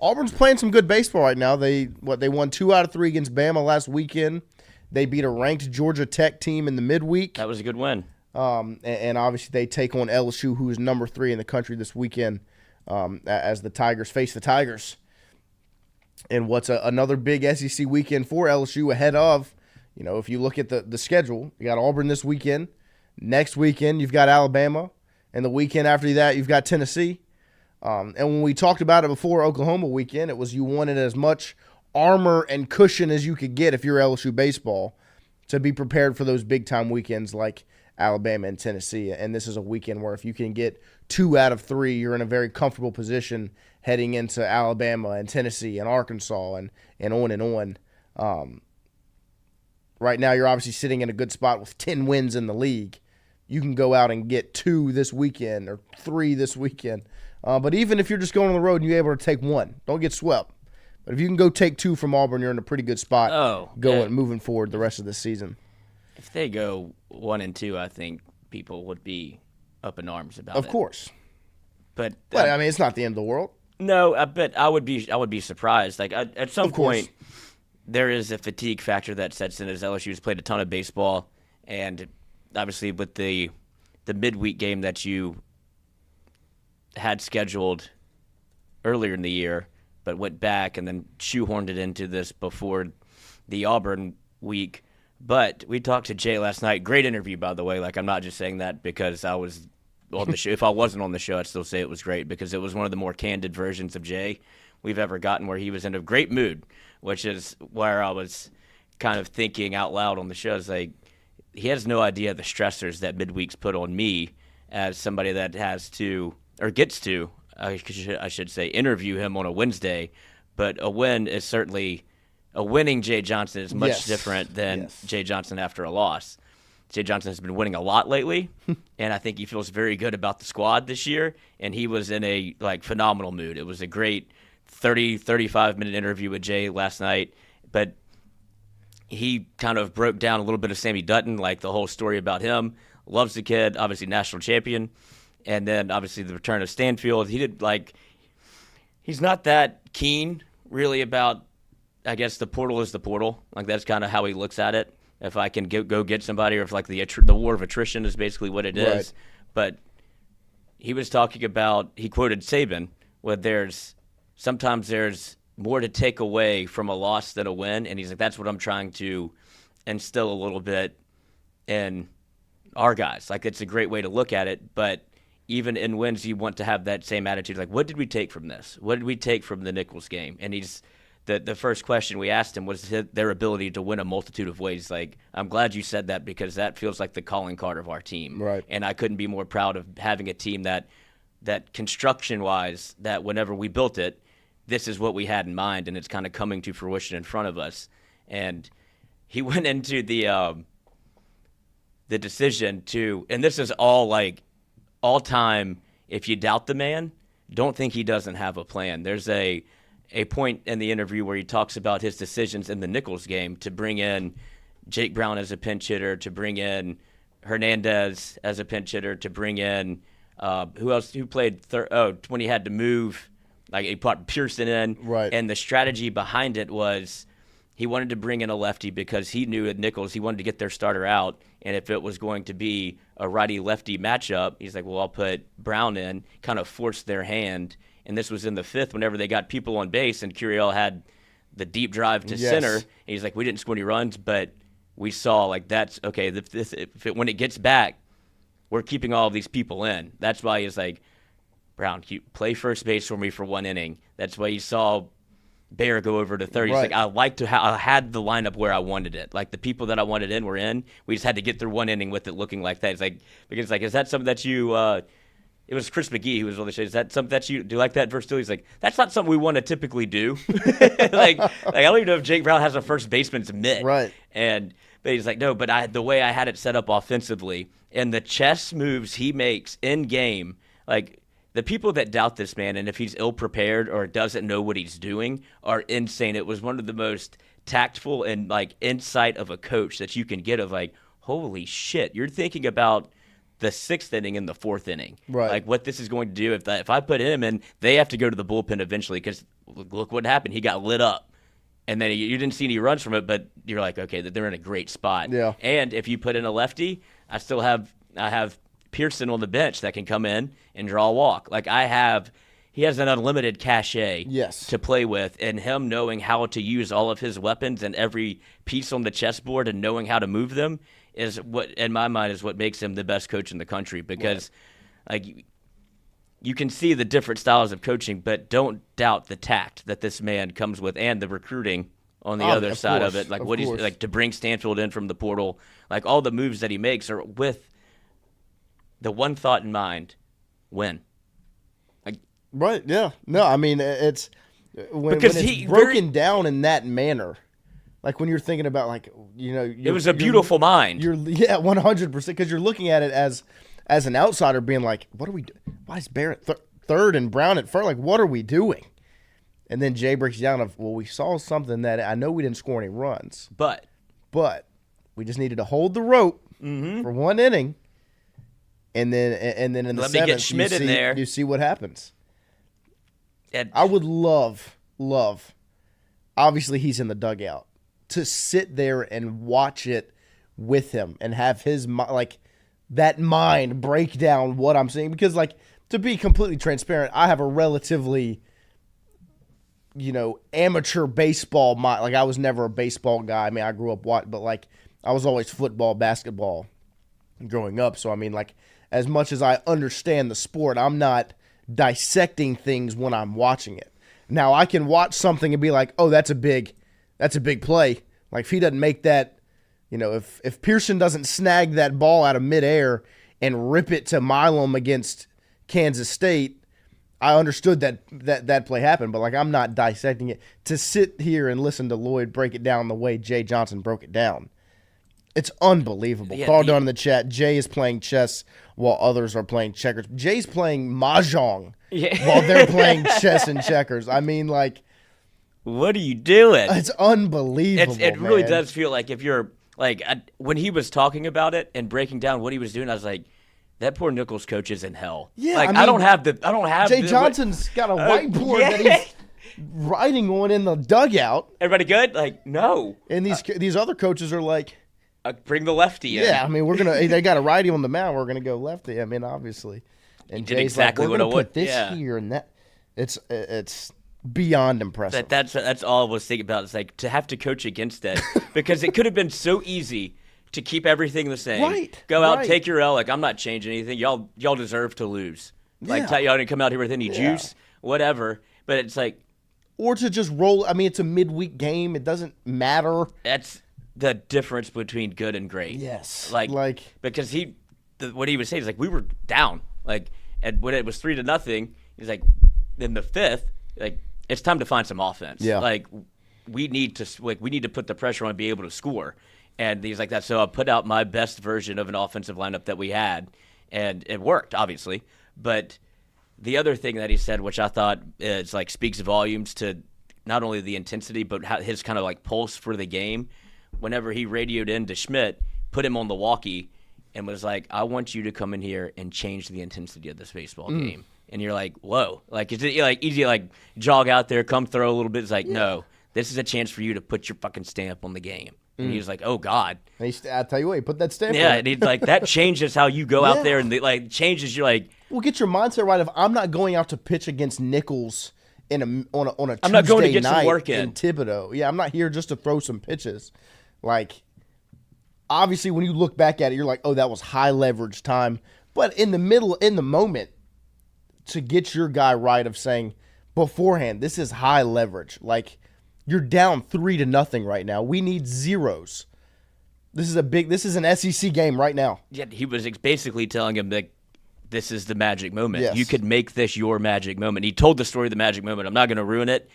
[SPEAKER 7] Auburn's playing some good baseball right now. They won 2 out of 3 against Bama last weekend. They beat a ranked Georgia Tech team in the midweek.
[SPEAKER 4] That was a good win.
[SPEAKER 7] And obviously they take on LSU, who is number 3 in the country this weekend, as the Tigers face the Tigers. And what's another big SEC weekend for LSU ahead of, you know, if you look at the schedule, you got Auburn this weekend. Next weekend, you've got Alabama. And the weekend after that, you've got Tennessee. And when we talked about it before Oklahoma weekend, it was you wanted as much armor and cushion as you could get if you're LSU baseball to be prepared for those big-time weekends like Alabama and Tennessee. And this is a weekend where if you can get 2 out of 3, you're in a very comfortable position heading into Alabama and Tennessee and Arkansas and on. Right now, you're obviously sitting in a good spot with 10 wins in the league. You can go out and get 2 this weekend or 3 this weekend. But even if you're just going on the road and you're able to take 1, don't get swept. But if you can go take 2 from Auburn, you're in a pretty good spot moving forward the rest of the season.
[SPEAKER 4] If they go 1 and 2, I think people would be up in arms about it.
[SPEAKER 7] Of course.
[SPEAKER 4] But
[SPEAKER 7] I mean, it's not the end of the world.
[SPEAKER 4] No, but I would be surprised. Like at some point, there is a fatigue factor that sets in as LSU's played a ton of baseball, and obviously with the midweek game that you had scheduled earlier in the year, but went back and then shoehorned it into this before the Auburn week. But we talked to Jay last night. Great interview, by the way. Like, I'm not just saying that because I was on the show. If I wasn't on the show, I'd still say it was great because it was one of the more candid versions of Jay we've ever gotten, where he was in a great mood, which is where I was kind of thinking out loud on the show. It's like, he has no idea the stressors that midweeks put on me as somebody that has to, or gets to, I should say, interview him on a Wednesday. But a win is certainly, a winning Jay Johnson is much different than Jay Johnson after a loss. Jay Johnson has been winning a lot lately, and I think he feels very good about the squad this year, and he was in a phenomenal mood. It was a great 35-minute interview with Jay last night, but he kind of broke down a little bit of Sammy Dutton, like the whole story about him. Loves the kid, obviously national champion, and then obviously the return of Stanfield. He's not that keen really about, I guess the portal is the portal. Like, that's kind of how he looks at it. If I can go get somebody, or if the war of attrition is basically what it is. Right. But he was talking about, he quoted Saban, where sometimes there's more to take away from a loss than a win. And he's like, that's what I'm trying to instill a little bit in our guys. Like, it's a great way to look at it. But even in wins, you want to have that same attitude. Like, what did we take from this? What did we take from the Nichols game? And the first question we asked him was their ability to win a multitude of ways. Like, I'm glad you said that because that feels like the calling card of our team.
[SPEAKER 7] Right.
[SPEAKER 4] And I couldn't be more proud of having a team that construction-wise, that whenever we built it, this is what we had in mind, and it's kind of coming to fruition in front of us. And he went into the decision to, and this is all time, if you doubt the man, don't think he doesn't have a plan. There's a point in the interview where he talks about his decisions in the Nichols game to bring in Jake Brown as a pinch hitter, to bring in Hernandez as a pinch hitter, to bring in who played when he had to move, like he put Pearson in.
[SPEAKER 7] Right.
[SPEAKER 4] And the strategy behind it was he wanted to bring in a lefty because he knew at Nichols he wanted to get their starter out, and if it was going to be a righty-lefty matchup, he's like, well, I'll put Brown in, kind of force their hand. And this was in the 5th whenever they got people on base, and Curiel had the deep drive to center. And he's like, we didn't score any runs, but we saw, like, that's okay. When it gets back, we're keeping all of these people in. That's why he's like, Brown, you play first base for me for 1 inning. That's why you saw Bear go over to third. He's like, I had the lineup where I wanted it. Like the people that I wanted in were in. We just had to get through 1 inning with it looking like that. It's like, because like, is that something that you, it was Chris McGee who was on the show. Is that something that you do like that versatility? He's like, that's not something we want to typically do. like I don't even know if Jake Brown has a first baseman's mitt.
[SPEAKER 7] Right.
[SPEAKER 4] But he's like, no, but the way I had it set up offensively and the chess moves he makes in game, like, the people that doubt this man, and if he's ill-prepared or doesn't know what he's doing, are insane. It was one of the most tactful and, like, insight of a coach that you can get of, like, holy shit, you're thinking about the 6th inning and the 4th inning.
[SPEAKER 7] Right.
[SPEAKER 4] Like, what this is going to do. If I put him in, they have to go to the bullpen eventually because look what happened. He got lit up. And then you didn't see any runs from it, but you're like, okay, they're in a great spot.
[SPEAKER 7] Yeah.
[SPEAKER 4] And if you put in a lefty, I have Pearson on the bench that can come in and draw a walk. Like he has an unlimited cachet to play with, and him knowing how to use all of his weapons and every piece on the chessboard and knowing how to move them is what, in my mind, is what makes him the best coach in the country because like you can see the different styles of coaching, but don't doubt the tact that this man comes with and the recruiting on the other side of it. Like he's like to bring Stanfield in from the portal, like all the moves that he makes are with the one thought in mind: win. Like,
[SPEAKER 7] right? Yeah. No, I mean it's when it's broken down in that manner. Like when you're thinking about, like, you know,
[SPEAKER 4] it was a beautiful mind.
[SPEAKER 7] 100%, because you're looking at it as an outsider, being like, "What are we doing? Why is Barrett third and Brown at first? Like, what are we doing?" And then Jay breaks down of, well, we saw something that I know we didn't score any runs, but we just needed to hold the rope for 1 inning, and then in the 7th, you see what happens. I would love, obviously he's in the dugout, to sit there and watch it with him and have his that mind break down what I'm seeing, because, like, to be completely transparent, I have a relatively, you know, amateur baseball mind. Like, I was never a baseball guy. I mean, I grew up but like I was always football, basketball growing up. So I mean, like, as much as I understand the sport, I'm not dissecting things when I'm watching it. Now I can watch something and be like, oh, that's a big play. Like, if he doesn't make that, you know, if Pearson doesn't snag that ball out of midair and rip it to Milam against Kansas State, I understood that play happened. But, like, I'm not dissecting it. To sit here and listen to Lloyd break it down the way Jay Johnson broke it down, it's unbelievable. Carl down in the chat, Jay is playing chess while others are playing checkers. Jay's playing mahjong while they're playing chess and checkers. I mean, like,
[SPEAKER 4] what are you doing?
[SPEAKER 7] It's unbelievable.
[SPEAKER 4] It really does feel like, if you're like, when he was talking about it and breaking down what he was doing, I was like, that poor Nichols coach is in hell.
[SPEAKER 7] Yeah,
[SPEAKER 4] like,
[SPEAKER 7] I mean,
[SPEAKER 4] I don't have.
[SPEAKER 7] Jay Johnson's got a whiteboard that he's writing on in the dugout.
[SPEAKER 4] Everybody good? Like, no.
[SPEAKER 7] And these other coaches are like,
[SPEAKER 4] bring the lefty in.
[SPEAKER 7] Yeah, I mean, they got a righty on the mound. We're gonna go lefty. I mean, obviously. And
[SPEAKER 4] did
[SPEAKER 7] Jay's
[SPEAKER 4] exactly
[SPEAKER 7] like, we're
[SPEAKER 4] what
[SPEAKER 7] gonna
[SPEAKER 4] I
[SPEAKER 7] put this here and that. It's beyond impressive.
[SPEAKER 4] That's all I was thinking about. It's like, to have to coach against it, because it could have been so easy to keep everything the same.
[SPEAKER 7] Right.
[SPEAKER 4] Go out, take your L. Like, I'm not changing anything. Y'all deserve to lose. Like, y'all didn't come out here with any juice, whatever. But it's like,
[SPEAKER 7] or to just roll. I mean, it's a midweek game. It doesn't matter.
[SPEAKER 4] That's the difference between good and great.
[SPEAKER 7] Yes.
[SPEAKER 4] Like because what he was saying is, like, we were down. Like, and when it was 3-0, he's like, in the 5th, like, it's time to find some offense.
[SPEAKER 7] Yeah.
[SPEAKER 4] Like, we need to put the pressure on and be able to score. And he's like that. So I put out my best version of an offensive lineup that we had, and it worked, obviously. But the other thing that he said, which I thought is, like, speaks volumes to not only the intensity, but his kind of, like, pulse for the game. Whenever he radioed into Schmidt, put him on the walkie, and was like, I want you to come in here and change the intensity of this baseball game. And you're like, whoa. Like, is it, like, easy to, like, jog out there, come throw a little bit? It's like, no, this is a chance for you to put your fucking stamp on the game. And he was like, oh, God.
[SPEAKER 7] I tell you what, he put that stamp on.
[SPEAKER 4] Yeah, and he's like, that changes how you go out there, and like, changes you, like.
[SPEAKER 7] Well, get your mindset right. If I'm not going out to pitch against Nichols on a Tuesday
[SPEAKER 4] I'm not going to get
[SPEAKER 7] night
[SPEAKER 4] some work in
[SPEAKER 7] Thibodaux. Yeah, I'm not here just to throw some pitches. Like, obviously, when you look back at it, you're like, oh, that was high leverage time. But in the moment, to get your guy right of saying beforehand, this is high leverage. Like, you're down 3-0 right now. We need zeros. This is an SEC game right now.
[SPEAKER 4] Yeah, he was basically telling him that this is the magic moment.
[SPEAKER 7] Yes.
[SPEAKER 4] You could make this your magic moment. He told the story of the magic moment. I'm not going to ruin it.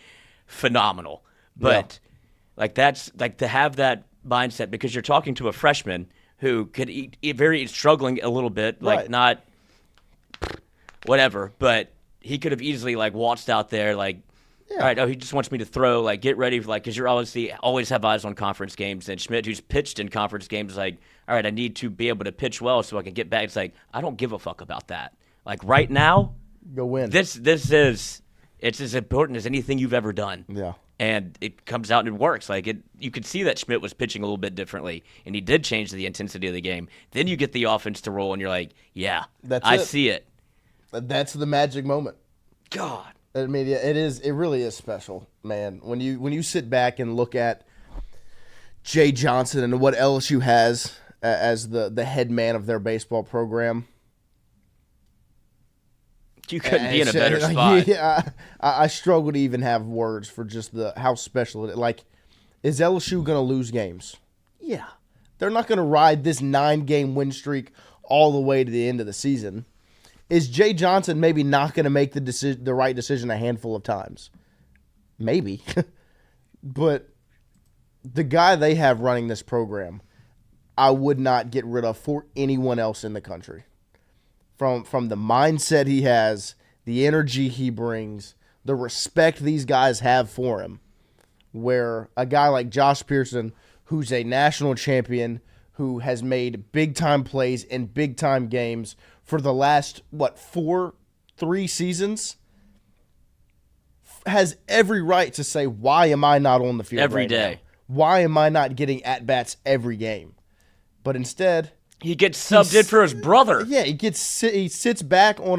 [SPEAKER 4] Phenomenal. But that's like to have that mindset, because you're talking to a freshman who could very struggling a little bit, like not whatever, but he could have easily like waltzed out there like, all right, he just wants me to throw, like, get ready for, like, because you're always have eyes on conference games. And Schmidt, who's pitched in conference games, is like, all right, I need to be able to pitch well so I can get back. It's like, I don't give a fuck about that. Like, right now,
[SPEAKER 7] go win.
[SPEAKER 4] It's as important as anything you've ever done.
[SPEAKER 7] Yeah.
[SPEAKER 4] And it comes out and it works. Like, you could see that Schmidt was pitching a little bit differently, and he did change the intensity of the game. Then you get the offense to roll, and you're like, yeah, I see it.
[SPEAKER 7] That's the magic moment.
[SPEAKER 4] God.
[SPEAKER 7] I mean, it really is special, man. When you sit back and look at Jay Johnson and what LSU has as the head man of their baseball program,
[SPEAKER 4] you couldn't be in a better spot.
[SPEAKER 7] Yeah, I struggle to even have words for just how special it is. Like, is LSU going to lose games? Yeah, they're not going to ride this 9-game win streak all the way to the end of the season. Is Jay Johnson maybe not going to make the right decision a handful of times? Maybe. But the guy they have running this program, I would not get rid of for anyone else in the country. From the mindset he has, the energy he brings, the respect these guys have for him, where a guy like Josh Pearson, who's a national champion, who has made big-time plays in big-time games for the last, 3 seasons, has every right to say, why am I not on the field
[SPEAKER 4] every
[SPEAKER 7] right
[SPEAKER 4] day?
[SPEAKER 7] Now? Why am I not getting at-bats every game? But instead,
[SPEAKER 4] he gets subbed in for his brother.
[SPEAKER 7] Yeah, he sits back on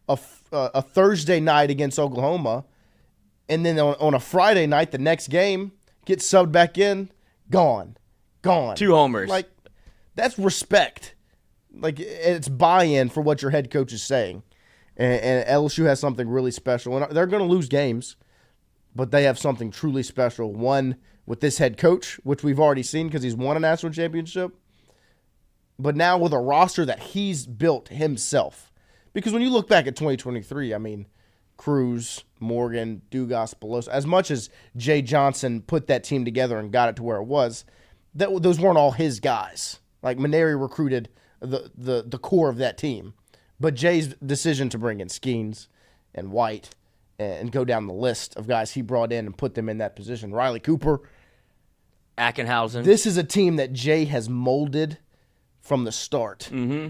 [SPEAKER 7] a Thursday night against Oklahoma, and then on a Friday night, the next game, gets subbed back in, gone.
[SPEAKER 4] 2 homers.
[SPEAKER 7] Like, that's respect. Like, it's buy-in for what your head coach is saying. And LSU has something really special. And they're going to lose games, but they have something truly special. One with this head coach, which we've already seen because he's won a national championship. But now with a roster that he's built himself. Because when you look back at 2023, I mean, Cruz, Morgan, Dugas, Beloso, as much as Jay Johnson put that team together and got it to where it was, those weren't all his guys. Like, Maneri recruited the core of that team. But Jay's decision to bring in Skeens and White and go down the list of guys he brought in and put them in that position. Riley Cooper.
[SPEAKER 4] Ackenhausen.
[SPEAKER 7] This is a team that Jay has molded from the start.
[SPEAKER 4] Mm-hmm.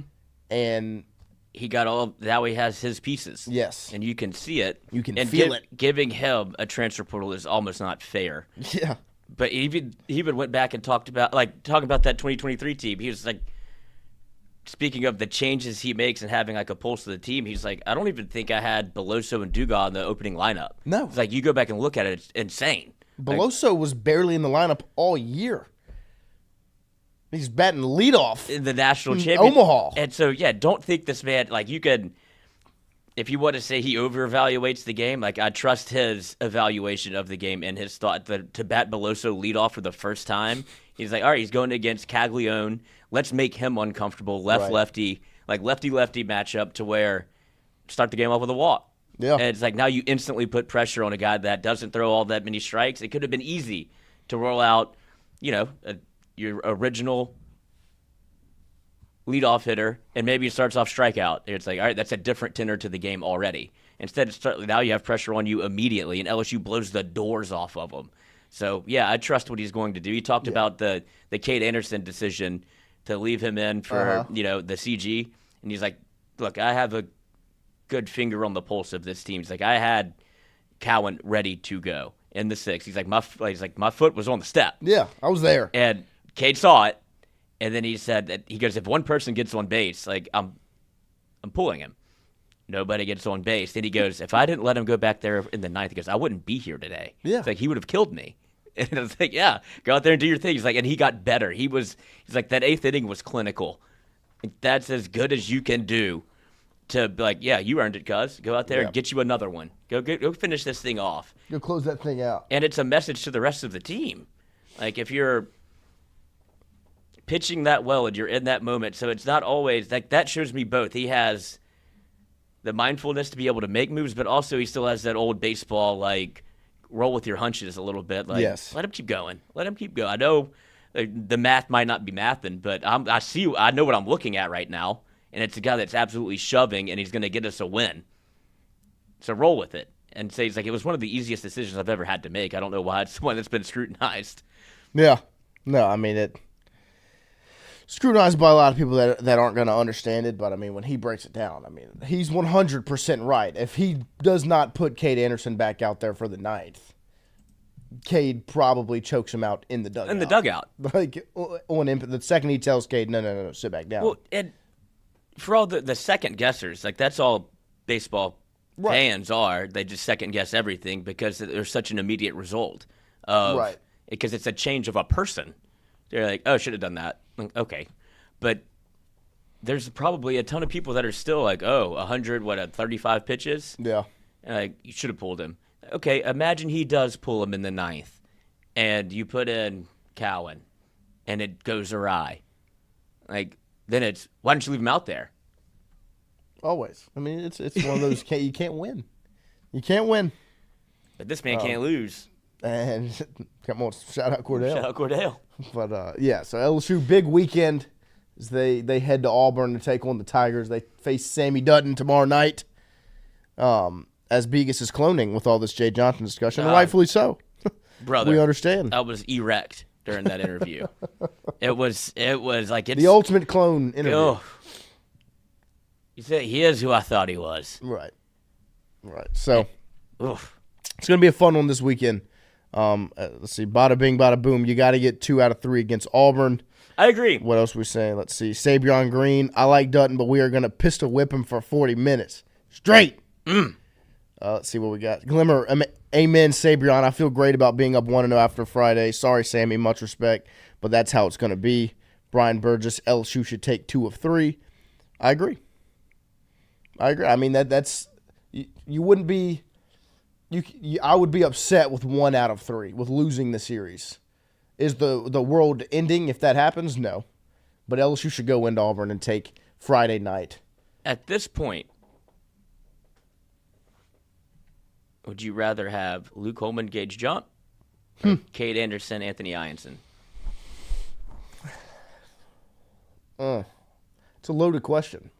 [SPEAKER 7] And
[SPEAKER 4] he got now he has his pieces.
[SPEAKER 7] Yes.
[SPEAKER 4] And you can see it.
[SPEAKER 7] You can feel it.
[SPEAKER 4] Giving him a transfer portal is almost not fair.
[SPEAKER 7] Yeah.
[SPEAKER 4] But he even went back and talking about that 2023 team. He was like, speaking of the changes he makes and having like a pulse of the team, he's like, I don't even think I had Beloso and Dugas in the opening lineup.
[SPEAKER 7] No.
[SPEAKER 4] It's like, you go back and look at it, it's insane.
[SPEAKER 7] Beloso was barely in the lineup all year. He's batting leadoff
[SPEAKER 4] in the national championship.
[SPEAKER 7] Omaha.
[SPEAKER 4] And so, yeah, don't think this man, like, you could, if you want to say he over-evaluates the game, like, I trust his evaluation of the game and his thought to bat Beloso leadoff for the first time. He's like, all right, he's going against Caglione. Let's make him uncomfortable. Lefty, like lefty-lefty matchup to where start the game off with a walk.
[SPEAKER 7] Yeah.
[SPEAKER 4] And it's like now you instantly put pressure on a guy that doesn't throw all that many strikes. It could have been easy to roll out, your original leadoff hitter, and maybe it starts off strikeout. It's like, all right, that's a different tenor to the game already. Instead, now you have pressure on you immediately, and LSU blows the doors off of them. So, yeah, I trust what he's going to do. He talked about the Cade Anderson decision to leave him in for, the CG, and he's like, look, I have a good finger on the pulse of this team. He's like, I had Cowan ready to go in the 6th. He's like, my foot was on the step.
[SPEAKER 7] Yeah, I was there.
[SPEAKER 4] And Cade saw it, and then he said that he goes, if one person gets on base, like I'm pulling him. Nobody gets on base. Then he goes, if I didn't let him go back there in the 9th, he goes, I wouldn't be here today.
[SPEAKER 7] Yeah.
[SPEAKER 4] It's like he would have killed me. And I was like, yeah, go out there and do your thing. He's like, and he got better. He's like, that 8th inning was clinical. Like, that's as good as you can do to be like, yeah, you earned it, cuz. Go out there and get you another one. Go finish this thing off.
[SPEAKER 7] Go close that thing out.
[SPEAKER 4] And it's a message to the rest of the team. Like, if you're pitching that well and you're in that moment, so it's not always like that. Shows me both. He has the mindfulness to be able to make moves, but also he still has that old baseball, like, roll with your hunches a little bit. Like, let him keep going. Let him keep going. I know the math might not be mathing, but I know what I'm looking at right now, and it's a guy that's absolutely shoving, and he's going to get us a win. So roll with it. And say, he's like, it was one of the easiest decisions I've ever had to make. I don't know why it's one that's been scrutinized.
[SPEAKER 7] Yeah. No, I mean, it scrutinized by a lot of people that aren't going to understand it, but I mean, when he breaks it down, I mean, he's 100% right. If he does not put Cade Anderson back out there for the 9th, Cade probably chokes him out in the dugout.
[SPEAKER 4] In the dugout.
[SPEAKER 7] Like, on input, the second he tells Cade, no, sit back down.
[SPEAKER 4] Well, and for all the second guessers, like, that's all baseball fans are. They just second guess everything because there's such an immediate result of because it's a change of a person. They're like, oh, should have done that. Like, okay, but there's probably a ton of people that are still like, oh, 35 pitches.
[SPEAKER 7] Yeah,
[SPEAKER 4] like, you should have pulled him. Okay, imagine he does pull him in the 9th, and you put in Cowan, and it goes awry. Like, then it's, why don't you leave him out there?
[SPEAKER 7] Always. I mean, it's one of those, you can't win. You can't win.
[SPEAKER 4] But this man can't lose.
[SPEAKER 7] And come on, shout out Cordell.
[SPEAKER 4] Shout out Cordell.
[SPEAKER 7] But, yeah, so LSU, big weekend as they head to Auburn to take on the Tigers. They face Sammy Dutton tomorrow night. As Begas is cloning with all this Jay Johnson discussion, and rightfully so.
[SPEAKER 4] Brother,
[SPEAKER 7] we understand.
[SPEAKER 4] I was erect during that interview. It was like it's
[SPEAKER 7] the ultimate clone interview.
[SPEAKER 4] Oh, he said he is who I thought he was.
[SPEAKER 7] Right. So it's going to be a fun one this weekend. Let's see, bada bing, bada boom. You got to get 2 out of 3 against Auburn.
[SPEAKER 4] I agree.
[SPEAKER 7] What else we saying? Let's see. Sabion Green. I like Dutton, but we are going to pistol whip him for 40 minutes straight. Let's see what we got. Glimmer, amen, Sabrion. I feel great about being up 1-0 after Friday. Sorry, Sammy, much respect, but that's how it's going to be. Brian Burgess, LSU should take 2 of 3. I agree. I mean, that's you wouldn't be I would be upset with 1 out of 3, with losing the series. Is the world ending if that happens? No. But LSU should go into Auburn and take Friday night.
[SPEAKER 4] At this point, would you rather have Luke Holman, Gage Jump, or Cade Anderson, Anthony Ianson?
[SPEAKER 7] It's a loaded question.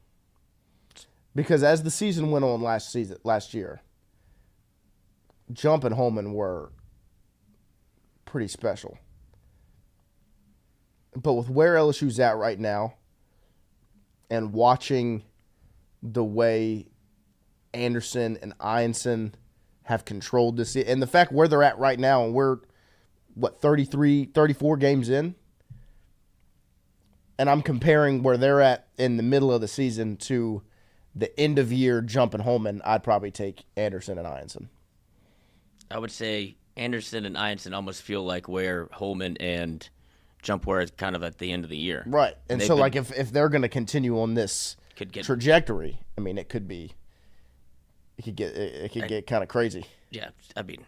[SPEAKER 7] Because as the season went on last year, Jump and Holman were pretty special. But with where LSU's at right now and watching the way Anderson and Ianson have controlled this, and the fact where they're at right now, and we're, 34 games in? And I'm comparing where they're at in the middle of the season to the end of year Jump and Holman. I'd probably take Anderson and Ianson.
[SPEAKER 4] I would say Anderson and Ianson almost feel like where Holman and Jump were kind of at the end of the year.
[SPEAKER 7] Right. And so, like, if they're going to continue on this trajectory, I mean, it could get kind of crazy.
[SPEAKER 4] Yeah, I mean,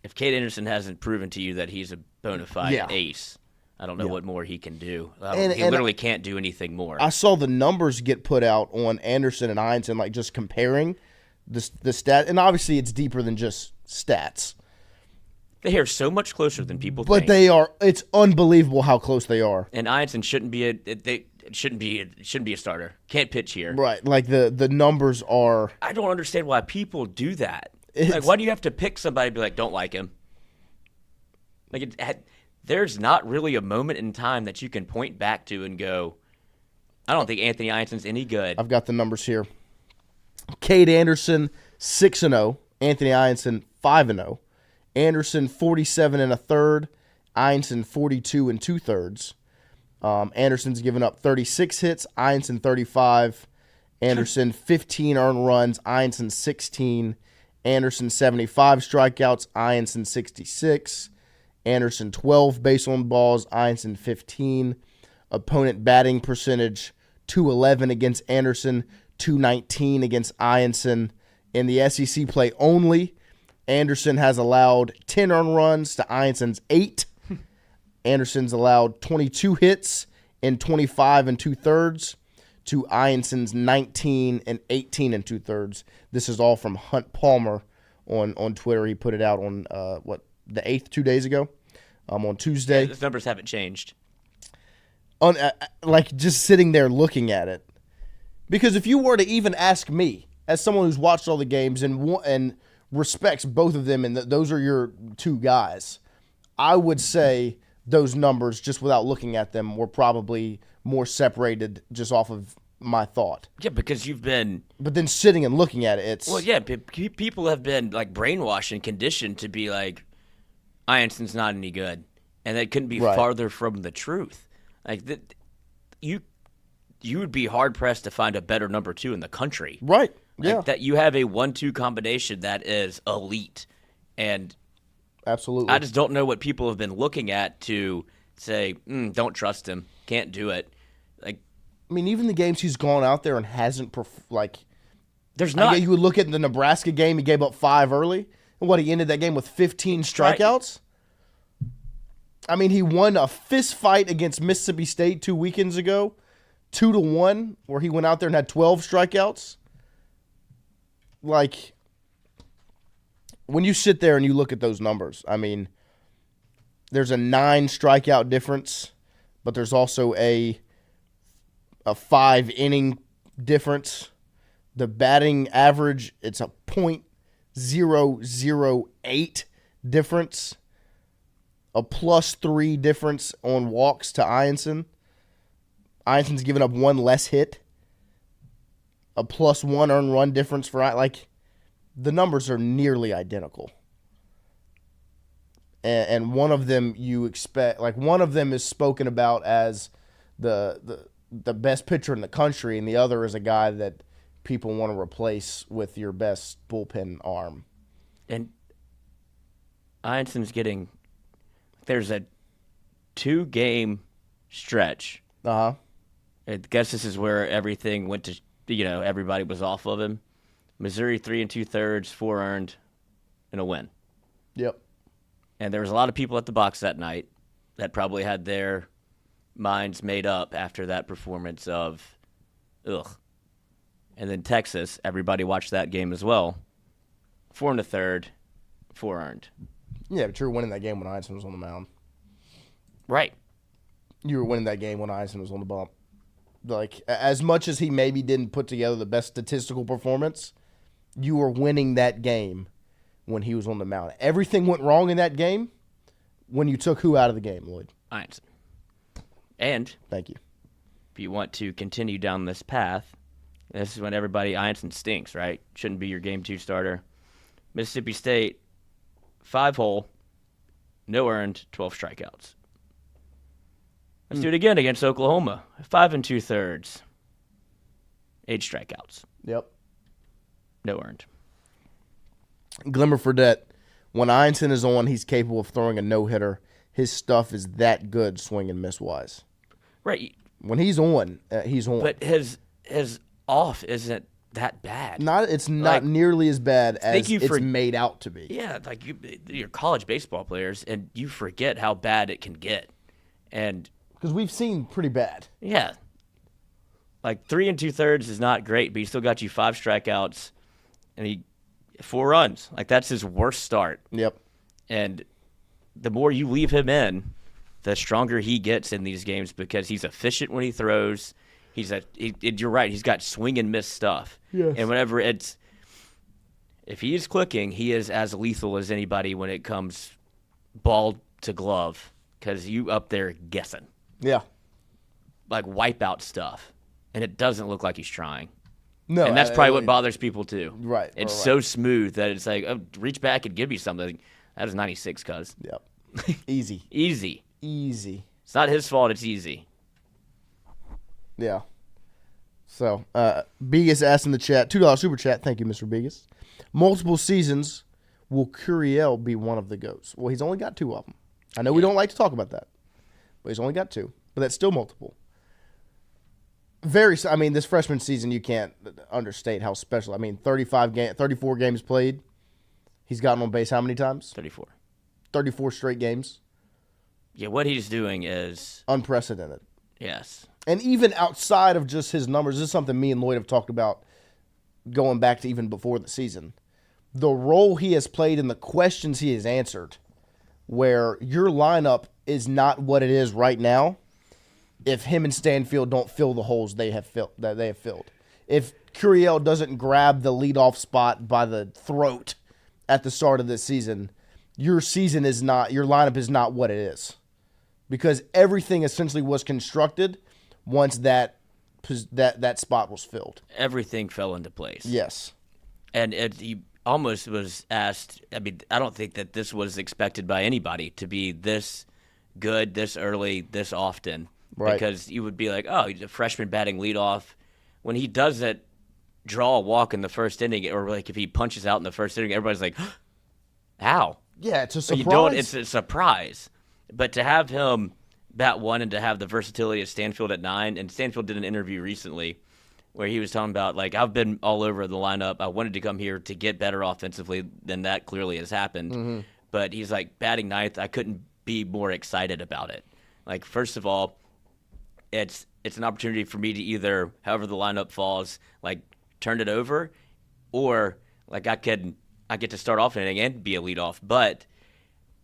[SPEAKER 4] if Cade Anderson hasn't proven to you that he's a bona fide ace, I don't know what more he can do. He literally can't do anything more.
[SPEAKER 7] I saw the numbers get put out on Anderson and Ianson, like just comparing the stat, and obviously it's deeper than just stats.
[SPEAKER 4] They are so much closer than people
[SPEAKER 7] think. But they are. It's unbelievable how close they are.
[SPEAKER 4] And Ianson shouldn't be a starter. Can't pitch here.
[SPEAKER 7] Right. Like the numbers are.
[SPEAKER 4] I don't understand why people do that. Like, why do you have to pick somebody and be like, don't like him? Like, there's not really a moment in time that you can point back to and go, I don't think Anthony Ianson's any good.
[SPEAKER 7] I've got the numbers here. Cade Anderson 6-0. Anthony Ianson 5-0. Anderson 47 1/3. Ianson 42 2/3. Anderson's given up 36 hits. Ianson 35. Anderson 15 earned runs. Ianson 16. Anderson 75 strikeouts. Ianson 66. Anderson 12 base on balls. Ianson 15. Opponent batting percentage 211 against Anderson, 219 against Ianson. In the SEC play only, Anderson has allowed 10 earned runs to Ianson's 8. Anderson's allowed 22 hits in 25 2/3 to Ianson's 19 and 18 2/3. This is all from Hunt Palmer on Twitter. He put it out on the 8th 2 days ago, on Tuesday.
[SPEAKER 4] Yeah, those numbers haven't changed.
[SPEAKER 7] Like just sitting there looking at it, because if you were to even ask me, as someone who's watched all the games and respects both of them, and those are your two guys, I would say those numbers, just without looking at them, were probably more separated just off of my thought.
[SPEAKER 4] Yeah, because you've been...
[SPEAKER 7] But then sitting and looking at it, it's...
[SPEAKER 4] Well, yeah, people have been, like, brainwashed and conditioned to be like, Ianson's not any good. And that couldn't be farther from the truth. Like, you would be hard-pressed to find a better number 2 in the country.
[SPEAKER 7] Right,
[SPEAKER 4] like,
[SPEAKER 7] yeah.
[SPEAKER 4] That you have a 1-2 combination that is elite. And...
[SPEAKER 7] Absolutely.
[SPEAKER 4] I just don't know what people have been looking at to say, don't trust him, can't do it. Like,
[SPEAKER 7] I mean, even the games he's gone out there and hasn't,
[SPEAKER 4] there's not.
[SPEAKER 7] You would look at the Nebraska game, he gave up 5 early. And he ended that game with 15 strikeouts? I mean, he won a fist fight against Mississippi State 2 weekends ago, 2-1, where he went out there and had 12 strikeouts. Like... When you sit there and you look at those numbers, I mean, there's a 9 strikeout difference, but there's also a 5-inning difference. The batting average, it's a .008 difference, a +3 difference on walks to Ianson. Ianson's given up 1 less hit, a +1 earned run difference for the numbers are nearly identical. And one of them you expect, one of them is spoken about as the best pitcher in the country, and the other is a guy that people want to replace with your best bullpen arm.
[SPEAKER 4] And Ianson's getting, there's a 2-game stretch.
[SPEAKER 7] Uh-huh.
[SPEAKER 4] I guess this is where everything went to, everybody was off of him. Missouri 3 2/3, 4 earned, and a win.
[SPEAKER 7] Yep.
[SPEAKER 4] And there was a lot of people at the box that night that probably had their minds made up after that performance of, ugh. And then Texas, everybody watched that game as well. 4 1/3, 4 earned.
[SPEAKER 7] Yeah, but you were winning that game when Iason was on the mound.
[SPEAKER 4] Right.
[SPEAKER 7] You were winning that game when Iason was on the bump. As much as he maybe didn't put together the best statistical performance, you were winning that game when he was on the mound. Everything went wrong in that game when you took who out of the game, Lloyd?
[SPEAKER 4] Iason. And
[SPEAKER 7] thank you.
[SPEAKER 4] If you want to continue down this path, this is when Iason stinks, right? Shouldn't be your game 2 starter. Mississippi State, 5-hole, no earned, 12 strikeouts. Let's do it again against Oklahoma. 5 2/3, 8 strikeouts.
[SPEAKER 7] Yep.
[SPEAKER 4] No earned.
[SPEAKER 7] Glimmer Fredette, when Iason is on, he's capable of throwing a no-hitter. His stuff is that good swing and miss-wise.
[SPEAKER 4] Right.
[SPEAKER 7] When he's on, he's on.
[SPEAKER 4] But his off isn't that bad.
[SPEAKER 7] It's not nearly as bad as it's made out to be.
[SPEAKER 4] Yeah, you're college baseball players, and you forget how bad it can get. And
[SPEAKER 7] because we've seen pretty bad.
[SPEAKER 4] Yeah. 3 2/3 is not great, but he still got you 5 strikeouts and 4 runs. That's his worst start.
[SPEAKER 7] Yep.
[SPEAKER 4] And the more you leave him in, the stronger he gets in these games because he's efficient when he throws. You're right, he's got swing and miss stuff.
[SPEAKER 7] Yes.
[SPEAKER 4] And whenever if he is clicking, he is as lethal as anybody when it comes ball to glove because you up there guessing.
[SPEAKER 7] Yeah.
[SPEAKER 4] Wipeout stuff. And it doesn't look like he's trying.
[SPEAKER 7] No.
[SPEAKER 4] And that's probably what bothers people too.
[SPEAKER 7] Right.
[SPEAKER 4] It's so smooth that it's reach back and give me something. That was 96, cuz.
[SPEAKER 7] Yep. Easy.
[SPEAKER 4] Easy.
[SPEAKER 7] It's
[SPEAKER 4] not his fault, it's easy.
[SPEAKER 7] Yeah. So, Begas asked in the chat, $2 super chat. Thank you, Mr. Begas. Multiple seasons, will Curiel be one of the GOATs? Well, he's only got 2 of them. I know we don't like to talk about that, but he's only got 2. But that's still multiple. I mean, this freshman season, you can't understate how special. I mean, 34 games played. He's gotten on base how many times?
[SPEAKER 4] 34.
[SPEAKER 7] 34 straight games.
[SPEAKER 4] Yeah, what he's doing is
[SPEAKER 7] unprecedented.
[SPEAKER 4] Yes.
[SPEAKER 7] And even outside of just his numbers, this is something me and Lloyd have talked about going back to even before the season. The role he has played and the questions he has answered, where your lineup is not what it is right now if him and Stanfield don't fill the holes they have filled. If Curiel doesn't grab the leadoff spot by the throat at the start of this season, your lineup is not what it is. Because everything essentially was constructed once that spot was filled.
[SPEAKER 4] Everything fell into place.
[SPEAKER 7] Yes.
[SPEAKER 4] And he almost was asked, I mean, I don't think that this was expected by anybody to be this good, this early, this often.
[SPEAKER 7] Right.
[SPEAKER 4] Because you would be like, oh, he's a freshman batting leadoff. When he doesn't draw a walk in the first inning, or like if he punches out in the first inning, everybody's like, how?
[SPEAKER 7] Yeah, it's a surprise.
[SPEAKER 4] You don't, it's a surprise. But to have him bat one and to have the versatility of Stanfield at 9, and Stanfield did an interview recently where he was talking about, like, I've been all over the lineup. I wanted to come here to get better offensively than that clearly has happened.
[SPEAKER 7] Mm-hmm.
[SPEAKER 4] But he's like, batting 9th, I couldn't be more excited about it. Like, first of all, it's an opportunity for me to either, however the lineup falls, like, turn it over, or, like, I get to start off an inning and be a leadoff. But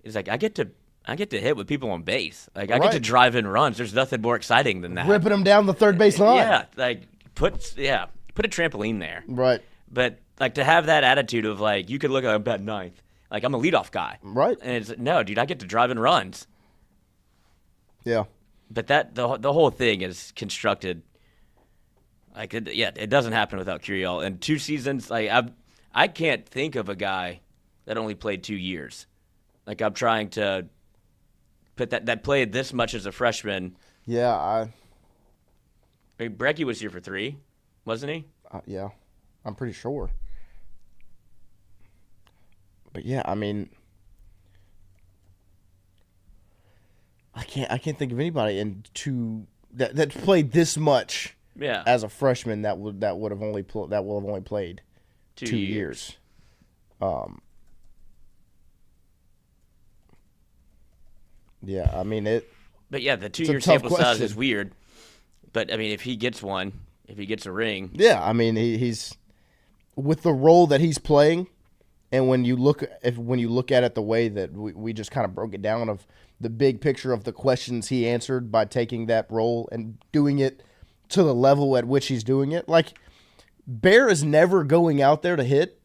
[SPEAKER 4] it's like, I get to hit with people on base. Like, I get to drive in runs. There's nothing more exciting than that.
[SPEAKER 7] Ripping them down the third base line.
[SPEAKER 4] Yeah, like, put a trampoline there.
[SPEAKER 7] Right.
[SPEAKER 4] But, like, to have that attitude of, like, you could look at I'm batting 9th. Like, I'm a leadoff guy.
[SPEAKER 7] Right.
[SPEAKER 4] And it's, no, dude, I get to drive in runs.
[SPEAKER 7] Yeah.
[SPEAKER 4] But the whole thing is constructed. Like, it doesn't happen without Curiel. And 2 seasons, like, I can't think of a guy that only played 2 years. Like, I'm trying to put that played this much as a freshman.
[SPEAKER 7] Yeah,
[SPEAKER 4] I mean, Brecky was here for 3, wasn't he?
[SPEAKER 7] Yeah, I'm pretty sure. But yeah, I mean, I can't think of anybody that played this much.
[SPEAKER 4] Yeah.
[SPEAKER 7] As a freshman, that will have only played 2 years. Yeah, I mean it.
[SPEAKER 4] But yeah, the 2-year sample size is weird. But I mean, if he gets a ring.
[SPEAKER 7] Yeah, I mean he's with the role that he's playing, and when you look at it the way that we just kind of broke it down of the big picture of the questions he answered by taking that role and doing it to the level at which he's doing it. Like, Bear is never going out there to hit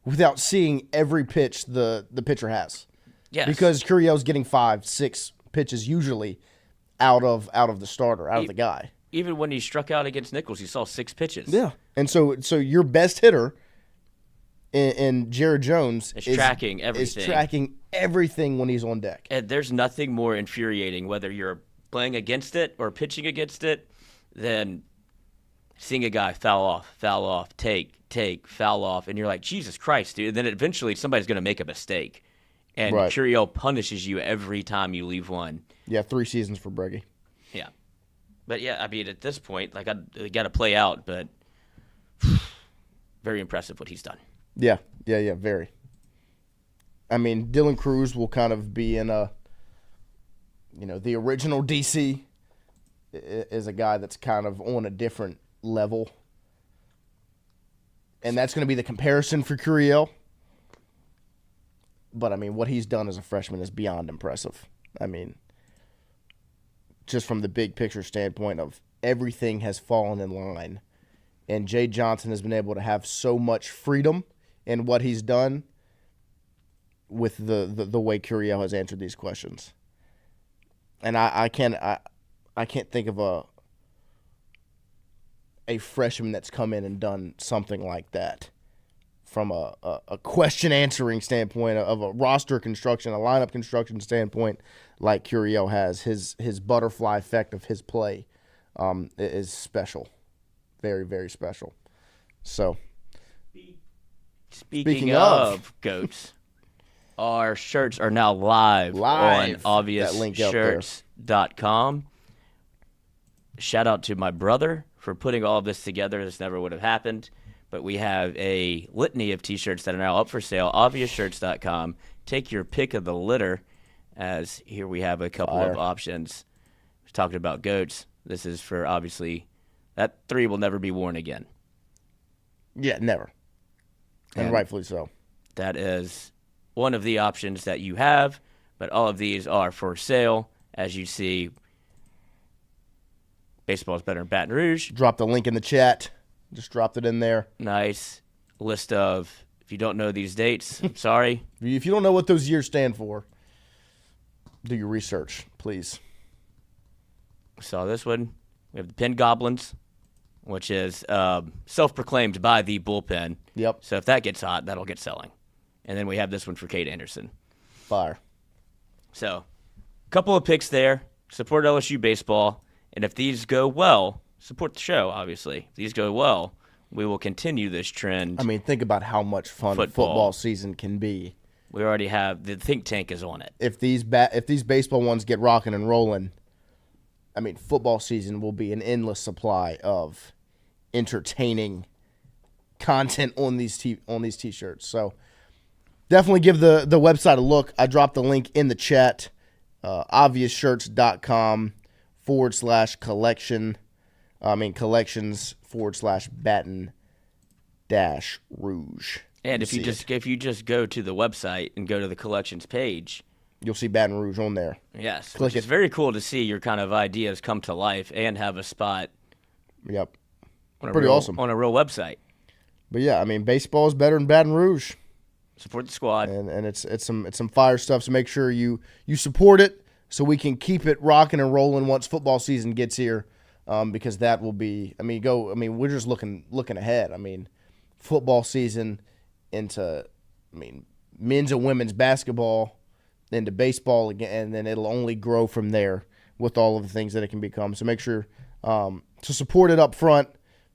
[SPEAKER 7] without seeing every pitch the pitcher has.
[SPEAKER 4] Yes.
[SPEAKER 7] Because Curiel's getting 5-6 pitches usually out of the starter, out of the guy.
[SPEAKER 4] Even when he struck out against Nichols, he saw 6 pitches.
[SPEAKER 7] Yeah. And so your best hitter in Jared Jones
[SPEAKER 4] is tracking
[SPEAKER 7] everything when he's on deck.
[SPEAKER 4] And there's nothing more infuriating, whether you're playing against it or pitching against it, than seeing a guy foul off, take, foul off, and you're like, Jesus Christ, dude. And then eventually somebody's going to make a mistake. And Curiel punishes you every time you leave one.
[SPEAKER 7] Yeah, 3 seasons for Breggy.
[SPEAKER 4] Yeah. But, yeah, I mean, at this point, like, I got to play out, but very impressive what he's done.
[SPEAKER 7] Yeah, very. I mean, Dylan Cruz will kind of be in the original DC is a guy that's kind of on a different level. And that's going to be the comparison for Curiel. But, I mean, what he's done as a freshman is beyond impressive. I mean, just from the big picture standpoint of everything has fallen in line. And Jay Johnson has been able to have so much freedom in what he's done with the way Curiel has answered these questions. And I can't think of a freshman that's come in and done something like that from a question answering standpoint, of a roster construction, a lineup construction standpoint, like Curiel has. His butterfly effect of his play is special, very, very special. So,
[SPEAKER 4] speaking of goats, our shirts are now live. On obviousshirts.com. shout out to my brother for putting all of this together. This never would have happened. But we have a litany of T-shirts that are now up for sale. ObviousShirts.com. Take your pick of the litter, as here we have a couple of options. We're talking about goats. This is for, obviously, that 3 will never be worn again.
[SPEAKER 7] Yeah, never. And rightfully so.
[SPEAKER 4] That is one of the options that you have, but all of these are for sale. As you see, baseball is better in Baton Rouge.
[SPEAKER 7] Drop the link in the chat. Just dropped it in there.
[SPEAKER 4] Nice list of, if you don't know these dates, I'm sorry.
[SPEAKER 7] If you don't know what those years stand for, do your research, please.
[SPEAKER 4] We saw this one. We have the Pin Goblins, which is self-proclaimed by the bullpen.
[SPEAKER 7] Yep.
[SPEAKER 4] So if that gets hot, that'll get selling. And then we have this one for Kate Anderson.
[SPEAKER 7] Fire.
[SPEAKER 4] So a couple of picks there. Support LSU baseball. And if these go well, support the show, obviously. If these go well, we will continue this trend.
[SPEAKER 7] I mean, think about how much fun football season can be.
[SPEAKER 4] We already have, the think tank is on it.
[SPEAKER 7] If these baseball ones get rocking and rolling, I mean, football season will be an endless supply of entertaining content on these T-shirts. So definitely give the website a look. I dropped the link in the chat, obviousshirts.com/collections /Baton-Rouge.
[SPEAKER 4] And if you just go to the website and go to the collections page,
[SPEAKER 7] you'll see Baton Rouge on there.
[SPEAKER 4] Yes, which is very cool to see your kind of ideas come to life and have a spot.
[SPEAKER 7] Yep,
[SPEAKER 4] pretty awesome on a real website.
[SPEAKER 7] But yeah, I mean, baseball is better in Baton Rouge.
[SPEAKER 4] Support the squad,
[SPEAKER 7] and it's some fire stuff. So make sure you support it so we can keep it rocking and rolling once football season gets here. Because that will be, we're just looking ahead. I mean, football season into, men's and women's basketball, into baseball again, and then it'll only grow from there with all of the things that it can become. So make sure to support it up front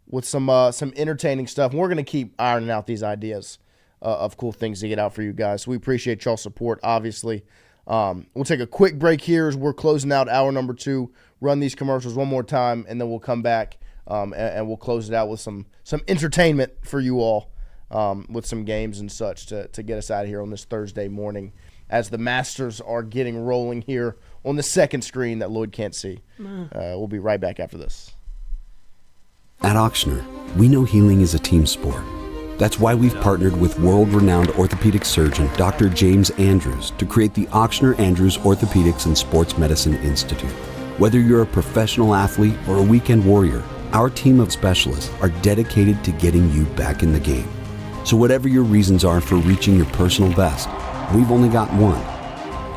[SPEAKER 7] with some entertaining stuff. And we're going to keep ironing out these ideas of cool things to get out for you guys. So we appreciate y'all's support, obviously. We'll take a quick break here as we're closing out hour number 2. Run these commercials one more time, and then we'll come back and we'll close it out with some entertainment for you all with some games and such to get us out of here on this Thursday morning as the Masters are getting rolling here on the second screen that Lloyd can't see. We'll be right back after this.
[SPEAKER 18] At Auctioner, we know healing is a team sport. That's why we've partnered with world-renowned orthopedic surgeon Dr. James Andrews to create the Auctioner Andrews Orthopedics and Sports Medicine Institute. Whether you're a professional athlete or a weekend warrior, our team of specialists are dedicated to getting you back in the game. So whatever your reasons are for reaching your personal best, we've only got one.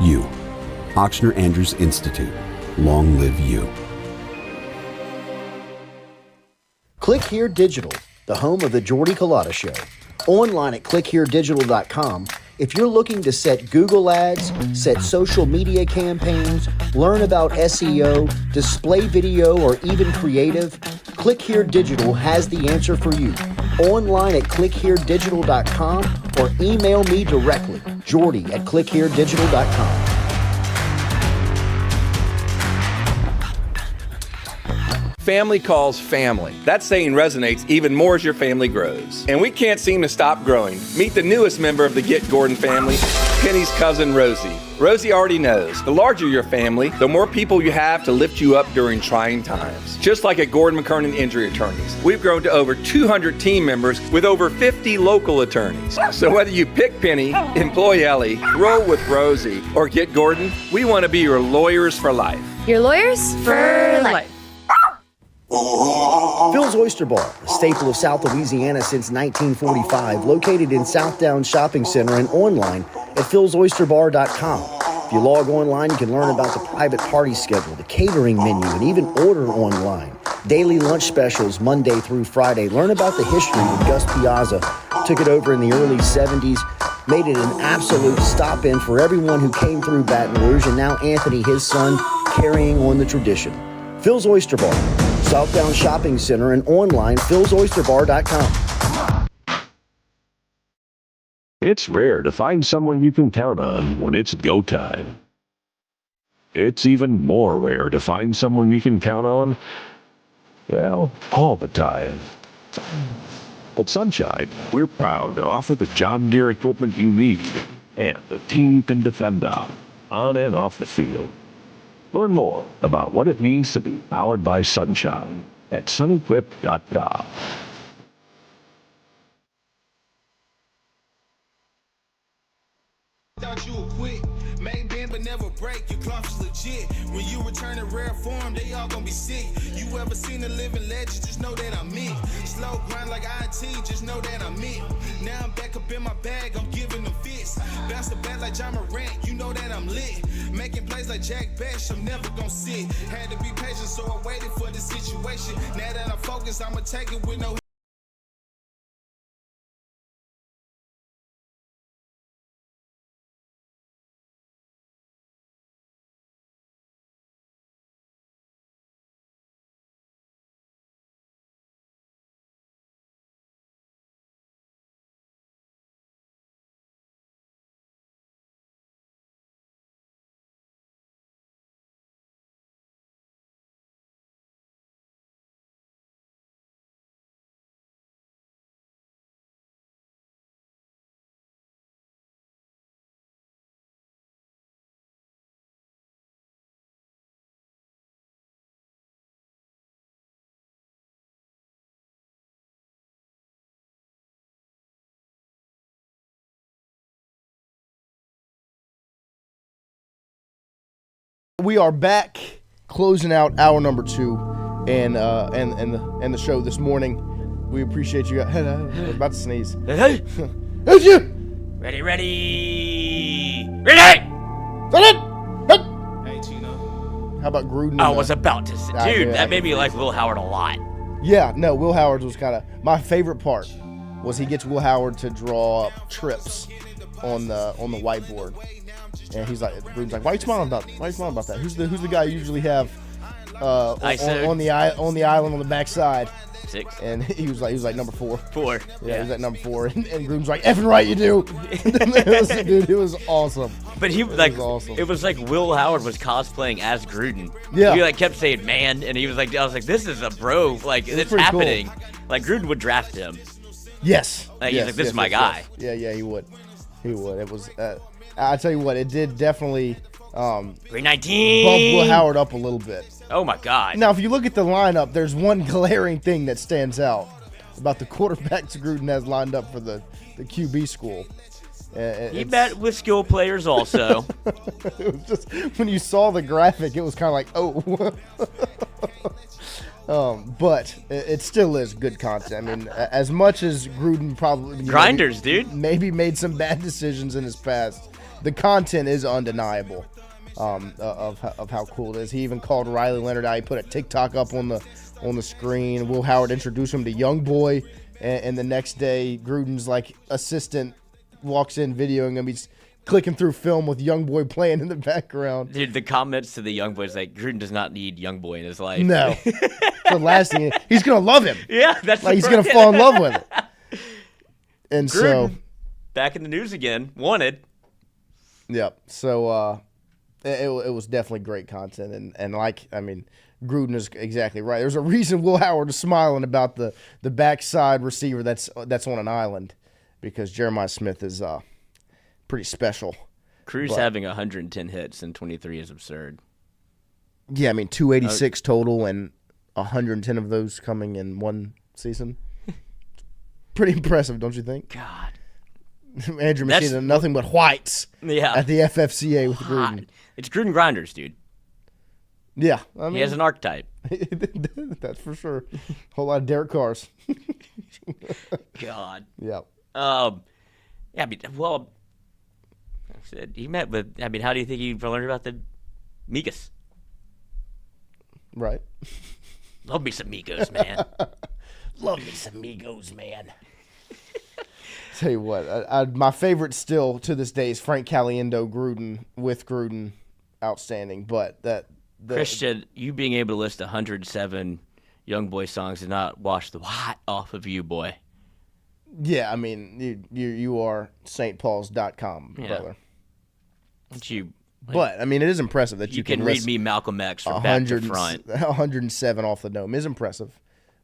[SPEAKER 18] You. Auctioner Andrews Institute. Long live you.
[SPEAKER 1] Click Here Digital, the home of the Jordy Culotta Show. Online at clickheredigital.com. If you're looking to set Google ads, set social media campaigns, learn about SEO, display video, or even creative, Click Here Digital has the answer for you. Online at clickheredigital.com or email me directly, Jordy at clickheredigital.com.
[SPEAKER 19] Family calls family. That saying resonates even more as your family grows. And we can't seem to stop growing. Meet the newest member of the Get Gordon family, Penny's cousin Rosie. Rosie already knows, the larger your family, the more people you have to lift you up during trying times. Just like at Gordon McKernan Injury Attorneys, we've grown to over 200 team members with over 50 local attorneys. So whether you pick Penny, employ Ellie, roll with Rosie, or Get Gordon, we want to be your lawyers for life.
[SPEAKER 20] Your lawyers for life.
[SPEAKER 1] Phil's Oyster Bar, a staple of South Louisiana since 1945, located in Southdowns Shopping Center and online at philsoysterbar.com. If you log online, you can learn about the private party schedule, the catering menu, and even order online. Daily lunch specials Monday through Friday. Learn about the history when Gus Piazza took it over in the early 70s, made it an absolute stop-in for everyone who came through Baton Rouge, and now Anthony, his son, carrying on the tradition. Phil's Oyster Bar, Southdowns Shopping Center, and online, philsoysterbar.com.
[SPEAKER 17] It's rare to find someone you can count on when it's go time. It's even more rare to find someone you can count on Well, all the time. At Sunshine, we're proud to offer the John Deere equipment you need and the team can defend on and off the field. Learn more about what it means to be powered by Sunshine at sunequip.com.
[SPEAKER 3] Thought you would quit, may bend but never break. Your cloth is legit. When you return in rare form, they all gonna be sick. You ever seen a living legend? Just know that I'm it. Slow grind like IT, just know that I'm it. Now I'm back up in my bag, I'm giving them fits. Bounce the bat like John Morant, you know that I'm lit. Making plays like Jack Bash, I'm never gonna sit. Had to be patient, so I waited for the situation. Now that I'm focused, I'ma take it with no.
[SPEAKER 7] We are back, closing out hour number 2 and the show this morning. We appreciate you guys. I was about to sneeze.
[SPEAKER 4] Hey!
[SPEAKER 7] Who's you?
[SPEAKER 4] Ready!
[SPEAKER 3] Hey, Chino.
[SPEAKER 7] How about Gruden?
[SPEAKER 4] I was about to say, dude, that made me like Will Howard a lot.
[SPEAKER 7] Yeah, no, Will Howard was kind of my favorite part. Was he gets Will Howard to draw up trips on the whiteboard, and he's like, Gruden's like, why are you smiling about that? Who's the guy you usually have on the island on the backside?
[SPEAKER 4] 6.
[SPEAKER 7] And he was like number 4.
[SPEAKER 4] 4.
[SPEAKER 7] Yeah, he was at number 4, and Gruden's like, effing right you do. It was awesome.
[SPEAKER 4] But he like, awesome. It was like Will Howard was cosplaying as Gruden.
[SPEAKER 7] Yeah.
[SPEAKER 4] He like kept saying man, and he was like, I was like, this is a bro, like it's happening. Cool. Like Gruden would draft him.
[SPEAKER 7] Yes.
[SPEAKER 4] Like he's like, this is my guy.
[SPEAKER 7] Yes. Yeah, he would. It was. I tell you what, it did definitely.
[SPEAKER 4] 319.
[SPEAKER 7] Bump Will Howard up a little bit.
[SPEAKER 4] Oh my God.
[SPEAKER 7] Now, if you look at the lineup, there's one glaring thing that stands out about the quarterbacks Gruden has lined up for the QB school.
[SPEAKER 4] He met with skill players also.
[SPEAKER 7] It was just when you saw the graphic, it was kind of like, oh. But it still is good content. I mean, as much as Gruden probably
[SPEAKER 4] grinders, dude,
[SPEAKER 7] maybe made some bad decisions in his past, the content is undeniable. Of how cool it is. He even called Riley Leonard out. He put a TikTok up on the screen. Will Howard introduced him to Young Boy, and the next day Gruden's like assistant walks in videoing him. He's clicking through film with Young Boy playing in the background.
[SPEAKER 4] Dude, the comments to the Young Boy is like, Gruden does not need Young Boy in his life.
[SPEAKER 7] No. The last thing, he's gonna love him.
[SPEAKER 4] Yeah, that's
[SPEAKER 7] like he's gonna fall in love with it. And
[SPEAKER 4] Gruden,
[SPEAKER 7] so
[SPEAKER 4] back in the news again, wanted.
[SPEAKER 7] Yep. So it was definitely great content, and like, I mean, Gruden is exactly right. There's a reason Will Howard is smiling about the backside receiver that's on an island, because Jeremiah Smith is pretty special.
[SPEAKER 4] Cruz having 110 hits in 23 is absurd.
[SPEAKER 7] Yeah, I mean 286 total, and 110 of those coming in one season. Pretty impressive, don't you think?
[SPEAKER 4] God.
[SPEAKER 7] Andrew Messina, nothing but whites.
[SPEAKER 4] Yeah.
[SPEAKER 7] At the FFCA with Gruden.
[SPEAKER 4] It's Gruden grinders, dude.
[SPEAKER 7] Yeah, I mean,
[SPEAKER 4] he has an archetype.
[SPEAKER 7] That's for sure. Whole lot of Derek Carrs.
[SPEAKER 4] God.
[SPEAKER 7] Yeah.
[SPEAKER 4] Yeah. I mean, well, he met with. I mean, how do you think he learned about the Migos?
[SPEAKER 7] Right.
[SPEAKER 4] Love me some Migos, man.
[SPEAKER 7] Love me some Migos, man. Tell you what, my favorite still to this day is Frank Caliendo Gruden with Gruden, outstanding. But
[SPEAKER 4] Christian, you being able to list 107 Young Boy songs did not wash the hot off of you, boy.
[SPEAKER 7] Yeah, I mean, you are stpaul's.com, brother.
[SPEAKER 4] But you
[SPEAKER 7] But I mean, it is impressive that
[SPEAKER 4] you can read me Malcolm X from back to front.
[SPEAKER 7] 107 off the dome is impressive,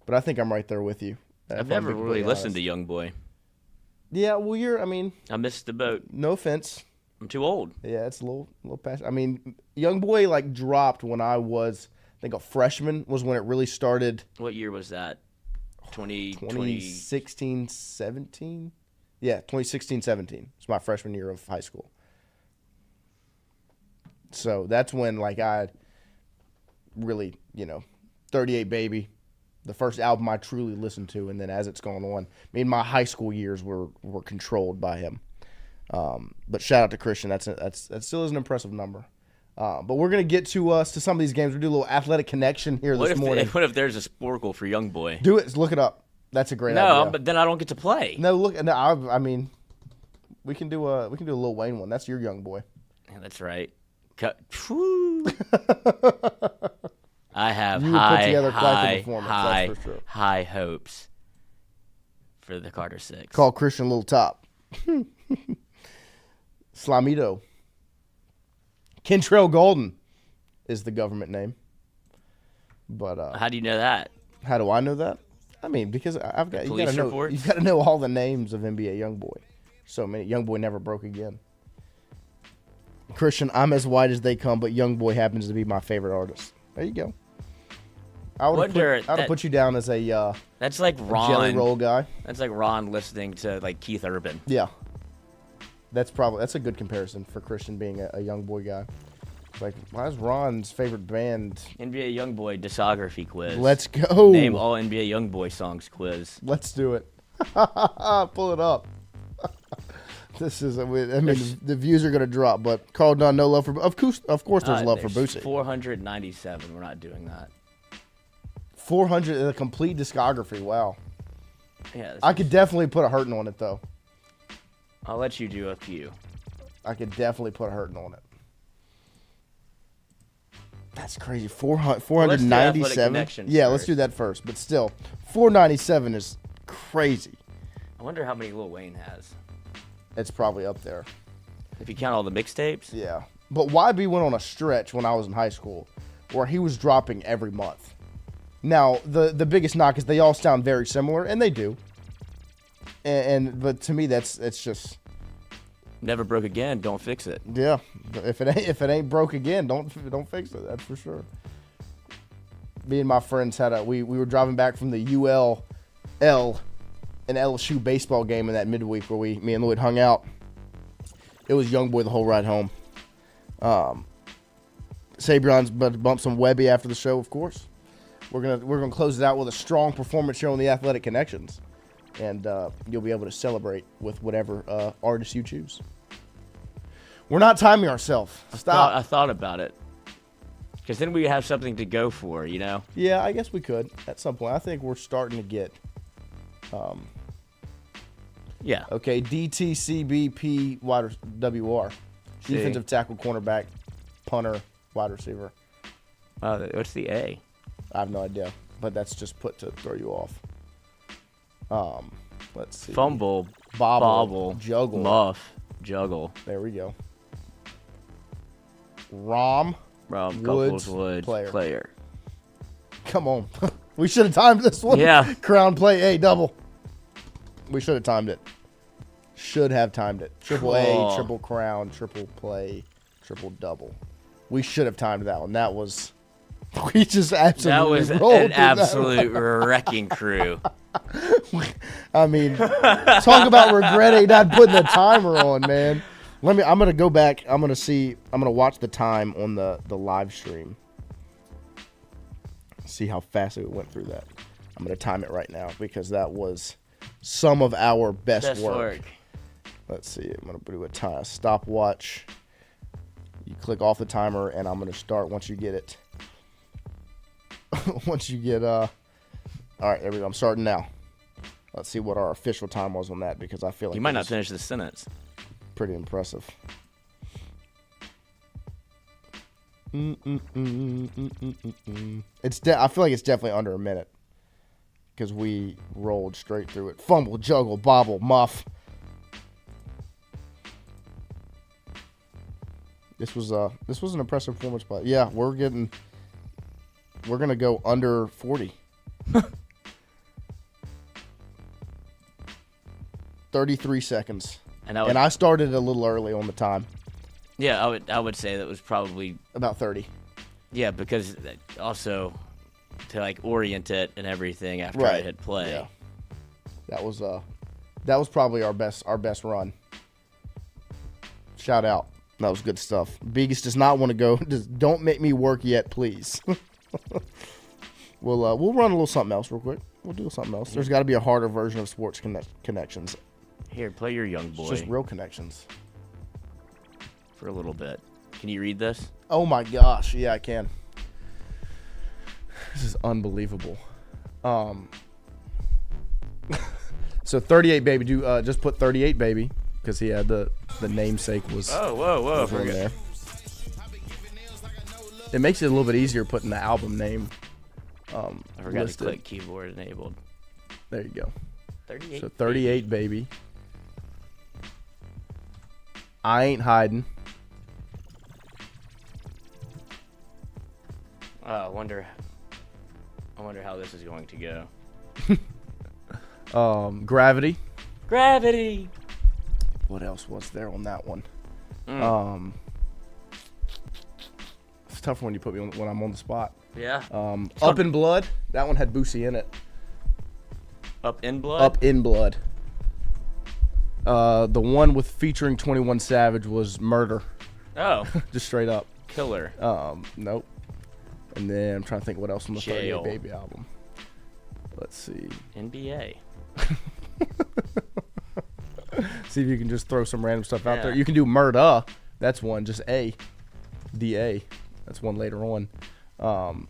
[SPEAKER 7] but I think I'm right there with you.
[SPEAKER 4] I've never really listened to Young Boy.
[SPEAKER 7] Yeah, well,
[SPEAKER 4] I missed the boat.
[SPEAKER 7] No offense.
[SPEAKER 4] I'm too old.
[SPEAKER 7] Yeah, it's a little past. I mean, Young Boy like dropped when I was, I think, a freshman was when it really started.
[SPEAKER 4] What year was that?
[SPEAKER 7] 2016, 17? Yeah, 2016, 17. It's my freshman year of high school. So that's when like I really, 38 Baby, the first album I truly listened to, and then as it's gone on, my high school years were controlled by him. But shout out to Christian. That still is an impressive number. But we're gonna get to some of these games. We do a little athletic connection here this morning.
[SPEAKER 4] What if there's a Sporkle for Young Boy?
[SPEAKER 7] Do it. Look it up. That's a great idea.
[SPEAKER 4] No, but then I don't get to play.
[SPEAKER 7] No, look. No, I mean, we can do a Lil Wayne one. That's your Young Boy.
[SPEAKER 4] Yeah, that's right. I have high hopes for the Carter 6.
[SPEAKER 7] Call Christian Little Top. Slamito. Kentrell Golden is the government name. But
[SPEAKER 4] how do you know that?
[SPEAKER 7] How do I know that? I mean, because I've got you got to know all the names of NBA YoungBoy. So many. YoungBoy never broke again. Christian, I'm as white as they come, but YoungBoy happens to be my favorite artist. There you go. I would have put you down as a
[SPEAKER 4] that's like Ron
[SPEAKER 7] jelly roll guy.
[SPEAKER 4] That's like Ron listening to like Keith Urban.
[SPEAKER 7] Yeah, that's a good comparison for Christian being a YoungBoy guy. It's like, why is Ron's favorite band
[SPEAKER 4] NBA YoungBoy discography quiz?
[SPEAKER 7] Let's go.
[SPEAKER 4] Name all NBA YoungBoy songs quiz.
[SPEAKER 7] Let's do it. Pull it up. This is, the views are going to drop, but Carl Dunn, no love for, of course there's love for Boosie.
[SPEAKER 4] 497, we're not doing that.
[SPEAKER 7] 400, a complete discography, wow.
[SPEAKER 4] Yeah.
[SPEAKER 7] I could definitely put a hurting on it, though.
[SPEAKER 4] I'll let you do a few.
[SPEAKER 7] I could definitely put a hurting on it. That's crazy, 497? Yeah, let's do that first, but still, 497 is crazy.
[SPEAKER 4] I wonder how many Lil Wayne has.
[SPEAKER 7] It's probably up there.
[SPEAKER 4] If you count all the mixtapes?
[SPEAKER 7] Yeah. But YB went on a stretch when I was in high school where he was dropping every month. Now, the biggest knock is they all sound very similar, and they do. But to me, it's just...
[SPEAKER 4] Never broke again, don't fix it.
[SPEAKER 7] Yeah. If it ain't broke again, don't fix it. That's for sure. Me and my friends we were driving back from the ULL an LSU baseball game in that midweek where me and Lloyd hung out. It was YoungBoy the whole ride home. Sabron's about to bump some Webby after the show, of course. We're gonna close it out with a strong performance show on the Athletic Connections, and you'll be able to celebrate with whatever artist you choose. We're not timing ourselves. Stop.
[SPEAKER 4] I thought about it, because then we have something to go for,
[SPEAKER 7] Yeah, I guess we could at some point. I think we're starting to get.
[SPEAKER 4] Yeah.
[SPEAKER 7] Okay, DTCBP WR. Defensive tackle, cornerback, punter, wide receiver.
[SPEAKER 4] What's the A?
[SPEAKER 7] I have no idea, but that's just put to throw you off. Let's see.
[SPEAKER 4] Fumble,
[SPEAKER 7] bobble, juggle,
[SPEAKER 4] muff, juggle.
[SPEAKER 7] There we go. Rom
[SPEAKER 4] Couples player.
[SPEAKER 7] Come on. We should have timed this one.
[SPEAKER 4] Yeah.
[SPEAKER 7] Crown play A double. We should have timed it. Should have timed it. Triple A, triple crown, triple play, triple double. We should have timed that one. That was... We just absolutely
[SPEAKER 4] That was
[SPEAKER 7] rolled
[SPEAKER 4] an absolute wrecking crew.
[SPEAKER 7] I mean, talk about regretting not putting the timer on, man. I'm going to go back. I'm going to watch the time on the live stream. See how fast it went through that. I'm going to time it right now because that was some of our best work. Let's see. I'm going to do a stopwatch. You click off the timer, and I'm going to start once you get it. Once you get all right, there we go. I'm starting now. Let's see what our official time was on that because I feel like
[SPEAKER 4] you might not finish the sentence.
[SPEAKER 7] Pretty impressive. I feel like it's definitely under a minute because we rolled straight through it. Fumble, juggle, bobble, muff. This was an impressive performance, but yeah, we're gonna go under 40. 33 seconds. And I started a little early on the time.
[SPEAKER 4] Yeah, I would say that was probably
[SPEAKER 7] about 30.
[SPEAKER 4] Yeah, because also to like orient it and everything after I hit play.
[SPEAKER 7] Yeah. That was probably our best run. Shout out. That was good stuff. Biggest does not want to go. Just don't make me work yet, please. We'll run a little something else real quick. We'll do something else. There's got to be a harder version of sports connections.
[SPEAKER 4] Here, play your young boy.
[SPEAKER 7] It's just real connections.
[SPEAKER 4] For a little bit. Can you read this?
[SPEAKER 7] Oh my gosh, yeah, I can. This is unbelievable. So 38 baby, just put 38 baby because he had the namesake was.
[SPEAKER 4] Oh, whoa,
[SPEAKER 7] was on there. It makes it a little bit easier putting the album name.
[SPEAKER 4] I forgot
[SPEAKER 7] listed.
[SPEAKER 4] to click keyboard enabled.
[SPEAKER 7] There you go.
[SPEAKER 4] 38.
[SPEAKER 7] So 38 baby. I ain't hiding.
[SPEAKER 4] I wonder how this is going to
[SPEAKER 7] go. Gravity.
[SPEAKER 4] Gravity.
[SPEAKER 7] What else was there on that one? It's tough when you put me on, when I'm on the spot.
[SPEAKER 4] Yeah.
[SPEAKER 7] Up in Blood. That one had Boosie in it.
[SPEAKER 4] Up in Blood?
[SPEAKER 7] Up in Blood. The one with featuring 21 Savage was Murder.
[SPEAKER 4] Oh.
[SPEAKER 7] Just straight up.
[SPEAKER 4] Killer.
[SPEAKER 7] Nope. And then I'm trying to think what else on the
[SPEAKER 4] Jail.
[SPEAKER 7] 38 Baby album. Let's see.
[SPEAKER 4] NBA.
[SPEAKER 7] See if you can just throw some random stuff out
[SPEAKER 4] Yeah.
[SPEAKER 7] there. You can do Murda. That's one. Just A. D-A. That's one later on. Trying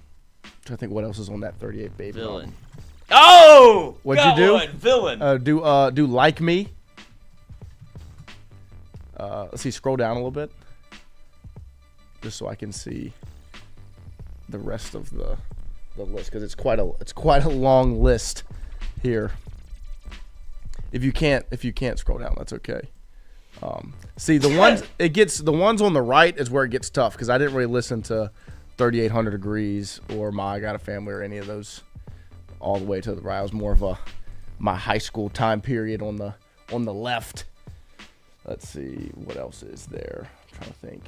[SPEAKER 7] to think what else is on that 38 Baby
[SPEAKER 4] Villain.
[SPEAKER 7] album.
[SPEAKER 4] Oh!
[SPEAKER 7] What'd you do?
[SPEAKER 4] One. Villain.
[SPEAKER 7] Do Like Me. Let's see. Scroll down a little bit. Just so I can see the rest of the list, because it's quite a long list here. If you can't scroll down, that's okay. See the ones on the right is where it gets tough, because I didn't really listen to 3800 Degrees or My I Got a Family or any of those all the way to the right. I was more of my high school time period on the left. Let's see what else is there. I'm trying to think.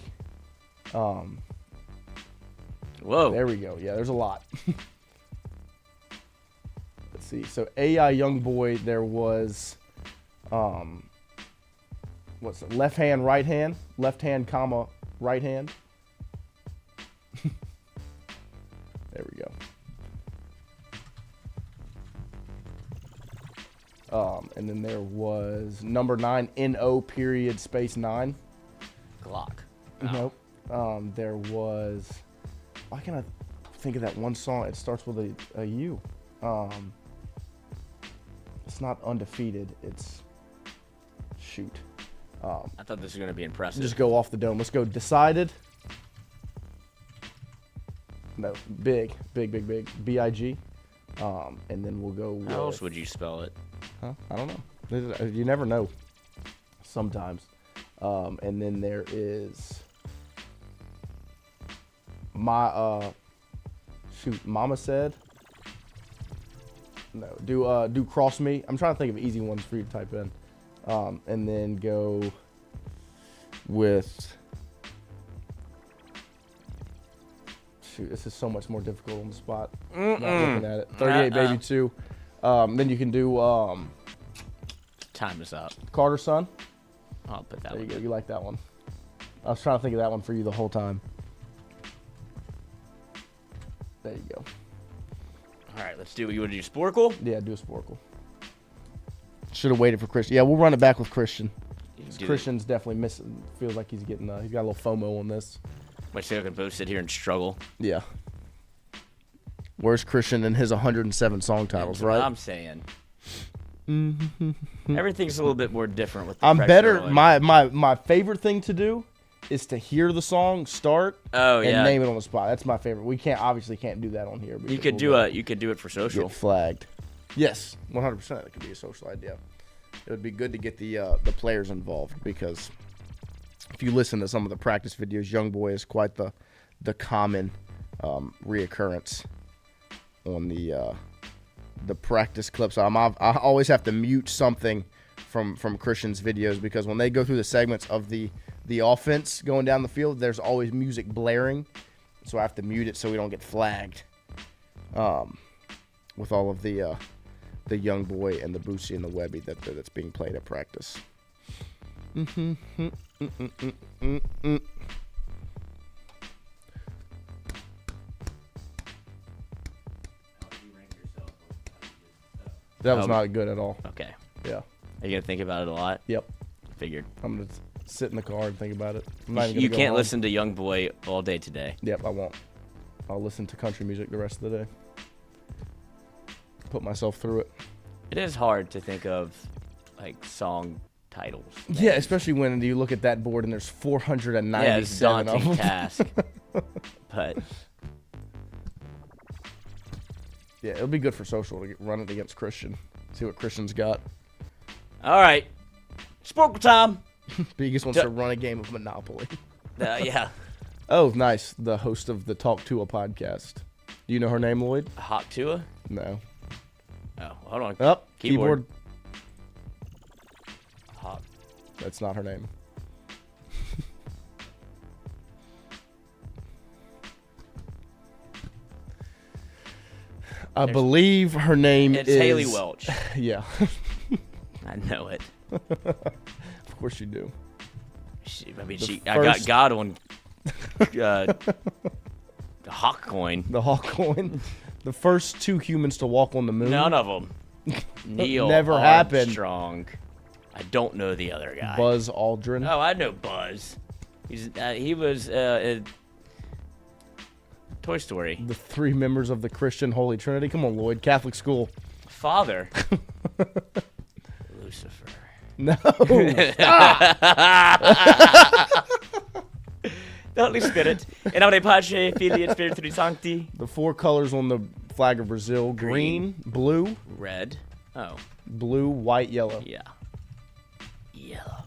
[SPEAKER 4] Whoa.
[SPEAKER 7] There we go. Yeah, there's a lot. Let's see. So AI Youngboy, there was what's it? Left hand, right hand, left hand, comma, right hand. There we go. And then there was number 9, NO period space 9.
[SPEAKER 4] Glock.
[SPEAKER 7] Nope. There was. Why can't I think of that one song? It starts with a U. It's not Undefeated. It's shoot.
[SPEAKER 4] I thought this was going to be impressive.
[SPEAKER 7] Just go off the dome. Let's go Decided. No, big. B-I-G. And then we'll go with,
[SPEAKER 4] how else would you spell it?
[SPEAKER 7] Huh? I don't know. You never know. Sometimes. And then there is Mama Said. No, do Cross Me. I'm trying to think of easy ones for you to type in. And then go with, shoot, this is so much more difficult on the spot. Not looking at it. 38 Baby 2. Then you can do
[SPEAKER 4] Time is up.
[SPEAKER 7] Carter's Son.
[SPEAKER 4] I'll put that
[SPEAKER 7] There
[SPEAKER 4] one.
[SPEAKER 7] you go. You like that one. I was trying to think of that one for you the whole time. There you go.
[SPEAKER 4] All right, let's do it. You want to do Sporkle?
[SPEAKER 7] Yeah, do a Sporkle. Should have waited for Christian. Yeah, we'll run it back with Christian. Christian's definitely missing. Feels like he's getting. He's got a little FOMO on this.
[SPEAKER 4] Wait, so I can both sit here and struggle.
[SPEAKER 7] Yeah. Where's Christian and his 107 song titles,
[SPEAKER 4] That's
[SPEAKER 7] right?
[SPEAKER 4] what I'm saying. Everything's a little bit more different with the
[SPEAKER 7] I'm
[SPEAKER 4] pressure
[SPEAKER 7] better.
[SPEAKER 4] rolling.
[SPEAKER 7] My favorite thing to do is to hear the song start and name it on the spot. That's my favorite. We obviously can't do that on here.
[SPEAKER 4] You could do it for social.
[SPEAKER 7] Get flagged. Yes, 100%. It could be a social idea. It would be good to get the players involved, because if you listen to some of the practice videos, young boy is quite the common reoccurrence on the practice clips. I always have to mute something from Christian's videos because when they go through the segments of the offense going down the field, there's always music blaring, so I have to mute it so we don't get flagged. With all of the young boy and the Boosie and the Webby that's being played at practice. That was not good at all.
[SPEAKER 4] Okay.
[SPEAKER 7] Yeah.
[SPEAKER 4] Are you going to think about it a lot?
[SPEAKER 7] Yep.
[SPEAKER 4] Figured.
[SPEAKER 7] I'm going to sit in the car and think about it.
[SPEAKER 4] You can't listen to Young Boy all day today.
[SPEAKER 7] Yep, I won't. I'll listen to country music the rest of the day. Put myself through it.
[SPEAKER 4] It is hard to think of, like, song titles.
[SPEAKER 7] Yeah, especially when you look at that board and there's 497
[SPEAKER 4] yeah, it's a daunting
[SPEAKER 7] of them.
[SPEAKER 4] task. But
[SPEAKER 7] yeah, it'll be good for social to run it against Christian. See what Christian's got.
[SPEAKER 4] All right. Sporkle time.
[SPEAKER 7] Biggest wants to run a game of Monopoly.
[SPEAKER 4] Yeah.
[SPEAKER 7] Oh, nice. The host of the Talk Tua podcast. Do you know her name, Lloyd?
[SPEAKER 4] Hawk Tua?
[SPEAKER 7] No.
[SPEAKER 4] Oh, hold on.
[SPEAKER 7] Oh, keyboard.
[SPEAKER 4] Hawk.
[SPEAKER 7] That's not her name. I believe her name is...
[SPEAKER 4] It's Haley Welch.
[SPEAKER 7] Yeah.
[SPEAKER 4] I know it.
[SPEAKER 7] Of course you do.
[SPEAKER 4] I got God on the Hawk coin.
[SPEAKER 7] The Hawk coin. The first 2 humans to walk on the moon.
[SPEAKER 4] None of them. Neil
[SPEAKER 7] Never happened.
[SPEAKER 4] Armstrong. I don't know the other guy.
[SPEAKER 7] Buzz Aldrin.
[SPEAKER 4] Oh, I know Buzz. He was in Toy Story.
[SPEAKER 7] The 3 members of the Christian Holy Trinity. Come on, Lloyd. Catholic school.
[SPEAKER 4] Father. Lucifer.
[SPEAKER 7] No.
[SPEAKER 4] The Holy Spirit. In nome Patri, Filii et Spiritui Sancti.
[SPEAKER 7] The 4 colors on the flag of Brazil. Green, blue.
[SPEAKER 4] Red. Oh.
[SPEAKER 7] Blue, white, yellow.
[SPEAKER 4] Yeah. Yellow.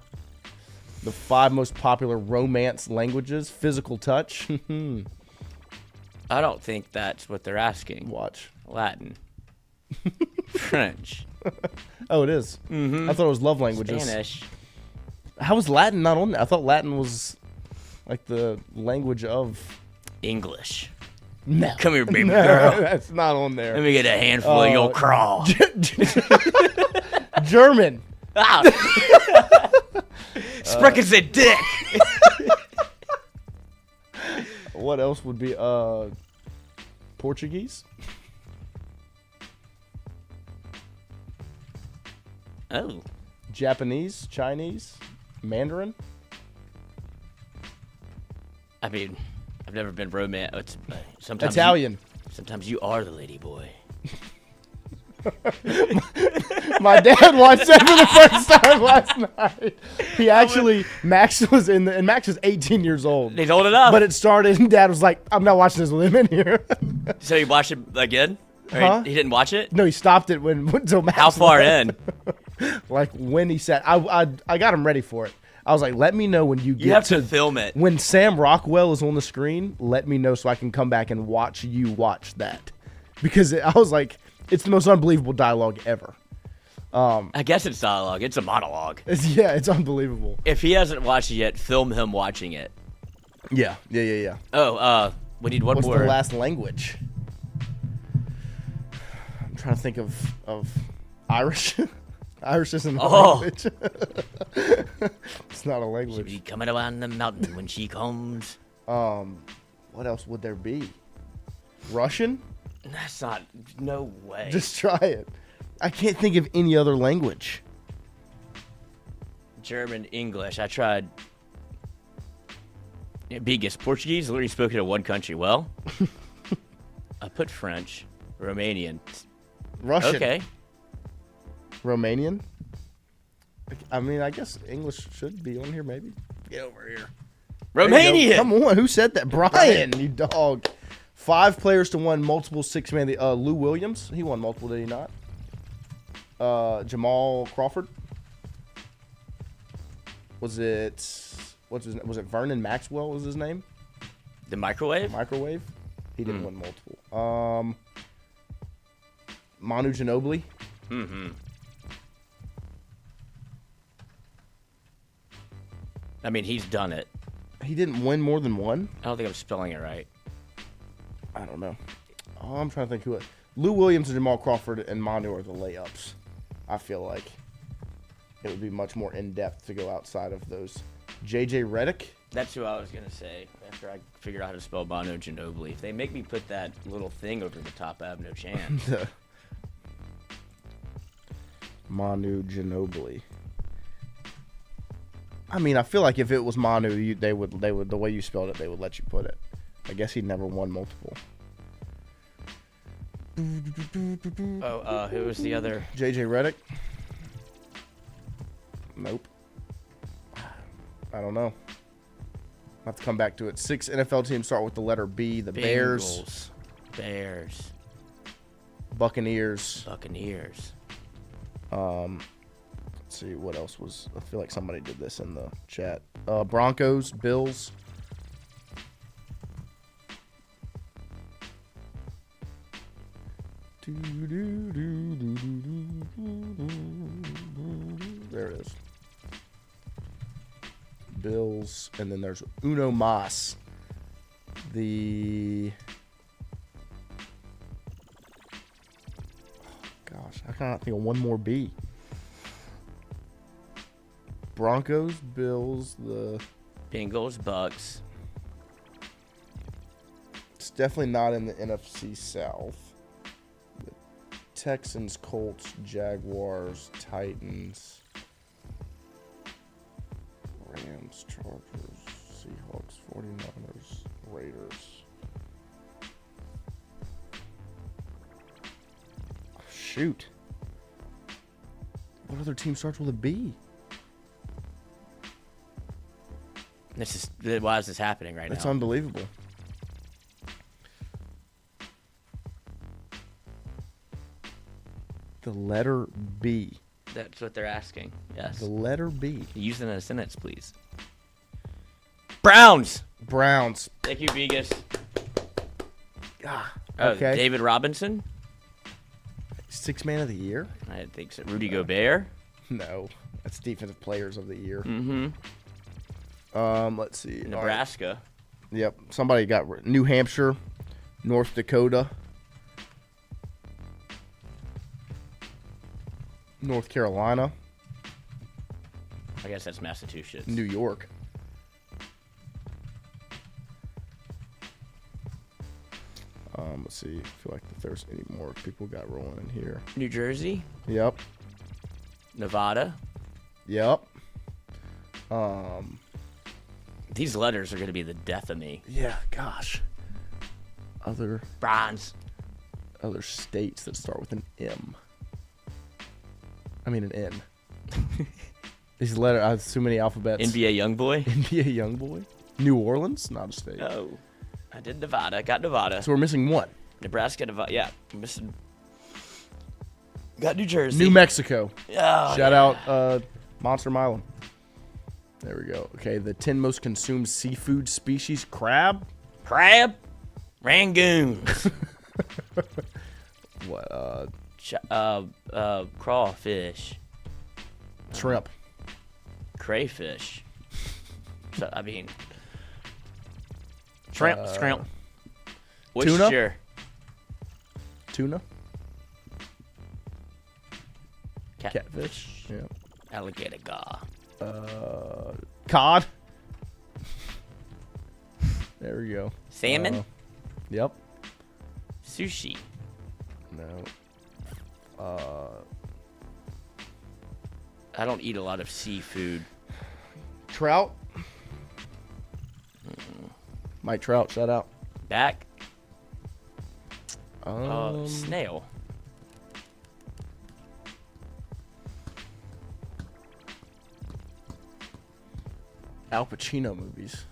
[SPEAKER 7] The 5 most popular romance languages. Physical touch.
[SPEAKER 4] I don't think that's what they're asking.
[SPEAKER 7] Watch.
[SPEAKER 4] Latin. French.
[SPEAKER 7] Oh, it is? Mm-hmm. I thought it was love languages.
[SPEAKER 4] Spanish.
[SPEAKER 7] How was Latin not on there? I thought Latin was like the language of...
[SPEAKER 4] English.
[SPEAKER 7] No.
[SPEAKER 4] Come here, baby
[SPEAKER 7] No,
[SPEAKER 4] girl.
[SPEAKER 7] That's not on there.
[SPEAKER 4] Let me get a handful of your crawl.
[SPEAKER 7] German.
[SPEAKER 4] Ah. Sprechen a dick.
[SPEAKER 7] What else would be Portuguese?
[SPEAKER 4] Oh.
[SPEAKER 7] Japanese, Chinese, Mandarin.
[SPEAKER 4] I mean, I've never been romance. Sometimes
[SPEAKER 7] Italian.
[SPEAKER 4] Sometimes you are the lady boy.
[SPEAKER 7] My dad watched that for the first time last night. He actually, Max was in the, and Max is 18 years old.
[SPEAKER 4] He's old enough.
[SPEAKER 7] But it started, and Dad was like, "I'm not watching this with him in here."
[SPEAKER 4] So you watched it again? Or
[SPEAKER 7] Huh?
[SPEAKER 4] He didn't watch it?
[SPEAKER 7] No, he stopped it until Max.
[SPEAKER 4] How far
[SPEAKER 7] left.
[SPEAKER 4] in?
[SPEAKER 7] Like when he said, I got him ready for it. I was like, let me know when you get
[SPEAKER 4] You have to film it.
[SPEAKER 7] When Sam Rockwell is on the screen, let me know so I can come back and watch you watch that. Because I was like, it's the most unbelievable dialogue ever.
[SPEAKER 4] I guess it's dialogue. It's a monologue.
[SPEAKER 7] It's unbelievable.
[SPEAKER 4] If he hasn't watched it yet, film him watching it.
[SPEAKER 7] Yeah.
[SPEAKER 4] Oh, we need one
[SPEAKER 7] What's
[SPEAKER 4] more.
[SPEAKER 7] the last language? I'm trying to think of Irish. Irish isn't a language. It's not a language.
[SPEAKER 4] She'll be coming around the mountain when she comes.
[SPEAKER 7] What else would there be? Russian?
[SPEAKER 4] That's not. No way.
[SPEAKER 7] Just try it. I can't think of any other language.
[SPEAKER 4] German, English. I tried. Biggest Portuguese. Literally spoken in one country. Well, I put French, Romanian,
[SPEAKER 7] Russian.
[SPEAKER 4] Okay.
[SPEAKER 7] Romanian? I mean, I guess English should be on here, maybe. Get over here.
[SPEAKER 4] Romanian!
[SPEAKER 7] Come on, who said that? Brian, you dog. 5 players to win multiple 6-man. Lou Williams, he won multiple, did he not? Jamal Crawford. Was it Was it Vernon Maxwell was his name?
[SPEAKER 4] The microwave?
[SPEAKER 7] Microwave? He didn't win multiple. Manu Ginobili?
[SPEAKER 4] Mm-hmm. I mean, he's done it.
[SPEAKER 7] He didn't win more than one?
[SPEAKER 4] I don't think I'm spelling it right.
[SPEAKER 7] I don't know. Oh, I'm trying to think who it. Lou Williams and Jamal Crawford and Manu are the layups. I feel like it would be much more in-depth to go outside of those. J.J. Redick?
[SPEAKER 4] That's who I was going to say after I figured out how to spell Manu Ginobili. If they make me put that little thing over the top, I have no chance.
[SPEAKER 7] Manu Ginobili. I mean, I feel like if it was Manu, they would the way you spelled it, they would let you put it. I guess he never won multiple.
[SPEAKER 4] Oh, who was the other?
[SPEAKER 7] J.J. Redick? Nope. I don't know. I'll have to come back to it. 6 NFL teams start with the letter B. The
[SPEAKER 4] Bengals.
[SPEAKER 7] Bears. Buccaneers. Let's see, what else was... I feel like somebody did this in the chat. Broncos, Bills. There it is. Bills, and then there's Uno Mas. The... Gosh, I cannot think of one more B. Broncos, Bills, the...
[SPEAKER 4] Bengals, Bucks.
[SPEAKER 7] It's definitely not in the NFC South. The Texans, Colts, Jaguars, Titans, Rams, Chargers, Seahawks, 49ers, Raiders. Shoot. What other team starts with a B?
[SPEAKER 4] Why is this happening right now?
[SPEAKER 7] It's unbelievable. The letter B.
[SPEAKER 4] That's what they're asking. Yes.
[SPEAKER 7] The letter B.
[SPEAKER 4] Use it in a sentence, please. Browns.
[SPEAKER 7] Thank
[SPEAKER 4] you, Vegas.
[SPEAKER 7] Okay.
[SPEAKER 4] David Robinson.
[SPEAKER 7] 6th man of the year?
[SPEAKER 4] I think so. Rudy Gobert.
[SPEAKER 7] No, that's defensive players of the year.
[SPEAKER 4] Mm-hmm.
[SPEAKER 7] Let's see.
[SPEAKER 4] Nebraska.
[SPEAKER 7] Right. Yep. Somebody got New Hampshire, North Dakota, North Carolina.
[SPEAKER 4] I guess that's Massachusetts.
[SPEAKER 7] New York. Let's see. I feel like if there's any more people got rolling in here.
[SPEAKER 4] New Jersey.
[SPEAKER 7] Yep.
[SPEAKER 4] Nevada.
[SPEAKER 7] Yep.
[SPEAKER 4] These letters are going to be the death of me.
[SPEAKER 7] Yeah, gosh. Other states that start with an M. I mean an N. These letters, I have so many alphabets.
[SPEAKER 4] NBA Youngboy.
[SPEAKER 7] NBA Youngboy. New Orleans, not a state.
[SPEAKER 4] Oh, I did Nevada. Got Nevada.
[SPEAKER 7] So we're missing one.
[SPEAKER 4] Nebraska, Nevada. Yeah, I'm missing. Got New Jersey.
[SPEAKER 7] New Mexico.
[SPEAKER 4] Oh,
[SPEAKER 7] Shout out Monster Mile. There we go. Okay, the 10 most consumed seafood species. Crab.
[SPEAKER 4] Rangoons.
[SPEAKER 7] What?
[SPEAKER 4] Crawfish.
[SPEAKER 7] Shrimp.
[SPEAKER 4] Crayfish. So, I mean, shrimp. Oyster.
[SPEAKER 7] Tuna.
[SPEAKER 4] Catfish.
[SPEAKER 7] Yeah.
[SPEAKER 4] Alligator gar.
[SPEAKER 7] Cod. There we go.
[SPEAKER 4] Salmon.
[SPEAKER 7] Yep.
[SPEAKER 4] Sushi.
[SPEAKER 7] No.
[SPEAKER 4] I don't eat a lot of seafood.
[SPEAKER 7] Trout. Mike Trout, shout out.
[SPEAKER 4] Back. Snail.
[SPEAKER 7] Al Pacino movies.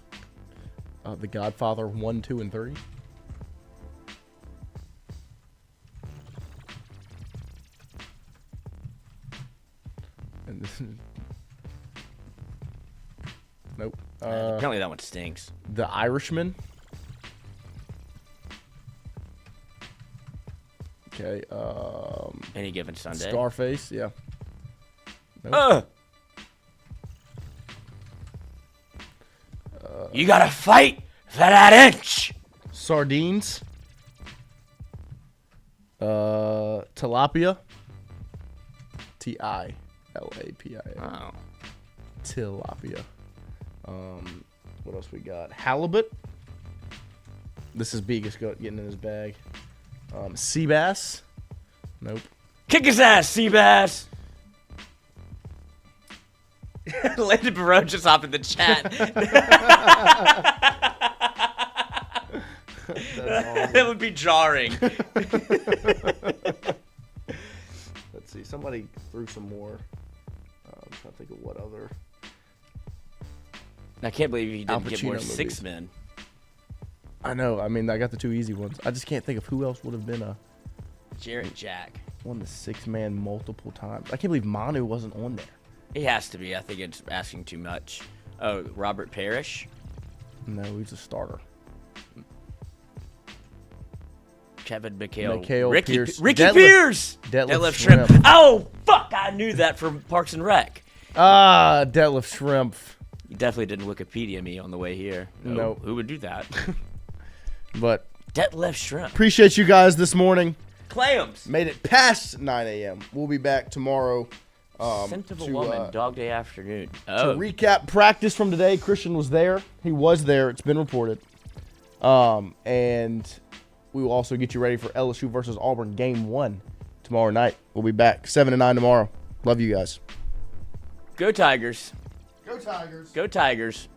[SPEAKER 7] The Godfather 1, 2, and 3. And Nope.
[SPEAKER 4] Apparently that one stinks.
[SPEAKER 7] The Irishman. Okay.
[SPEAKER 4] Any Given Sunday.
[SPEAKER 7] Scarface. Yeah. Nope.
[SPEAKER 4] You gotta fight for that inch.
[SPEAKER 7] Sardines. Tilapia. Tilapia.
[SPEAKER 4] Oh.
[SPEAKER 7] Tilapia. What else we got? Halibut. This is Begus getting in his bag. Sea bass. Nope.
[SPEAKER 4] Kick his ass, Seabass. Landon Barone just hop in the chat. That would be jarring.
[SPEAKER 7] Let's see. Somebody threw some more. I'm trying to think of what other.
[SPEAKER 4] I can't believe you didn't get more
[SPEAKER 7] movies.
[SPEAKER 4] 6 men.
[SPEAKER 7] I know. I mean, I got the 2 easy ones. I just can't think of who else would have been
[SPEAKER 4] Jarrett Jack.
[SPEAKER 7] won the 6-man multiple times. I can't believe Manu wasn't on there.
[SPEAKER 4] He has to be. I think it's asking too much. Oh, Robert Parrish?
[SPEAKER 7] No, he's a starter.
[SPEAKER 4] Kevin McHale.
[SPEAKER 7] Ricky Pierce.
[SPEAKER 4] Ricky Pierce!
[SPEAKER 7] Detlef
[SPEAKER 4] Shrimp.
[SPEAKER 7] Shrimp.
[SPEAKER 4] Oh, fuck! I knew that from Parks and Rec.
[SPEAKER 7] Detlef Shrimp.
[SPEAKER 4] You definitely didn't Wikipedia me on the way here.
[SPEAKER 7] Nope.
[SPEAKER 4] Who would do that?
[SPEAKER 7] But
[SPEAKER 4] Detlef Shrimp.
[SPEAKER 7] Appreciate you guys this morning.
[SPEAKER 4] Clams.
[SPEAKER 7] Made it past 9 a.m. We'll be back tomorrow.
[SPEAKER 4] Scent of a woman, dog day afternoon.
[SPEAKER 7] To recap practice from today, Christian was there. He was there. It's been reported. And we will also get you ready for LSU versus Auburn Game 1 tomorrow night. We'll be back 7 to 9 tomorrow. Love you guys.
[SPEAKER 4] Go Tigers.
[SPEAKER 7] Go Tigers.
[SPEAKER 4] Go Tigers.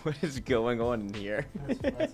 [SPEAKER 4] What is going on in here?
[SPEAKER 7] That's